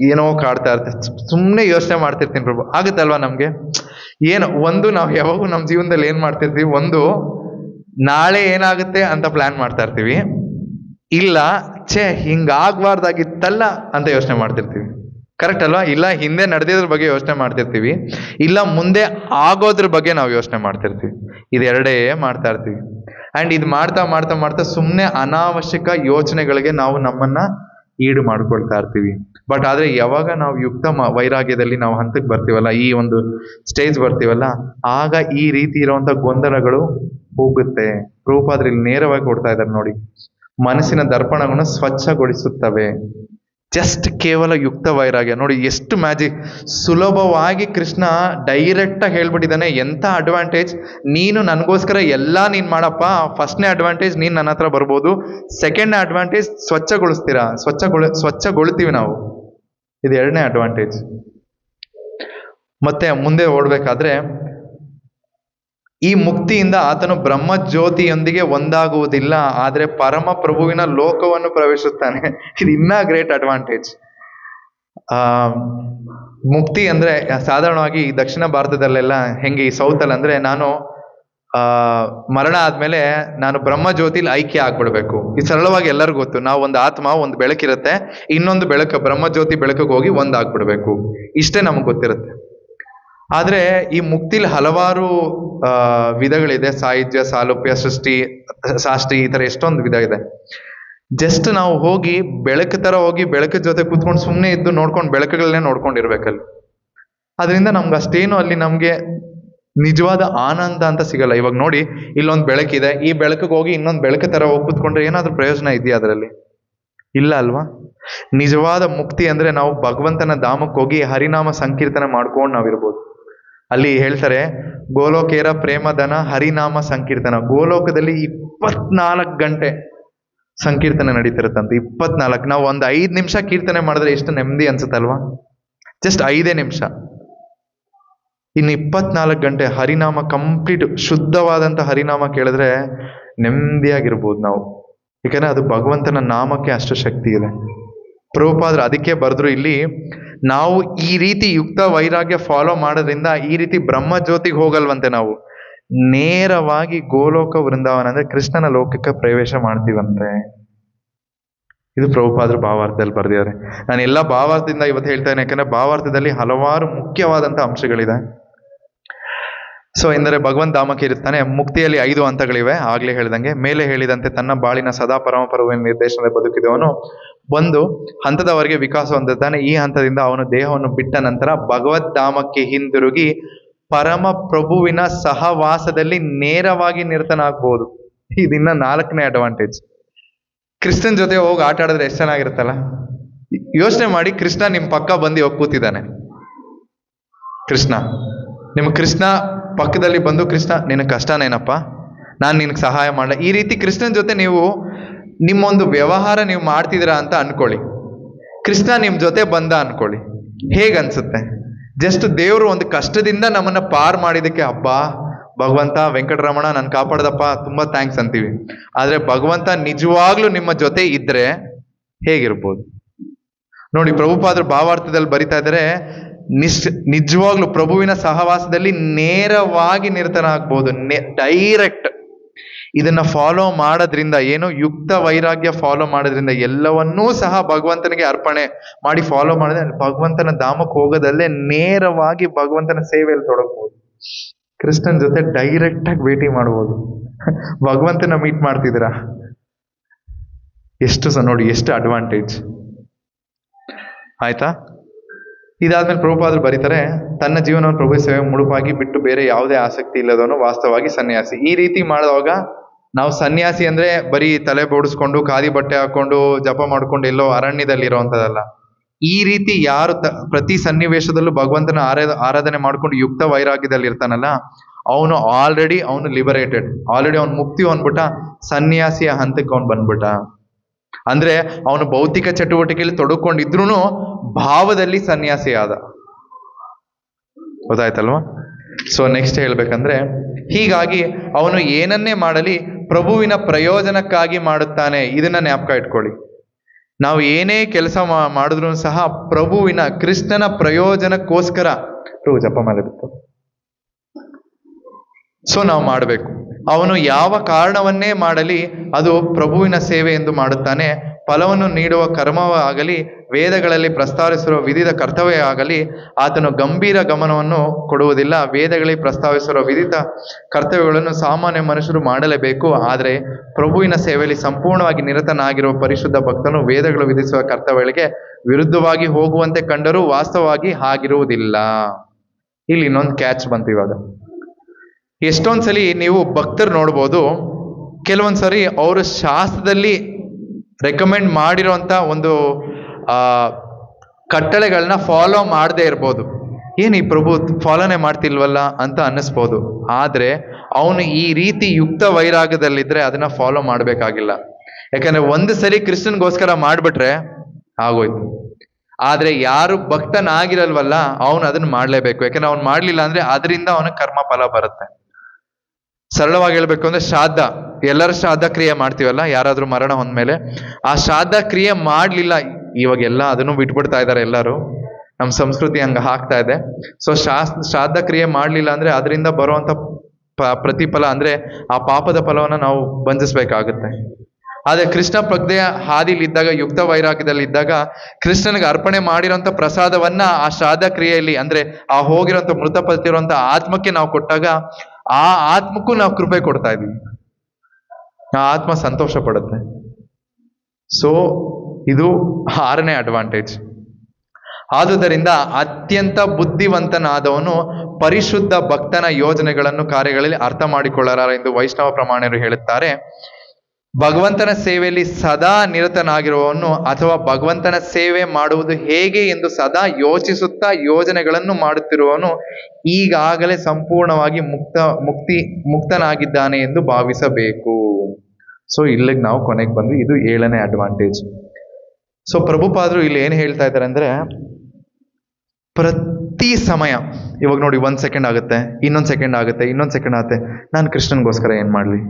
ಏನೋ ಕಾಡ್ತಾ ಇರ್ತದೆ, ಸುಮ್ಮನೆ ಯೋಚನೆ ಮಾಡ್ತಿರ್ತೀನಿ ಪ್ರಭು. ಆಗುತ್ತಲ್ವಾ ನಮ್ಗೆ? ಏನು ಒಂದು ನಾವು ಯಾವಾಗೂ ನಮ್ಮ ಜೀವನದಲ್ಲಿ ಏನ್ ಮಾಡ್ತಿರ್ತೀವಿ, ಒಂದು ನಾಳೆ ಏನಾಗುತ್ತೆ ಅಂತ ಪ್ಲಾನ್ ಮಾಡ್ತಾ ಇರ್ತೀವಿ, ಇಲ್ಲ ಹಿಂಗಾಗ್ಬಾರ್ದಾಗಿತ್ತಲ್ಲ ಅಂತ ಯೋಚನೆ ಮಾಡ್ತಿರ್ತೀವಿ. ಕರೆಕ್ಟ್ ಅಲ್ವಾ? ಇಲ್ಲ ಹಿಂದೆ ನಡೆದಿದ್ರ ಬಗ್ಗೆ ಯೋಚನೆ ಮಾಡ್ತಿರ್ತೀವಿ, ಇಲ್ಲ ಮುಂದೆ ಆಗೋದ್ರ ಬಗ್ಗೆ ನಾವು ಯೋಚನೆ ಮಾಡ್ತಿರ್ತೀವಿ. ಇದೆರಡೇ ಮಾಡ್ತಾ ಇರ್ತೀವಿ. ಅಂಡ್ ಇದು ಮಾಡ್ತಾ ಮಾಡ್ತಾ ಮಾಡ್ತಾ ಸುಮ್ಮನೆ ಅನಾವಶ್ಯಕ ಯೋಚನೆಗಳಿಗೆ ನಾವು ನಮ್ಮನ್ನ ಈಡು ಮಾಡ್ಕೊಳ್ತಾ ಇರ್ತೀವಿ. ಬಟ್ ಆದ್ರೆ ಯಾವಾಗ ನಾವು ಯುಕ್ತ ವೈರಾಗ್ಯದಲ್ಲಿ ನಾವು ಹಂತಕ್ಕೆ ಬರ್ತೀವಲ್ಲ, ಈ ಒಂದು ಸ್ಟೇಜ್ ಬರ್ತೀವಲ್ಲ, ಆಗ ಈ ರೀತಿ ಇರುವಂತ ಗೊಂದಲಗಳು ಹೋಗುತ್ತೆ. ಪ್ರಭುಪಾದರು ಇಲ್ಲಿ ನೇರವಾಗಿ ಕೊಡ್ತಾ ಇದ್ದಾರೆ ನೋಡಿ, ಮನಸ್ಸಿನ ದರ್ಪಣವನ್ನು ಸ್ವಚ್ಛಗೊಳಿಸುತ್ತವೆ. ಜಸ್ಟ್ ಕೇವಲ ಯುಕ್ತ ವೈರಾಗ್ಯ ನೋಡಿ, ಎಷ್ಟು ಮ್ಯಾಜಿಕ್. ಸುಲಭವಾಗಿ ಕೃಷ್ಣ ಡೈರೆಕ್ಟ್ ಆಗಿ ಹೇಳ್ಬಿಟ್ಟಿದ್ದಾನೆ, ಎಂಥ ಅಡ್ವಾಂಟೇಜ್. ನೀನು ನನಗೋಸ್ಕರ ಎಲ್ಲ ನೀನ್ ಮಾಡಪ್ಪ. ಫಸ್ಟ್ನೇ ಅಡ್ವಾಂಟೇಜ್, ನೀನ್ ನನ್ನ ಹತ್ರ ಬರ್ಬೋದು. ಸೆಕೆಂಡ್ ಅಡ್ವಾಂಟೇಜ್, ಸ್ವಚ್ಛಗೊಳ್ತೀವಿ ನಾವು. ಇದು ಎರಡನೇ ಅಡ್ವಾಂಟೇಜ್. ಮತ್ತೆ ಮುಂದೆ ಓಡ್ಬೇಕಾದ್ರೆ, ಈ ಮುಕ್ತಿಯಿಂದ ಆತನು ಬ್ರಹ್ಮ ಜ್ಯೋತಿಯೊಂದಿಗೆ ಒಂದಾಗುವುದಿಲ್ಲ, ಆದ್ರೆ ಪರಮ ಪ್ರಭುವಿನ ಲೋಕವನ್ನು ಪ್ರವೇಶಿಸುತ್ತಾನೆ. ಇದು ಇನ್ನೂ ಗ್ರೇಟ್ ಅಡ್ವಾಂಟೇಜ್. ಮುಕ್ತಿ ಅಂದ್ರೆ ಸಾಧಾರಣವಾಗಿ ಈ ದಕ್ಷಿಣ ಭಾರತದಲ್ಲೆಲ್ಲ ಹೆಂಗೆ, ಈ ಸೌತ್ ಅಲ್ಲಿ ಅಂದ್ರೆ ನಾನು ಮರಣ ಆದ್ಮೇಲೆ ನಾನು ಬ್ರಹ್ಮ ಜ್ಯೋತಿಲಿ ಐಕ್ಯ ಆಗ್ಬಿಡ್ಬೇಕು. ಇದು ಸರಳವಾಗಿ ಎಲ್ಲರಿಗೂ ಗೊತ್ತು. ನಾವು ಒಂದು ಆತ್ಮ, ಒಂದು ಬೆಳಕಿರುತ್ತೆ, ಇನ್ನೊಂದು ಬೆಳಕು ಬ್ರಹ್ಮ ಜ್ಯೋತಿ ಬೆಳಕಿಗೆ ಹೋಗಿ ಒಂದಾಗ್ಬಿಡ್ಬೇಕು. ಇಷ್ಟೇ ನಮ್ಗೆ ಗೊತ್ತಿರುತ್ತೆ. ಆದ್ರೆ ಈ ಮುಕ್ತಿಲಿ ಹಲವಾರು ವಿಧಗಳಿದೆ. ಸಾಹಿತ್ಯ, ಸಾಲುಪ್ಯ, ಸೃಷ್ಟಿ, ಸಾಷ್ಟಿ, ಈ ತರ ಎಷ್ಟೊಂದು ವಿಧ ಇದೆ. ಜಸ್ಟ್ ನಾವು ಹೋಗಿ ಬೆಳಕು ತರ ಹೋಗಿ ಬೆಳಕಿನ ಜೊತೆ ಕೂತ್ಕೊಂಡು ಸುಮ್ಮನೆ ಇದ್ದು ನೋಡ್ಕೊಂಡು ಬೆಳಕುಗಳನ್ನೇ ನೋಡ್ಕೊಂಡಿರ್ಬೇಕಲ್ಲಿ. ಅದರಿಂದ ನಮ್ಗೆ ಅಷ್ಟೇನು ಅಲ್ಲಿ ನಮ್ಗೆ ನಿಜವಾದ ಆನಂದ ಅಂತ ಸಿಗಲ್ಲ. ಇವಾಗ ನೋಡಿ, ಇಲ್ಲೊಂದು ಬೆಳಕಿದೆ, ಈ ಬೆಳಕಿಗೆ ಹೋಗಿ ಇನ್ನೊಂದು ಬೆಳಕು ತರ ಹೋಗಿ ಕೂತ್ಕೊಂಡ್ರೆ ಏನಾದ್ರೂ ಪ್ರಯೋಜನ ಇದೆಯಾ ಅದರಲ್ಲಿ? ಇಲ್ಲ ಅಲ್ವಾ? ನಿಜವಾದ ಮುಕ್ತಿ ಅಂದ್ರೆ ನಾವು ಭಗವಂತನ ಧಾಮಕ್ಕೆ ಹೋಗಿ ಹರಿನಾಮ ಸಂಕೀರ್ತನೆ ಮಾಡ್ಕೊಂಡು ನಾವಿರ್ಬೋದು. ಅಲ್ಲಿ ಹೇಳ್ತಾರೆ, ಗೋಲೋಕೇರ ಪ್ರೇಮಧನ ಹರಿನಾಮ ಸಂಕೀರ್ತನ. ಗೋಲೋಕದಲ್ಲಿ 24 ಗಂಟೆ ಸಂಕೀರ್ತನೆ ನಡೀತಿರುತ್ತಂತೆ. 24. ನಾವು ಒಂದು 5 ನಿಮಿಷ ಕೀರ್ತನೆ ಮಾಡಿದ್ರೆ ಎಷ್ಟು ನೆಮ್ಮದಿ ಅನ್ಸುತ್ತಲ್ವಾ? ಜಸ್ಟ್ 5 ನಿಮಿಷ. ಇನ್ನು 24 ಗಂಟೆ ಹರಿನಾಮ ಕಂಪ್ಲೀಟ್ ಶುದ್ಧವಾದಂತ ಹರಿನಾಮ ಕೇಳಿದ್ರೆ ನೆಮ್ಮದಿಯಾಗಿರ್ಬೋದು ನಾವು. ಯಾಕಂದ್ರೆ ಅದು ಭಗವಂತನ ನಾಮಕ್ಕೆ ಅಷ್ಟು ಶಕ್ತಿ ಇದೆ. ಪ್ರಭುಪಾದರು ಅದಕ್ಕೆ ಬರೆದ್ರು ಇಲ್ಲಿ, ನಾವು ಈ ರೀತಿ ಯುಕ್ತ ವೈರಾಗ್ಯ ಫಾಲೋ ಮಾಡೋದ್ರಿಂದ ಈ ರೀತಿ ಬ್ರಹ್ಮ ಜ್ಯೋತಿಗೆ ಹೋಗಲ್ವಂತೆ, ನಾವು ನೇರವಾಗಿ ಗೋಲೋಕ ವೃಂದಾವನ ಅಂದ್ರೆ ಕೃಷ್ಣನ ಲೋಕಕ್ಕೆ ಪ್ರವೇಶ ಮಾಡ್ತೀವಂತೆ. ಇದು ಪ್ರಭುಪಾದರು ಭಾವಾರ್ಥದಲ್ಲಿ ಬರೆದಿದ್ದಾರೆ. ನಾನು ಎಲ್ಲ ಭಾವಾರ್ಥದಿಂದ ಇವತ್ತು ಹೇಳ್ತೇನೆ, ಯಾಕಂದ್ರೆ ಭಾವಾರ್ಥದಲ್ಲಿ ಹಲವಾರು ಮುಖ್ಯವಾದಂತ ಅಂಶಗಳಿದೆ. ಸೊ ಎಂದರೆ ಭಗವಂತ ಧಾಮಕ್ಕೆ ಇರುತ್ತಾನೆ. ಮುಕ್ತಿಯಲ್ಲಿ 5 ಹಂತಗಳಿವೆ. ಆಗ್ಲೇ ಹೇಳಿದಂಗೆ, ಮೇಲೆ ಹೇಳಿದಂತೆ ತನ್ನ ಬಾಳಿನ ಸದಾ ಪರಮಪರವಿನ ನಿರ್ದೇಶನದ ಬದುಕಿದವನು ಒಂದು ಹಂತದವರೆಗೆ ವಿಕಾಸ ಹೊಂದುತ್ತಾನೆ. ಈ ಹಂತದಿಂದ ಅವನು ದೇಹವನ್ನು ಬಿಟ್ಟ ನಂತರ ಭಗವದ್ಧಾಮಕ್ಕೆ ಹಿಂದಿರುಗಿ ಪರಮ ಪ್ರಭುವಿನ ಸಹವಾಸದಲ್ಲಿ ನೇರವಾಗಿ ನಿರತನಾಗಬಹುದು. ಇದಿನ್ನ 4ನೇ ಅಡ್ವಾಂಟೇಜ್. ಕ್ರಿಸ್ತನ್ ಜೊತೆ ಹೋಗಿ ಆಟ ಆಡಿದ್ರೆ ಎಷ್ಟು ಚೆನ್ನಾಗಿರುತ್ತಲ್ಲ. ಯೋಚನೆ ಮಾಡಿ, ಕೃಷ್ಣ ನಿಮ್ಮ ಪಕ್ಕ ಬಂದು ಇವಾಗ ಕೂತಿದ್ದಾನೆ. ಕೃಷ್ಣ ಪಕ್ಕದಲ್ಲಿ ಬಂದು, ಕೃಷ್ಣ ನಿನಗೆ ಕಷ್ಟನೇನಪ್ಪ, ನಾನು ನಿನಗೆ ಸಹಾಯ ಮಾಡಲ. ಈ ರೀತಿ ಕೃಷ್ಣನ ಜೊತೆ ನೀವು ನಿಮ್ಮೊಂದು ವ್ಯವಹಾರ ನೀವು ಮಾಡ್ತಿದ್ದೀರಾ ಅಂತ ಅನ್ಕೊಳ್ಳಿ. ಕೃಷ್ಣ ನಿಮ್ಮ ಜೊತೆ ಬಂದ ಅನ್ಕೊಳ್ಳಿ, ಹೇಗನ್ಸುತ್ತೆ? ಜಸ್ಟ್ ದೇವರು ಒಂದು ಕಷ್ಟದಿಂದ ನಮ್ಮನ್ನ ಪಾರ್ ಮಾಡಿದಕ್ಕೆ, ಹಬ್ಬ ಭಗವಂತ ವೆಂಕಟರಮಣ ನಾನು ಕಾಪಾಡ್ದಪ್ಪ, ತುಂಬಾ ಥ್ಯಾಂಕ್ಸ್ ಅಂತೀವಿ. ಆದ್ರೆ ಭಗವಂತ ನಿಜವಾಗ್ಲೂ ನಿಮ್ಮ ಜೊತೆ ಇದ್ರೆ ಹೇಗಿರ್ಬೋದು ನೋಡಿ. ಪ್ರಭುಪಾದರು ಭಾವಾರ್ಥದಲ್ಲಿ ಬರಿತಾ ಇದ್ದಾರೆ, ನಿಜವಾಗ್ಲೂ ಪ್ರಭುವಿನ ಸಹವಾಸದಲ್ಲಿ ನೇರವಾಗಿ ನಿರತನಾಗ್ಬೋದು, ಡೈರೆಕ್ಟ್. ಇದನ್ನ ಫಾಲೋ ಮಾಡೋದ್ರಿಂದ ಏನು, ಯುಕ್ತ ವೈರಾಗ್ಯ ಫಾಲೋ ಮಾಡೋದ್ರಿಂದ ಎಲ್ಲವನ್ನೂ ಸಹ ಭಗವಂತನಿಗೆ ಅರ್ಪಣೆ ಮಾಡಿ ಫಾಲೋ ಮಾಡಿದ್ರೆ ಭಗವಂತನ ಧಾಮಕ್ಕೆ ಹೋಗೋದಲ್ಲೇ ನೇರವಾಗಿ ಭಗವಂತನ ಸೇವೆಯಲ್ಲಿ ತೊಡಗ್ಬೋದು. ಕೃಷ್ಣನ್ ಜೊತೆ ಡೈರೆಕ್ಟ್ ಆಗಿ ಭೇಟಿ ಮಾಡ್ಬೋದು. ಭಗವಂತನ ಮೀಟ್ ಮಾಡ್ತಿದ್ದೀರಾ, ನೋಡಿ ಎಷ್ಟು ಅಡ್ವಾಂಟೇಜ್ ಆಯ್ತಾ. ಇದಾದ್ಮೇಲೆ ಪ್ರಭುಪಾದರು ಬರೀತಾರೆ, ತನ್ನ ಜೀವನವನ್ನು ಪ್ರಭು ಸೇವೆ ಮುಡುಪಾಗಿ ಬಿಟ್ಟು ಬೇರೆ ಯಾವುದೇ ಆಸಕ್ತಿ ಇಲ್ಲದವನು ವಾಸ್ತವವಾಗಿ ಸನ್ಯಾಸಿ. ಈ ರೀತಿ ಮಾಡಿದವಾಗ ನಾವು ಸನ್ಯಾಸಿ ಅಂದ್ರೆ ಬರೀ ತಲೆ ಬೋಡಿಸ್ಕೊಂಡು ಖಾದಿ ಬಟ್ಟೆ ಹಾಕೊಂಡು ಜಪ ಮಾಡ್ಕೊಂಡು ಎಲ್ಲೋ ಅರಣ್ಯದಲ್ಲಿ ಇರೋವಂಥದ್ದಲ್ಲ. ಈ ರೀತಿ ಯಾರು ಪ್ರತಿ ಸನ್ನಿವೇಶದಲ್ಲೂ ಭಗವಂತನ ಆರಾಧನೆ ಮಾಡ್ಕೊಂಡು ಯುಕ್ತ ವೈರಾಗ್ಯದಲ್ಲಿ ಇರ್ತಾನಲ್ಲ, ಅವನು ಲಿಬರೇಟೆಡ್, ಆಲ್ರೆಡಿ ಅವ್ನು ಮುಕ್ತಿ ಹೊಂದ್ಬಿಟ್ಟ, ಸನ್ಯಾಸಿಯ ಹಂತಕ್ಕೆ ಅವ್ನು ಬಂದ್ಬಿಟ್ಟ. ಅಂದ್ರೆ ಅವನು ಭೌತಿಕ ಚಟುವಟಿಕೆಯಲ್ಲಿ ತೊಡಕೊಂಡಿದ್ರು ಭಾವದಲ್ಲಿ ಸನ್ಯಾಸಿ ಆದ. ಗೊತ್ತಾಯ್ತಲ್ವಾ? ಸೊ ನೆಕ್ಸ್ಟ್ ಹೇಳ್ಬೇಕಂದ್ರೆ, ಹೀಗಾಗಿ ಅವನು ಏನನ್ನೇ ಮಾಡಲಿ ಪ್ರಭುವಿನ ಪ್ರಯೋಜನಕ್ಕಾಗಿ ಮಾಡುತ್ತಾನೆ. ಇದನ್ನ ಜ್ಞಾಪಕ ಇಟ್ಕೊಳ್ಳಿ. ನಾವು ಏನೇ ಕೆಲಸ ಮಾಡಿದ್ರು ಸಹ ಪ್ರಭುವಿನ ಕೃಷ್ಣನ ಪ್ರಯೋಜನಕ್ಕೋಸ್ಕರ ಜಪ ಮೇಲೆ ಬಿತ್ತು. ಸೊ ನಾವು ಮಾಡಬೇಕು. ಅವನು ಯಾವ ಕಾರಣವನ್ನೇ ಮಾಡಲಿ ಅದು ಪ್ರಭುವಿನ ಸೇವೆ ಎಂದು ಮಾಡುತ್ತಾನೆ. ಫಲವನ್ನು ನೀಡುವ ಕರ್ಮವಾಗಲಿ, ವೇದಗಳಲ್ಲಿ ಪ್ರಸ್ತಾವಿಸಿರುವ ವಿಧಿದ ಕರ್ತವ್ಯ ಆಗಲಿ ಆತನು ಗಂಭೀರ ಗಮನವನ್ನು ಕೊಡುವುದಿಲ್ಲ. ವೇದಗಳಲ್ಲಿ ಪ್ರಸ್ತಾವಿಸಿರುವ ವಿಧಿತ ಕರ್ತವ್ಯಗಳನ್ನು ಸಾಮಾನ್ಯ ಮನುಷ್ಯರು ಮಾಡಲೇಬೇಕು. ಆದರೆ ಪ್ರಭುವಿನ ಸೇವೆಯಲ್ಲಿ ಸಂಪೂರ್ಣವಾಗಿ ನಿರತನಾಗಿರುವ ಪರಿಶುದ್ಧ ಭಕ್ತನು ವೇದಗಳು ವಿಧಿಸುವ ಕರ್ತವ್ಯಗಳಿಗೆ ವಿರುದ್ಧವಾಗಿ ಹೋಗುವಂತೆ ಕಂಡರೂ ವಾಸ್ತವವಾಗಿ ಹಾಗಿರುವುದಿಲ್ಲ. ಇಲ್ಲಿ ಇನ್ನೊಂದು ಕ್ಯಾಚ್ ಬಂತು. ಇವಾಗ ಎಷ್ಟೊಂದ್ಸಲಿ ನೀವು ಭಕ್ತರು ನೋಡ್ಬೋದು, ಕೆಲವೊಂದ್ಸರಿ ಅವರು ಶಾಸ್ತ್ರದಲ್ಲಿ ರೆಕಮೆಂಡ್ ಮಾಡಿರೋಂಥ ಒಂದು ಕಟ್ಟಳೆಗಳನ್ನ ಫಾಲೋ ಮಾಡದೇ ಇರ್ಬೋದು. ಏನು ಈ ಪ್ರಭು ಫಾಲೋನೇ ಮಾಡ್ತಿಲ್ವಲ್ಲ ಅಂತ ಅನ್ನಿಸ್ಬೋದು. ಆದರೆ ಅವನು ಈ ರೀತಿ ಯುಕ್ತ ವೈರಾಗ್ಯದಲ್ಲಿದ್ದರೆ ಅದನ್ನ ಫಾಲೋ ಮಾಡಬೇಕಾಗಿಲ್ಲ. ಯಾಕಂದ್ರೆ ಒಂದು ಸರಿ ಕೃಷ್ಣನ್ಗೋಸ್ಕರ ಮಾಡಿಬಿಟ್ರೆ ಆಗೋಯ್ತು. ಆದರೆ ಯಾರು ಭಕ್ತನಾಗಿರಲ್ವಲ್ಲ ಅವನು ಅದನ್ನ ಮಾಡಲೇಬೇಕು. ಯಾಕಂದ್ರೆ ಅವ್ನು ಮಾಡಲಿಲ್ಲ ಅಂದ್ರೆ ಅದರಿಂದ ಅವನಿಗೆ ಕರ್ಮ ಫಲ ಬರುತ್ತೆ. ಸರಳವಾಗಿ ಹೇಳ್ಬೇಕು ಅಂದ್ರೆ ಶ್ರಾದ್ದ, ಎಲ್ಲರೂ ಶ್ರಾದ್ದ ಕ್ರಿಯೆ ಮಾಡ್ತೀವಲ್ಲ, ಯಾರಾದ್ರೂ ಮರಣ ಹೊಂದ್ಮೇಲೆ ಆ ಶ್ರಾದ್ದ ಕ್ರಿಯೆ ಮಾಡ್ಲಿಲ್ಲ, ಇವಾಗೆಲ್ಲ ಅದನ್ನು ಬಿಟ್ಬಿಡ್ತಾ ಇದ್ದಾರೆ ಎಲ್ಲರೂ, ನಮ್ಮ ಸಂಸ್ಕೃತಿ ಹಂಗ ಹಾಕ್ತಾ ಇದೆ. ಸೊ ಶ್ರಾದ್ದ ಕ್ರಿಯೆ ಮಾಡ್ಲಿಲ್ಲ ಅಂದ್ರೆ ಅದರಿಂದ ಬರುವಂತ ಪ್ರತಿಫಲ ಅಂದ್ರೆ ಆ ಪಾಪದ ಫಲವನ್ನ ನಾವು ಬಂಧಿಸ್ಬೇಕಾಗುತ್ತೆ. ಆದ್ರೆ ಕೃಷ್ಣ ಪ್ರಜ್ಞೆಯ ಹಾದಿಲಿದ್ದಾಗ, ಯುಕ್ತ ವೈರಾಗ್ಯದಲ್ಲಿ ಇದ್ದಾಗ, ಕೃಷ್ಣನಿಗೆ ಅರ್ಪಣೆ ಮಾಡಿರೋಂಥ ಪ್ರಸಾದವನ್ನ ಆ ಶ್ರಾದ್ದ ಕ್ರಿಯೆಯಲ್ಲಿ ಅಂದ್ರೆ ಆ ಹೋಗಿರೋಂಥ ಮೃತಪಟ್ಟಿರುವಂತ ಆತ್ಮಕ್ಕೆ ನಾವು ಕೊಟ್ಟಾಗ ಆ ಆತ್ಮಕ್ಕೂ ನಾವು ಕೃಪೆ ಕೊಡ್ತಾ ಇದೀವಿ. ಆ ಆತ್ಮ ಸಂತೋಷ ಪಡುತ್ತೆ. ಸೊ ಇದು 6ನೇ ಅಡ್ವಾಂಟೇಜ್. ಆದುದರಿಂದ ಅತ್ಯಂತ ಬುದ್ಧಿವಂತನಾದವನು ಪರಿಶುದ್ಧ ಭಕ್ತನ ಯೋಜನೆಗಳನ್ನು ಕಾರ್ಯಗಳಲ್ಲಿ ಅರ್ಥ ಮಾಡಿಕೊಳ್ಳಲಾರ ಎಂದು ವೈಷ್ಣವ ಪ್ರಮಾಣರು ಹೇಳುತ್ತಾರೆ. ಭಗವಂತನ ಸೇವೆಯಲ್ಲಿ ಸದಾ ನಿರತನಾಗಿರುವವನು ಅಥವಾ ಭಗವಂತನ ಸೇವೆ ಮಾಡುವುದು ಹೇಗೆ ಎಂದು ಸದಾ ಯೋಚಿಸುತ್ತಾ ಯೋಜನೆಗಳನ್ನು ಮಾಡುತ್ತಿರುವವನು ಈಗಾಗಲೇ ಸಂಪೂರ್ಣವಾಗಿ ಮುಕ್ತನಾಗಿದ್ದಾನೆ ಎಂದು ಭಾವಿಸಬೇಕು. ಸೊ ಇಲ್ಲಿಗೆ ನಾವು ಕೊನೆಗೆ ಬಂದ್ವಿ. ಇದು 7ನೇ ಅಡ್ವಾಂಟೇಜ್. ಸೊ ಪ್ರಭುಪಾದರು ಇಲ್ಲಿ ಏನು ಹೇಳ್ತಾ ಇದ್ದಾರೆ ಅಂದ್ರೆ, ಪ್ರತಿ ಸಮಯ ಇವಾಗ ನೋಡಿ 1 ಸೆಕೆಂಡ್ ಆಗುತ್ತೆ, ಇನ್ನೊಂದು ಸೆಕೆಂಡ್ ಆಗುತ್ತೆ, ಇನ್ನೊಂದು ಸೆಕೆಂಡ್ ಆಗುತ್ತೆ, ನಾನು ಕೃಷ್ಣನ್ಗೋಸ್ಕರ ಏನು ಮಾಡಲಿ,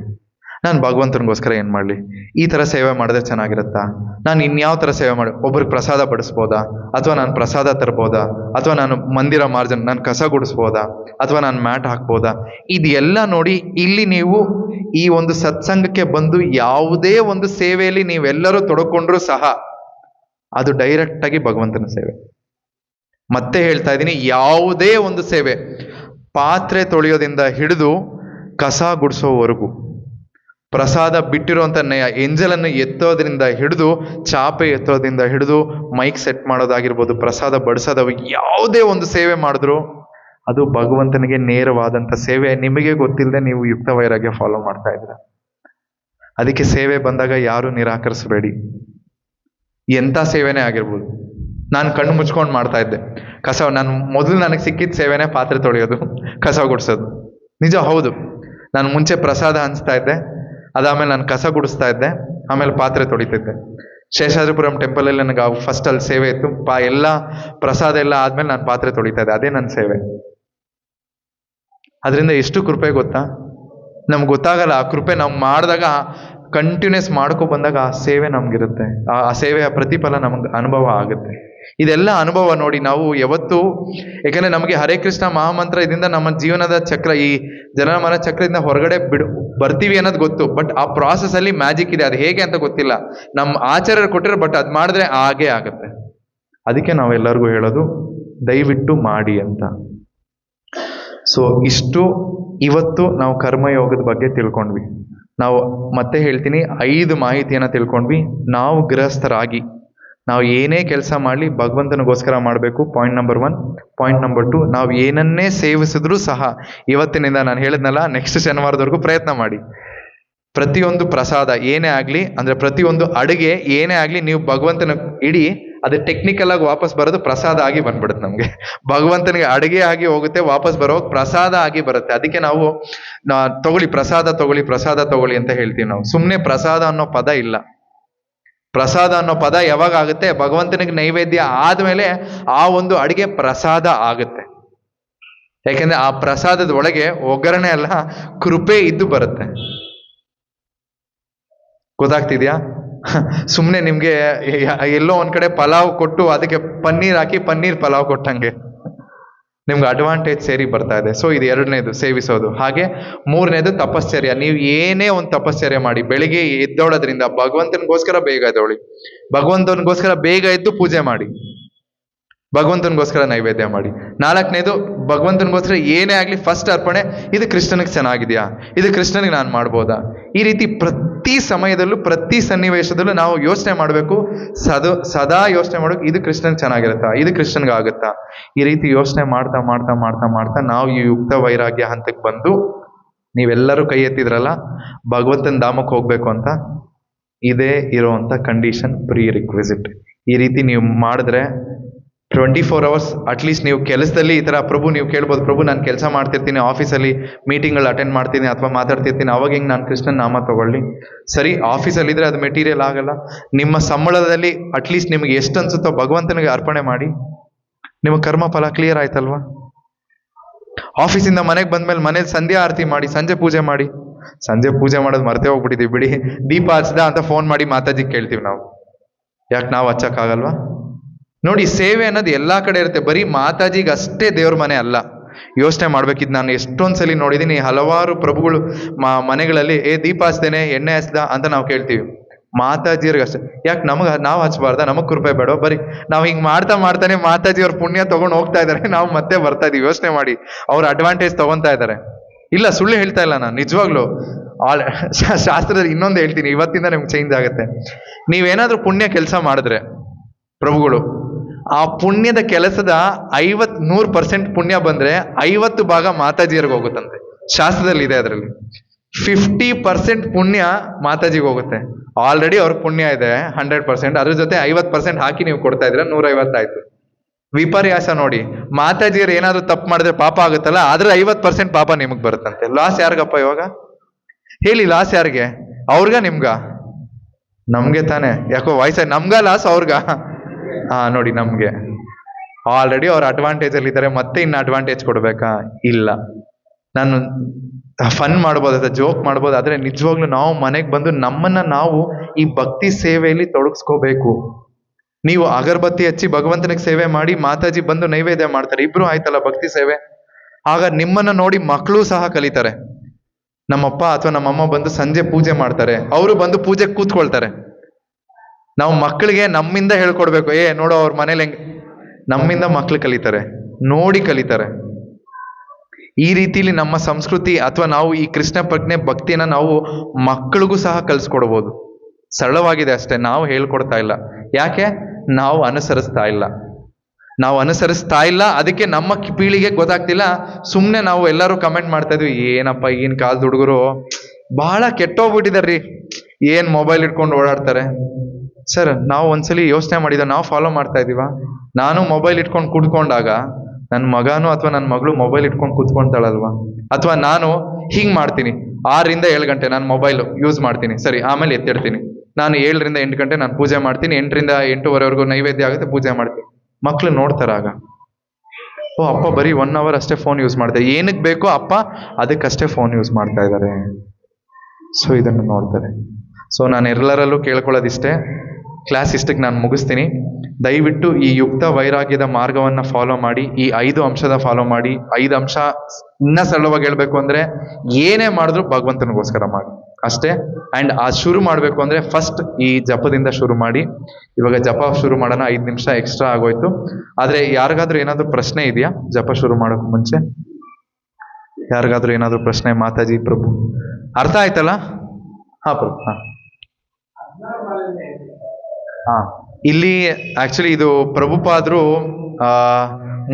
ನಾನು ಭಗವಂತನಿಗೋಸ್ಕರ ಏನು ಮಾಡಲಿ, ಈ ಥರ ಸೇವೆ ಮಾಡಿದ್ರೆ ಚೆನ್ನಾಗಿರುತ್ತಾ, ನಾನು ಇನ್ಯಾವ ಥರ ಸೇವೆ ಮಾಡಿ, ಒಬ್ರಿಗೆ ಪ್ರಸಾದ ಬಡಿಸ್ಬೋದಾ, ಅಥವಾ ನಾನು ಪ್ರಸಾದ ತರ್ಬೋದಾ, ಅಥವಾ ನಾನು ಮಂದಿರ ಮಾರ್ಜನ ನಾನು ಕಸ ಗುಡಿಸ್ಬೋದಾ, ಅಥವಾ ನಾನು ಮ್ಯಾಟ್ ಹಾಕ್ಬೋದಾ, ಇದೆಲ್ಲ ನೋಡಿ ಇಲ್ಲಿ ನೀವು ಈ ಒಂದು ಸತ್ಸಂಗಕ್ಕೆ ಬಂದು ಯಾವುದೇ ಒಂದು ಸೇವೆಯಲ್ಲಿ ನೀವೆಲ್ಲರೂ ತೊಡಕೊಂಡ್ರೂ ಸಹ ಅದು ಡೈರೆಕ್ಟ್ ಆಗಿ ಭಗವಂತನ ಸೇವೆ. ಮತ್ತೆ ಹೇಳ್ತಾ ಇದ್ದೀನಿ, ಯಾವುದೇ ಒಂದು ಸೇವೆ, ಪಾತ್ರೆ ತೊಳೆಯೋದಿಂದ ಹಿಡಿದು ಕಸ ಗುಡಿಸೋವರೆಗೂ, ಪ್ರಸಾದ ಬಿಟ್ಟಿರುವಂಥ ಎಂಜಲನ್ನು ಎತ್ತೋದ್ರಿಂದ ಹಿಡಿದು ಚಾಪೆ ಎತ್ತೋದ್ರಿಂದ ಹಿಡಿದು ಮೈಕ್ ಸೆಟ್ ಮಾಡೋದಾಗಿರ್ಬೋದು, ಪ್ರಸಾದ ಬಡಿಸೋದು, ಯಾವುದೇ ಒಂದು ಸೇವೆ ಮಾಡಿದ್ರು ಅದು ಭಗವಂತನಿಗೆ ನೇರವಾದಂಥ ಸೇವೆ. ನಿಮಗೆ ಗೊತ್ತಿಲ್ಲದೆ ನೀವು ಯುಕ್ತ ವೈರಾಗ್ಯ ಫಾಲೋ ಮಾಡ್ತಾ ಇದ್ದೀರ. ಅದಕ್ಕೆ ಸೇವೆ ಬಂದಾಗ ಯಾರು ನಿರಾಕರಿಸಬೇಡಿ. ಎಂಥ ಸೇವೆನೇ ಆಗಿರ್ಬೋದು. ನಾನು ಕಣ್ಣು ಮುಚ್ಕೊಂಡು ಮಾಡ್ತಾ ಇದ್ದೆ ನಾನು ಮೊದಲು ನನಗೆ ಸಿಕ್ಕಿದ ಸೇವೆನೇ ಪಾತ್ರೆ ತೊಳೆಯೋದು, ಕಸ ಗುಡಿಸೋದು. ನಿಜ, ಹೌದು. ನಾನು ಮುಂಚೆ ಪ್ರಸಾದ ಹಂಚ್ತಾ ಇದ್ದೆ, ಅದಾದಮೇಲೆ ನಾನು ಕಸ ಗುಡಿಸ್ತಾ ಇದ್ದೆ, ಆಮೇಲೆ ಪಾತ್ರೆ ತೊಳಿತಿದ್ದೆ. ಶೇಷಾದ್ರಿಪುರಂ ಟೆಂಪಲಲ್ಲಿ ನನಗೆ ಫಸ್ಟ್ ಅಲ್ಲಿ ಸೇವೆ ಇತ್ತು. ಎಲ್ಲ ಪ್ರಸಾದ ಎಲ್ಲ ಆದ್ಮೇಲೆ ನಾನು ಪಾತ್ರೆ ತೊಳಿತಾ ಇದ್ದೆ. ಅದೇ ನನ್ನ ಸೇವೆ. ಅದರಿಂದ ಎಷ್ಟು ಕೃಪೆ ಗೊತ್ತಾ? ನಮ್ಗೆ ಗೊತ್ತಾಗಲ್ಲ ಆ ಕೃಪೆ. ನಾವು ಮಾಡಿದಾಗ, ಕಂಟಿನ್ಯೂಸ್ ಮಾಡ್ಕೊ ಬಂದಾಗ ಆ ಸೇವೆ ನಮ್ಗಿರುತ್ತೆ. ಆ ಸೇವೆಯ ಪ್ರತಿಫಲ ನಮಗೆ ಅನುಭವ ಆಗುತ್ತೆ. ಇದೆಲ್ಲ ಅನುಭವ ನೋಡಿ ನಾವು ಯಾವತ್ತು, ಯಾಕಂದ್ರೆ ನಮಗೆ ಹರೇ ಕೃಷ್ಣ ಮಹಾಮಂತ್ರ ಇದರಿಂದ ನಮ್ಮ ಜೀವನದ ಚಕ್ರ, ಈ ಜನನ ಮರಣ ಚಕ್ರದಿಂದ ಹೊರಗಡೆ ಬರ್ತೀವಿ ಅನ್ನೋದು ಗೊತ್ತು. ಬಟ್ ಆ ಪ್ರಾಸೆಸ್ ಅಲ್ಲಿ ಮ್ಯಾಜಿಕ್ ಇದೆ. ಅದು ಹೇಗೆ ಅಂತ ಗೊತ್ತಿಲ್ಲ. ನಮ್ಮ ಆಚಾರ್ಯರು ಕೊಟ್ಟಿರೋ, ಬಟ್ ಅದು ಮಾಡಿದ್ರೆ ಹಾಗೇ ಆಗುತ್ತೆ. ಅದಕ್ಕೆ ನಾವೆಲ್ಲರಿಗೂ ಹೇಳೋದು, ದಯವಿಟ್ಟು ಮಾಡಿ ಅಂತ. ಸೊ ಇಷ್ಟು ಇವತ್ತು ನಾವು ಕರ್ಮಯೋಗದ ಬಗ್ಗೆ ತಿಳ್ಕೊಂಡ್ವಿ. ನಾವು ಮತ್ತೆ ಹೇಳ್ತೀನಿ, 5 ಮಾಹಿತಿಯನ್ನು ತಿಳ್ಕೊಂಡ್ವಿ. ನಾವು ಗೃಹಸ್ಥರಾಗಿ ನಾವು ಏನೇ ಕೆಲಸ ಮಾಡಲಿ ಭಗವಂತನಿಗೋಸ್ಕರ ಮಾಡಬೇಕು, ಪಾಯಿಂಟ್ ನಂಬರ್ 1. ಪಾಯಿಂಟ್ ನಂಬರ್ 2, ನಾವು ಏನನ್ನೇ ಸೇವಿಸಿದ್ರೂ ಸಹ ಇವತ್ತಿನಿಂದ ನಾನು ಹೇಳಿದ್ನಲ್ಲ, ನೆಕ್ಸ್ಟ್ ಶನಿವಾರದವರೆಗೂ ಪ್ರಯತ್ನ ಮಾಡಿ. ಪ್ರತಿಯೊಂದು ಪ್ರಸಾದ ಏನೇ ಆಗಲಿ, ಅಂದರೆ ಪ್ರತಿಯೊಂದು ಅಡುಗೆ ಏನೇ ಆಗಲಿ, ನೀವು ಭಗವಂತನ ಇಡಿ, ಅದು ಟೆಕ್ನಿಕಲ್ ಆಗಿ ವಾಪಸ್ ಬರೋದು ಪ್ರಸಾದ ಆಗಿ ಬಂದ್ಬಿಡುತ್ತೆ. ನಮಗೆ ಭಗವಂತನಿಗೆ ಅಡುಗೆ ಆಗಿ ಹೋಗುತ್ತೆ, ವಾಪಸ್ ಬರೋವಾಗ ಪ್ರಸಾದ ಆಗಿ ಬರುತ್ತೆ. ಅದಕ್ಕೆ ನಾವು ತಗೊಳ್ಳಿ ಪ್ರಸಾದ ತಗೊಳ್ಳಿ ಅಂತ ಹೇಳ್ತೀವಿ. ನಾವು ಸುಮ್ಮನೆ ಪ್ರಸಾದ ಅನ್ನೋ ಪದ ಇಲ್ಲ. ಪ್ರಸಾದ ಅನ್ನೋ ಪದ ಯಾವಾಗ ಆಗುತ್ತೆ? ಭಗವಂತನಿಗೆ ನೈವೇದ್ಯ ಆದ್ಮೇಲೆ ಆ ಒಂದು ಅಡಿಗೆ ಪ್ರಸಾದ ಆಗುತ್ತೆ. ಯಾಕೆಂದ್ರೆ ಆ ಪ್ರಸಾದದ ಒಳಗೆ ಒಗ್ಗರಣೆ ಅಲ್ಲ, ಕೃಪೆ ಇದ್ದು ಬರುತ್ತೆ. ಗೊತ್ತಾಗ್ತಿದ್ಯಾ? ಸುಮ್ಮನೆ ನಿಮ್ಗೆ ಎಲ್ಲೋ ಒಂದ್ ಕಡೆ ಪಲಾವ್ ಕೊಟ್ಟು ಅದಕ್ಕೆ ಪನ್ನೀರ್ ಹಾಕಿ ಪನ್ನೀರ್ ಪಲಾವ್ ಕೊಟ್ಟಂಗೆ ನಿಮ್ಗೆ ಅಡ್ವಾಂಟೇಜ್ ಸೇರಿ ಬರ್ತಾ ಇದೆ. ಸೊ ಇದು 2ನೇದು, ಸೇವಿಸೋದು. ಹಾಗೆ 3ನೇದು ತಪಶ್ಚರ್ಯ. ನೀವು ಏನೇ ಒಂದು ತಪಶ್ಚರ್ಯ ಮಾಡಿ, ಬೆಳಿಗ್ಗೆ ಎದ್ದೋಳೋದ್ರಿಂದ ಭಗವಂತನಿಗೋಸ್ಕರ ಬೇಗ ಎದ್ದೋಳಿ, ಭಗವಂತನಿಗೋಸ್ಕರ ಬೇಗ ಎದ್ದು ಪೂಜೆ ಮಾಡಿ, ಭಗವಂತನಿಗೋಸ್ಕರ ನೈವೇದ್ಯ ಮಾಡಿ. 4ನೇದು, ಭಗವಂತನಿಗೋಸ್ಕರ ಏನೇ ಆಗಲಿ ಫಸ್ಟ್ ಅರ್ಪಣೆ. ಇದು ಕೃಷ್ಣನಿಗೆ ಚೆನ್ನಾಗಿದೆಯಾ, ಇದು ಕೃಷ್ಣನಿಗೆ ನಾನು ಮಾಡ್ಬೋದಾ? ಈ ರೀತಿ ಪ್ರತಿ ಸಮಯದಲ್ಲೂ, ಪ್ರತಿ ಸನ್ನಿವೇಶದಲ್ಲೂ ನಾವು ಯೋಚನೆ ಮಾಡಬೇಕು. ಸದಾ ಯೋಚನೆ ಮಾಡಬೇಕು, ಇದು ಕೃಷ್ಣನಿಗೆ ಚೆನ್ನಾಗಿರುತ್ತಾ, ಇದು ಕೃಷ್ಣನಿಗೆ ಆಗುತ್ತಾ? ಈ ರೀತಿ ಯೋಚನೆ ಮಾಡ್ತಾ ಮಾಡ್ತಾ ಮಾಡ್ತಾ ಮಾಡ್ತಾ ನಾವು ಈ ಯುಕ್ತ ವೈರಾಗ್ಯ ಹಂತಕ್ಕೆ ಬಂದು, ನೀವೆಲ್ಲರೂ ಕೈ ಎತ್ತಿದ್ರಲ್ಲ ಭಗವಂತನ ಧಾಮಕ್ಕೆ ಹೋಗ್ಬೇಕು ಅಂತ, ಇದೇ ಇರೋವಂಥ ಕಂಡೀಷನ್, ಪ್ರೀ ರಿಕ್ವಿಸಿಟ್. ಈ ರೀತಿ ನೀವು ಮಾಡಿದ್ರೆ 24 hours ಅಟ್ಲೀಸ್ಟ್ ನೀವು ಕೆಲಸದಲ್ಲಿ ಈ ಥರ, ಪ್ರಭು ನೀವು ಕೇಳ್ಬೋದು, ಪ್ರಭು ನಾನು ಕೆಲಸ ಮಾಡ್ತಿರ್ತೀನಿ, ಆಫೀಸಲ್ಲಿ ಮೀಟಿಂಗ್ಗಳು ಅಟೆಂಡ್ ಮಾಡ್ತೀನಿ ಅಥವಾ ಮಾತಾಡ್ತಿರ್ತೀನಿ, ಅವಾಗ ಹಿಂಗೆ ನಾನು ಕೃಷ್ಣನ ನಾಮ ತಗೊಳ್ಳಿ. ಸರಿ, ಆಫೀಸಲ್ಲಿದ್ದರೆ ಅದು ಮೆಟೀರಿಯಲ್ ಆಗಲ್ಲ. ನಿಮ್ಮ ಸಂಬಳದಲ್ಲಿ ಅಟ್ಲೀಸ್ಟ್ ನಿಮಗೆ ಎಷ್ಟು ಅನ್ಸುತ್ತೋ ಭಗವಂತನಿಗೆ ಅರ್ಪಣೆ ಮಾಡಿ. ನಿಮ್ಮ ಕರ್ಮ ಫಲ ಕ್ಲಿಯರ್ ಆಯ್ತಲ್ವಾ? ಆಫೀಸಿಂದ ಮನೆಗೆ ಬಂದ್ಮೇಲೆ ಮನೇಲಿ ಸಂಧ್ಯಾ ಆರತಿ ಮಾಡಿ, ಸಂಜೆ ಪೂಜೆ ಮಾಡಿ. ಸಂಜೆ ಪೂಜೆ ಮಾಡೋದು ಮರ್ತೇ ಹೋಗ್ಬಿಟ್ಟಿದ್ದೀವಿ ಬಿಡಿ. ದೀಪ ಹಚ್ದ ಅಂತ ಫೋನ್ ಮಾಡಿ ಮಾತಾಜಿಗೆ ಕೇಳ್ತೀವಿ ನಾವು. ಯಾಕೆ ನಾವು ಹಚ್ಚಕ್ಕಾಗಲ್ವಾ? ನೋಡಿ, ಸೇವೆ ಅನ್ನೋದು ಎಲ್ಲಾ ಕಡೆ ಇರುತ್ತೆ. ಬರೀ ಮಾತಾಜಿಗೆ ಅಷ್ಟೇ ದೇವ್ರ ಮನೆ ಅಲ್ಲ. ಯೋಚನೆ ಮಾಡ್ಬೇಕಿದ್. ನಾನು ಎಷ್ಟೊಂದ್ಸಲಿ ನೋಡಿದೀನಿ, ಹಲವಾರು ಪ್ರಭುಗಳು ಮನೆಗಳಲ್ಲಿ ದೀಪ ಹಚ್ದೇನೆ, ಎಣ್ಣೆ ಹಚ್ದ ಅಂತ ನಾವು ಕೇಳ್ತೀವಿ. ಮಾತಾಜಿಯವ್ರಿಗೆ ಅಷ್ಟೇ. ಯಾಕೆ ನಾವು ಹಚ್ಬಾರ್ದ? ನಮಗ್ ಕೃಪೆ ಬೇಡ? ಬರೀ ನಾವು ಹಿಂಗ್ ಮಾಡ್ತಾನೆ ಮಾತಾಜಿಯವ್ರ ಪುಣ್ಯ ತಗೊಂಡು ಹೋಗ್ತಾ ಇದಾರೆ, ನಾವು ಮತ್ತೆ ಬರ್ತಾ ಇದೀವಿ. ಯೋಚನೆ ಮಾಡಿ, ಅವ್ರ ಅಡ್ವಾಂಟೇಜ್ ತಗೊಂತಾ ಇದ್ದಾರೆ. ಇಲ್ಲ, ಸುಳ್ಳು ಹೇಳ್ತಾ ಇಲ್ಲ ನಾನು, ನಿಜವಾಗ್ಲು. ಶಾಸ್ತ್ರದಲ್ಲಿ ಇನ್ನೊಂದು ಹೇಳ್ತೀನಿ, ಇವತ್ತಿಂದ ನಿಮ್ಗೆ ಚೇಂಜ್ ಆಗುತ್ತೆ. ನೀವೇನಾದ್ರೂ ಪುಣ್ಯ ಕೆಲಸ ಮಾಡಿದ್ರೆ, ಪ್ರಭುಗಳು ಆ ಪುಣ್ಯದ ಕೆಲಸದ 100% ಪುಣ್ಯ ಬಂದ್ರೆ 50 ಭಾಗ ಮಾತಾಜಿಯರ್ಗೆ ಹೋಗುತ್ತಂತೆ. ಶಾಸ್ತ್ರದಲ್ಲಿ ಇದೆ. ಅದರಲ್ಲಿ 50% ಪುಣ್ಯ ಮಾತಾಜಿಗೆ ಹೋಗುತ್ತೆ. ಆಲ್ರೆಡಿ ಅವ್ರ ಪುಣ್ಯ ಇದೆ 100%, ಅದ್ರ ಜೊತೆ 50% ಹಾಕಿ ನೀವು ಕೊಡ್ತಾ ಇದ್ರೆ 150 ಆಯ್ತು. ವಿಪರ್ಯಾಸ ನೋಡಿ, ಮಾತಾಜಿಯರು ಏನಾದ್ರು ತಪ್ಪು ಮಾಡಿದ್ರೆ ಪಾಪ ಆಗುತ್ತಲ್ಲ, ಆದ್ರೆ 50% ಪಾಪ ನಿಮಗ್ ಬರುತ್ತಂತೆ. ಲಾಸ್ ಯಾರಿಗಪ್ಪ ಇವಾಗ ಹೇಳಿ? ಲಾಸ್ ಯಾರಿಗೆ? ಅವ್ರಿಗ ನಿಮ್ಗ? ನಮ್ಗೆ ತಾನೆ. ಯಾಕೋ ವಯಸ್ಸ ನಮ್ಗ ಲಾಸ್, ಅವ್ರಿಗ? ನೋಡಿ, ನಮ್ಗೆ. ಆಲ್ರೆಡಿ ಅವ್ರ ಅಡ್ವಾಂಟೇಜ್ ಅಲ್ಲಿ ಇದ್ದಾರೆ, ಮತ್ತೆ ಇನ್ನು ಅಡ್ವಾಂಟೇಜ್ ಕೊಡ್ಬೇಕಾ? ಇಲ್ಲ. ನಾನು ಫನ್ ಮಾಡ್ಬೋದು, ಜೋಕ್ ಮಾಡ್ಬೋದು, ಆದ್ರೆ ನಿಜವಾಗ್ಲೂ ನಾವು ಮನೆಗೆ ಬಂದು ನಮ್ಮನ್ನ ನಾವು ಈ ಭಕ್ತಿ ಸೇವೆಯಲ್ಲಿ ತೊಡಗಿಸ್ಕೋಬೇಕು. ನೀವು ಅಗರಬತ್ತಿ ಹಚ್ಚಿ ಭಗವಂತನಿಗೆ ಸೇವೆ ಮಾಡಿ, ಮಾತಾಜಿ ಬಂದು ನೈವೇದ್ಯ ಮಾಡ್ತಾರೆ, ಇಬ್ರು ಆಯ್ತಲ್ಲ ಭಕ್ತಿ ಸೇವೆ. ಆಗ ನಿಮ್ಮನ್ನ ನೋಡಿ ಮಕ್ಕಳು ಸಹ ಕಲಿತಾರೆ. ನಮ್ಮಪ್ಪ ಅಥವಾ ನಮ್ಮಮ್ಮ ಬಂದು ಸಂಜೆ ಪೂಜೆ ಮಾಡ್ತಾರೆ, ಅವರು ಬಂದು ಪೂಜೆಗೆ ಕೂತ್ಕೊಳ್ತಾರೆ. ನಾವು ಮಕ್ಕಳಿಗೆ ನಮ್ಮಿಂದ ಹೇಳ್ಕೊಡ್ಬೇಕು, ನೋಡೋ ಅವ್ರ ಮನೇಲಿ ಹೆಂಗ್. ನಮ್ಮಿಂದ ಮಕ್ಳು ಕಲಿತಾರೆ, ನೋಡಿ ಕಲಿತಾರೆ. ಈ ರೀತಿಲಿ ನಮ್ಮ ಸಂಸ್ಕೃತಿ ಅಥವಾ ನಾವು ಈ ಕೃಷ್ಣ ಪ್ರಜ್ಞೆ ಭಕ್ತಿನ ನಾವು ಮಕ್ಕಳಿಗೂ ಸಹ ಕಲಿಸ್ಕೊಡ್ಬೋದು. ಸರಳವಾಗಿದೆ ಅಷ್ಟೇ, ನಾವು ಹೇಳ್ಕೊಡ್ತಾ ಇಲ್ಲ. ಯಾಕೆ? ನಾವು ಅನುಸರಿಸ್ತಾ ಇಲ್ಲ. ಅದಕ್ಕೆ ನಮ್ಮ ಪೀಳಿಗೆ ಗೊತ್ತಾಗ್ತಿಲ್ಲ. ಸುಮ್ಮನೆ ನಾವು ಎಲ್ಲರೂ ಕಮೆಂಟ್ ಮಾಡ್ತಾ ಇದ್ವಿ, ಏನಪ್ಪ ಈಗಿನ ಕಾಲದ ಹುಡುಗರು ಬಹಳ ಕೆಟ್ಟೋಗ್ಬಿಟ್ಟಿದಾರ್ರಿ, ಏನ್ ಮೊಬೈಲ್ ಇಟ್ಕೊಂಡು ಓಡಾಡ್ತಾರೆ. ಸರ್ ನಾವು ಒಂದ್ಸಲಿ ಯೋಚನೆ ಮಾಡಿದ ನಾವು ಫಾಲೋ ಮಾಡ್ತಾ ಇದೀವ. ನಾನು ಮೊಬೈಲ್ ಇಟ್ಕೊಂಡು ಕೂತ್ಕೊಂಡಾಗ ನನ್ನ ಮಗನೂ ಅಥವಾ ನನ್ನ ಮಗಳು ಮೊಬೈಲ್ ಇಟ್ಕೊಂಡು ಕೂತ್ಕೊಂತಾಳಲ್ವಾ? ಅಥವಾ ನಾನು ಹಿಂಗ್ ಮಾಡ್ತೀನಿ, 6 ರಿಂದ 7 ಗಂಟೆ ನಾನು ಮೊಬೈಲ್ ಯೂಸ್ ಮಾಡ್ತೀನಿ, ಸರಿ ಆಮೇಲೆ ಎತ್ತಿಡ್ತೀನಿ. ನಾನು 7 ರಿಂದ 8 ಗಂಟೆ ನಾನು ಪೂಜೆ ಮಾಡ್ತೀನಿ, 8 ರಿಂದ 8:30ವರೆಗೂ ನೈವೇದ್ಯ ಆಗುತ್ತೆ, ಪೂಜೆ ಮಾಡ್ತೀನಿ. ಮಕ್ಳು ನೋಡ್ತಾರಾಗ, ಓ ಅಪ್ಪ ಬರೀ 1 ಅವರ್ ಅಷ್ಟೇ ಫೋನ್ ಯೂಸ್ ಮಾಡ್ತಾರೆ, ಏನಕ್ಕೆ ಬೇಕೋ ಅಪ್ಪ ಅದಕ್ಕಷ್ಟೇ ಫೋನ್ ಯೂಸ್ ಮಾಡ್ತಾ ಇದ್ದಾರೆ. ಸೊ ಇದನ್ನು ನೋಡ್ತಾರೆ. ಸೊ ನಾನು ಎಲ್ಲರಲ್ಲೂ ಕೇಳ್ಕೊಳ್ಳೋದಿಷ್ಟೇ, ಕ್ಲಾಸ್ ಇಷ್ಟಕ್ಕೆ ನಾನು ಮುಗಿಸ್ತೀನಿ. ದಯವಿಟ್ಟು ಈ ಯುಕ್ತ ವೈರಾಗ್ಯದ ಮಾರ್ಗವನ್ನು ಫಾಲೋ ಮಾಡಿ, ಈ 5 ಅಂಶದ ಫಾಲೋ ಮಾಡಿ. 5 ಅಂಶ ಇನ್ನ ಸರಳವಾಗಿ ಹೇಳ್ಬೇಕು ಅಂದ್ರೆ, ಏನೇ ಮಾಡಿದ್ರು ಭಗವಂತನಿಗೋಸ್ಕರ ಮಾಡಿ ಅಷ್ಟೇ. ಆ್ಯಂಡ್ ಶುರು ಮಾಡಬೇಕು ಅಂದ್ರೆ ಫಸ್ಟ್ ಈ ಜಪದಿಂದ ಶುರು ಮಾಡಿ. ಇವಾಗ ಜಪ ಶುರು ಮಾಡೋಣ, 5 ನಿಮಿಷ ಎಕ್ಸ್ಟ್ರಾ ಆಗೋಯ್ತು. ಆದರೆ ಯಾರಿಗಾದ್ರೂ ಏನಾದರೂ ಪ್ರಶ್ನೆ ಇದೆಯಾ ಜಪ ಶುರು ಮಾಡೋಕೆ ಮುಂಚೆ? ಯಾರಿಗಾದ್ರೂ ಏನಾದರೂ ಪ್ರಶ್ನೆ? ಮಾತಾಜಿ, ಪ್ರಭು ಅರ್ಥ ಆಯ್ತಲ್ಲ? ಹಾ ಪ್ರಭು. ಹಾ ಇಲ್ಲಿ ಆಕ್ಚುಲಿ ಇದು ಪ್ರಭುಪಾದ್ರು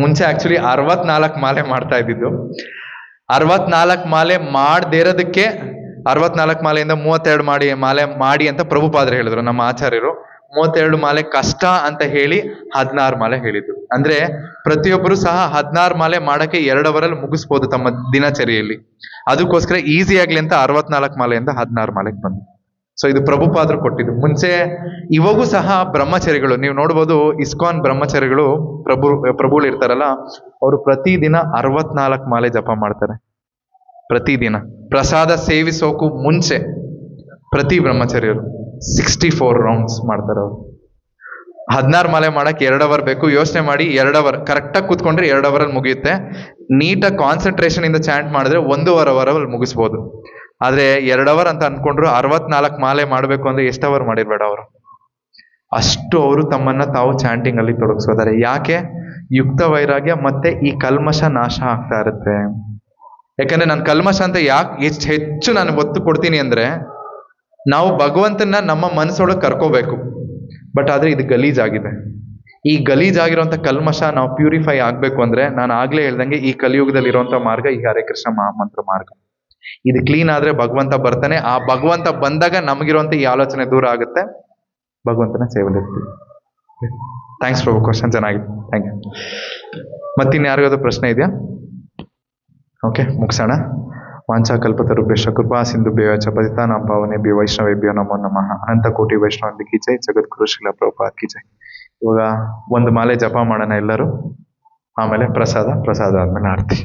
ಮುಂಚೆ ಆಕ್ಚುಲಿ 64 ಮಾಲೆ ಮಾಡ್ತಾ ಇದ್ದಿದ್ದು. 64 ಮಾಲೆ ಮಾಡದೇ ಇರೋದಕ್ಕೆ 64 ಮಾಲೆಯಿಂದ 32 ಮಾಲೆ ಮಾಡಿ ಅಂತ ಪ್ರಭುಪಾದ್ರು ಹೇಳಿದ್ರು. ನಮ್ಮ ಆಚಾರ್ಯರು 32 ಮಾಲೆ ಕಷ್ಟ ಅಂತ ಹೇಳಿ 16 ಮಾಲೆ ಹೇಳಿದ್ರು. ಅಂದ್ರೆ ಪ್ರತಿಯೊಬ್ಬರು ಸಹ 16 ಮಾಲೆ ಮಾಡಕ್ಕೆ 2 ಅವರಲ್ಲಿ ಮುಗಿಸ್ಬೋದು ತಮ್ಮ ದಿನಚರಿಯಲ್ಲಿ. ಅದಕ್ಕೋಸ್ಕರ ಈಸಿ ಆಗ್ಲಿ ಅಂತ 64 ಮಾಲೆಯಿಂದ 16 ಮಾಲೆಗೆ ಬಂದು. ಸೊ ಇದು ಪ್ರಭುಪಾದ್ರು ಕೊಟ್ಟಿದ್ದು. ಮುಂಚೆ ಇವಾಗೂ ಸಹ ಬ್ರಹ್ಮಚಾರಿಗಳು ನೀವು ನೋಡ್ಬೋದು, ಇಸ್ಕಾನ್ ಬ್ರಹ್ಮಚಾರಿಗಳು ಪ್ರಭುಗಳು ಇರ್ತಾರಲ್ಲ, ಅವರು ಪ್ರತಿದಿನ 64 ಮಾಲೆ ಜಪ ಮಾಡ್ತಾರೆ. ಪ್ರತಿದಿನ ಪ್ರಸಾದ ಸೇವಿಸೋಕು ಮುಂಚೆ ಪ್ರತಿ ಬ್ರಹ್ಮಚಾರಿಯರು 64 ರೌಂಡ್ಸ್ ಮಾಡ್ತಾರೆ. ಅವರು 16 ಮಾಲೆ ಮಾಡಕ್ಕೆ 2 ಅವರ್ ಬೇಕು. ಯೋಚನೆ ಮಾಡಿ, 2 ಅವರ್ ಕರೆಕ್ಟಾಗಿ ಕೂತ್ಕೊಂಡ್ರೆ 2 ಅವರಲ್ಲಿ ಮುಗಿಯುತ್ತೆ. ನೀಟಾಗಿ ಕಾನ್ಸಂಟ್ರೇಷನ್ ಇಂದ ಚಾಂಟ್ ಮಾಡಿದ್ರೆ 1.5 ಅವರಲ್ಲಿ ಮುಗಿಸ್ಬೋದು. ಆದ್ರೆ 2 ಅವರ್ ಅಂತ ಅನ್ಕೊಂಡ್ರು 64 ಮಾಲೆ ಮಾಡ್ಬೇಕು ಅಂದ್ರೆ ಎಷ್ಟು ಅವರ್ ಮಾಡಿರ್ಬೇಡ ಅವರು. ಅಷ್ಟು ಅವರು ತಮ್ಮನ್ನ ತಾವು ಚಾಂಟಿಂಗ್ ಅಲ್ಲಿ ತೊಡಗಿಸೋದಾರೆ. ಯಾಕೆ? ಯುಕ್ತ ವೈರಾಗ್ಯ ಮತ್ತೆ ಈ ಕಲ್ಮಶ ನಾಶ ಆಗ್ತಾ ಇರುತ್ತೆ. ಯಾಕಂದ್ರೆ ನಾನು ಕಲ್ಮಶ ಅಂತ ಯಾಕೆ ಹೆಚ್ಚು ನಾನು ಒತ್ತು ಕೊಡ್ತೀನಿ ಅಂದ್ರೆ, ನಾವು ಭಗವಂತನ ನಮ್ಮ ಮನಸ್ಸೊಳಗೆ ಕರ್ಕೋಬೇಕು. ಬಟ್ ಆದ್ರೆ ಇದು ಗಲೀಜಾಗಿದೆ. ಈ ಗಲೀಜಾಗಿರುವಂತ ಕಲ್ಮಶ ನಾವು ಪ್ಯೂರಿಫೈ ಆಗ್ಬೇಕು ಅಂದ್ರೆ, ನಾನು ಆಗ್ಲೇ ಹೇಳ್ದಂಗೆ ಈ ಕಲಿಯುಗದಲ್ಲಿ ಇರುವಂತ ಮಾರ್ಗ ಈ ಹರೇ ಕೃಷ್ಣ ಮಹಾಮಂತ್ರ ಮಾರ್ಗ. ಇದು ಕ್ಲೀನ್ ಆದ್ರೆ ಭಗವಂತ ಬರ್ತಾನೆ. ಆ ಭಗವಂತ ಬಂದಾಗ ನಮಗಿರುವಂತ ಈ ಆಲೋಚನೆ ದೂರ ಆಗುತ್ತೆ, ಭಗವಂತನ ಸೇವಲಿರ್ತೀವಿ. ಥ್ಯಾಂಕ್ಸ್ ಪ್ರಭು, ಕ್ವಶನ್ ಚೆನ್ನಾಗಿದೆ, ಥ್ಯಾಂಕ್ ಯು. ಮತ್ತಿನ್ ಯಾರಿಗಾದ್ರೂ ಪ್ರಶ್ನೆ ಇದೆಯಾ? ಓಕೆ, ಮುಗಿಸೋಣ. ವಾಂಛಾ ಕಲ್ಪತರುಭ್ಯಶ್ಚ ಕೃಪಾ ಸಿಂಧುಭ್ಯೋ ಚ ಪತಿತಾನಾಂ ಪಾವನೇಭ್ಯೋ ವೈಷ್ಣವೇಭ್ಯೋ ನಮೋ ನಮಃ. ಅನಂತ ಕೋಟಿ ವೈಷ್ಣವಂದಿ ಕಿ ಜೈ, ಜಗದ್ಗುರು ಶ್ರೀಲ ಪ್ರಭುಪಾದ್ ಕಿ ಜೈ. ಇವಾಗ 1 ಮಾಲೆ ಜಪ ಮಾಡೋಣ ಎಲ್ಲರೂ, ಆಮೇಲೆ ಪ್ರಸಾದ ಆದ್ಮೇಲೆ ಆಡ್ತೀವಿ.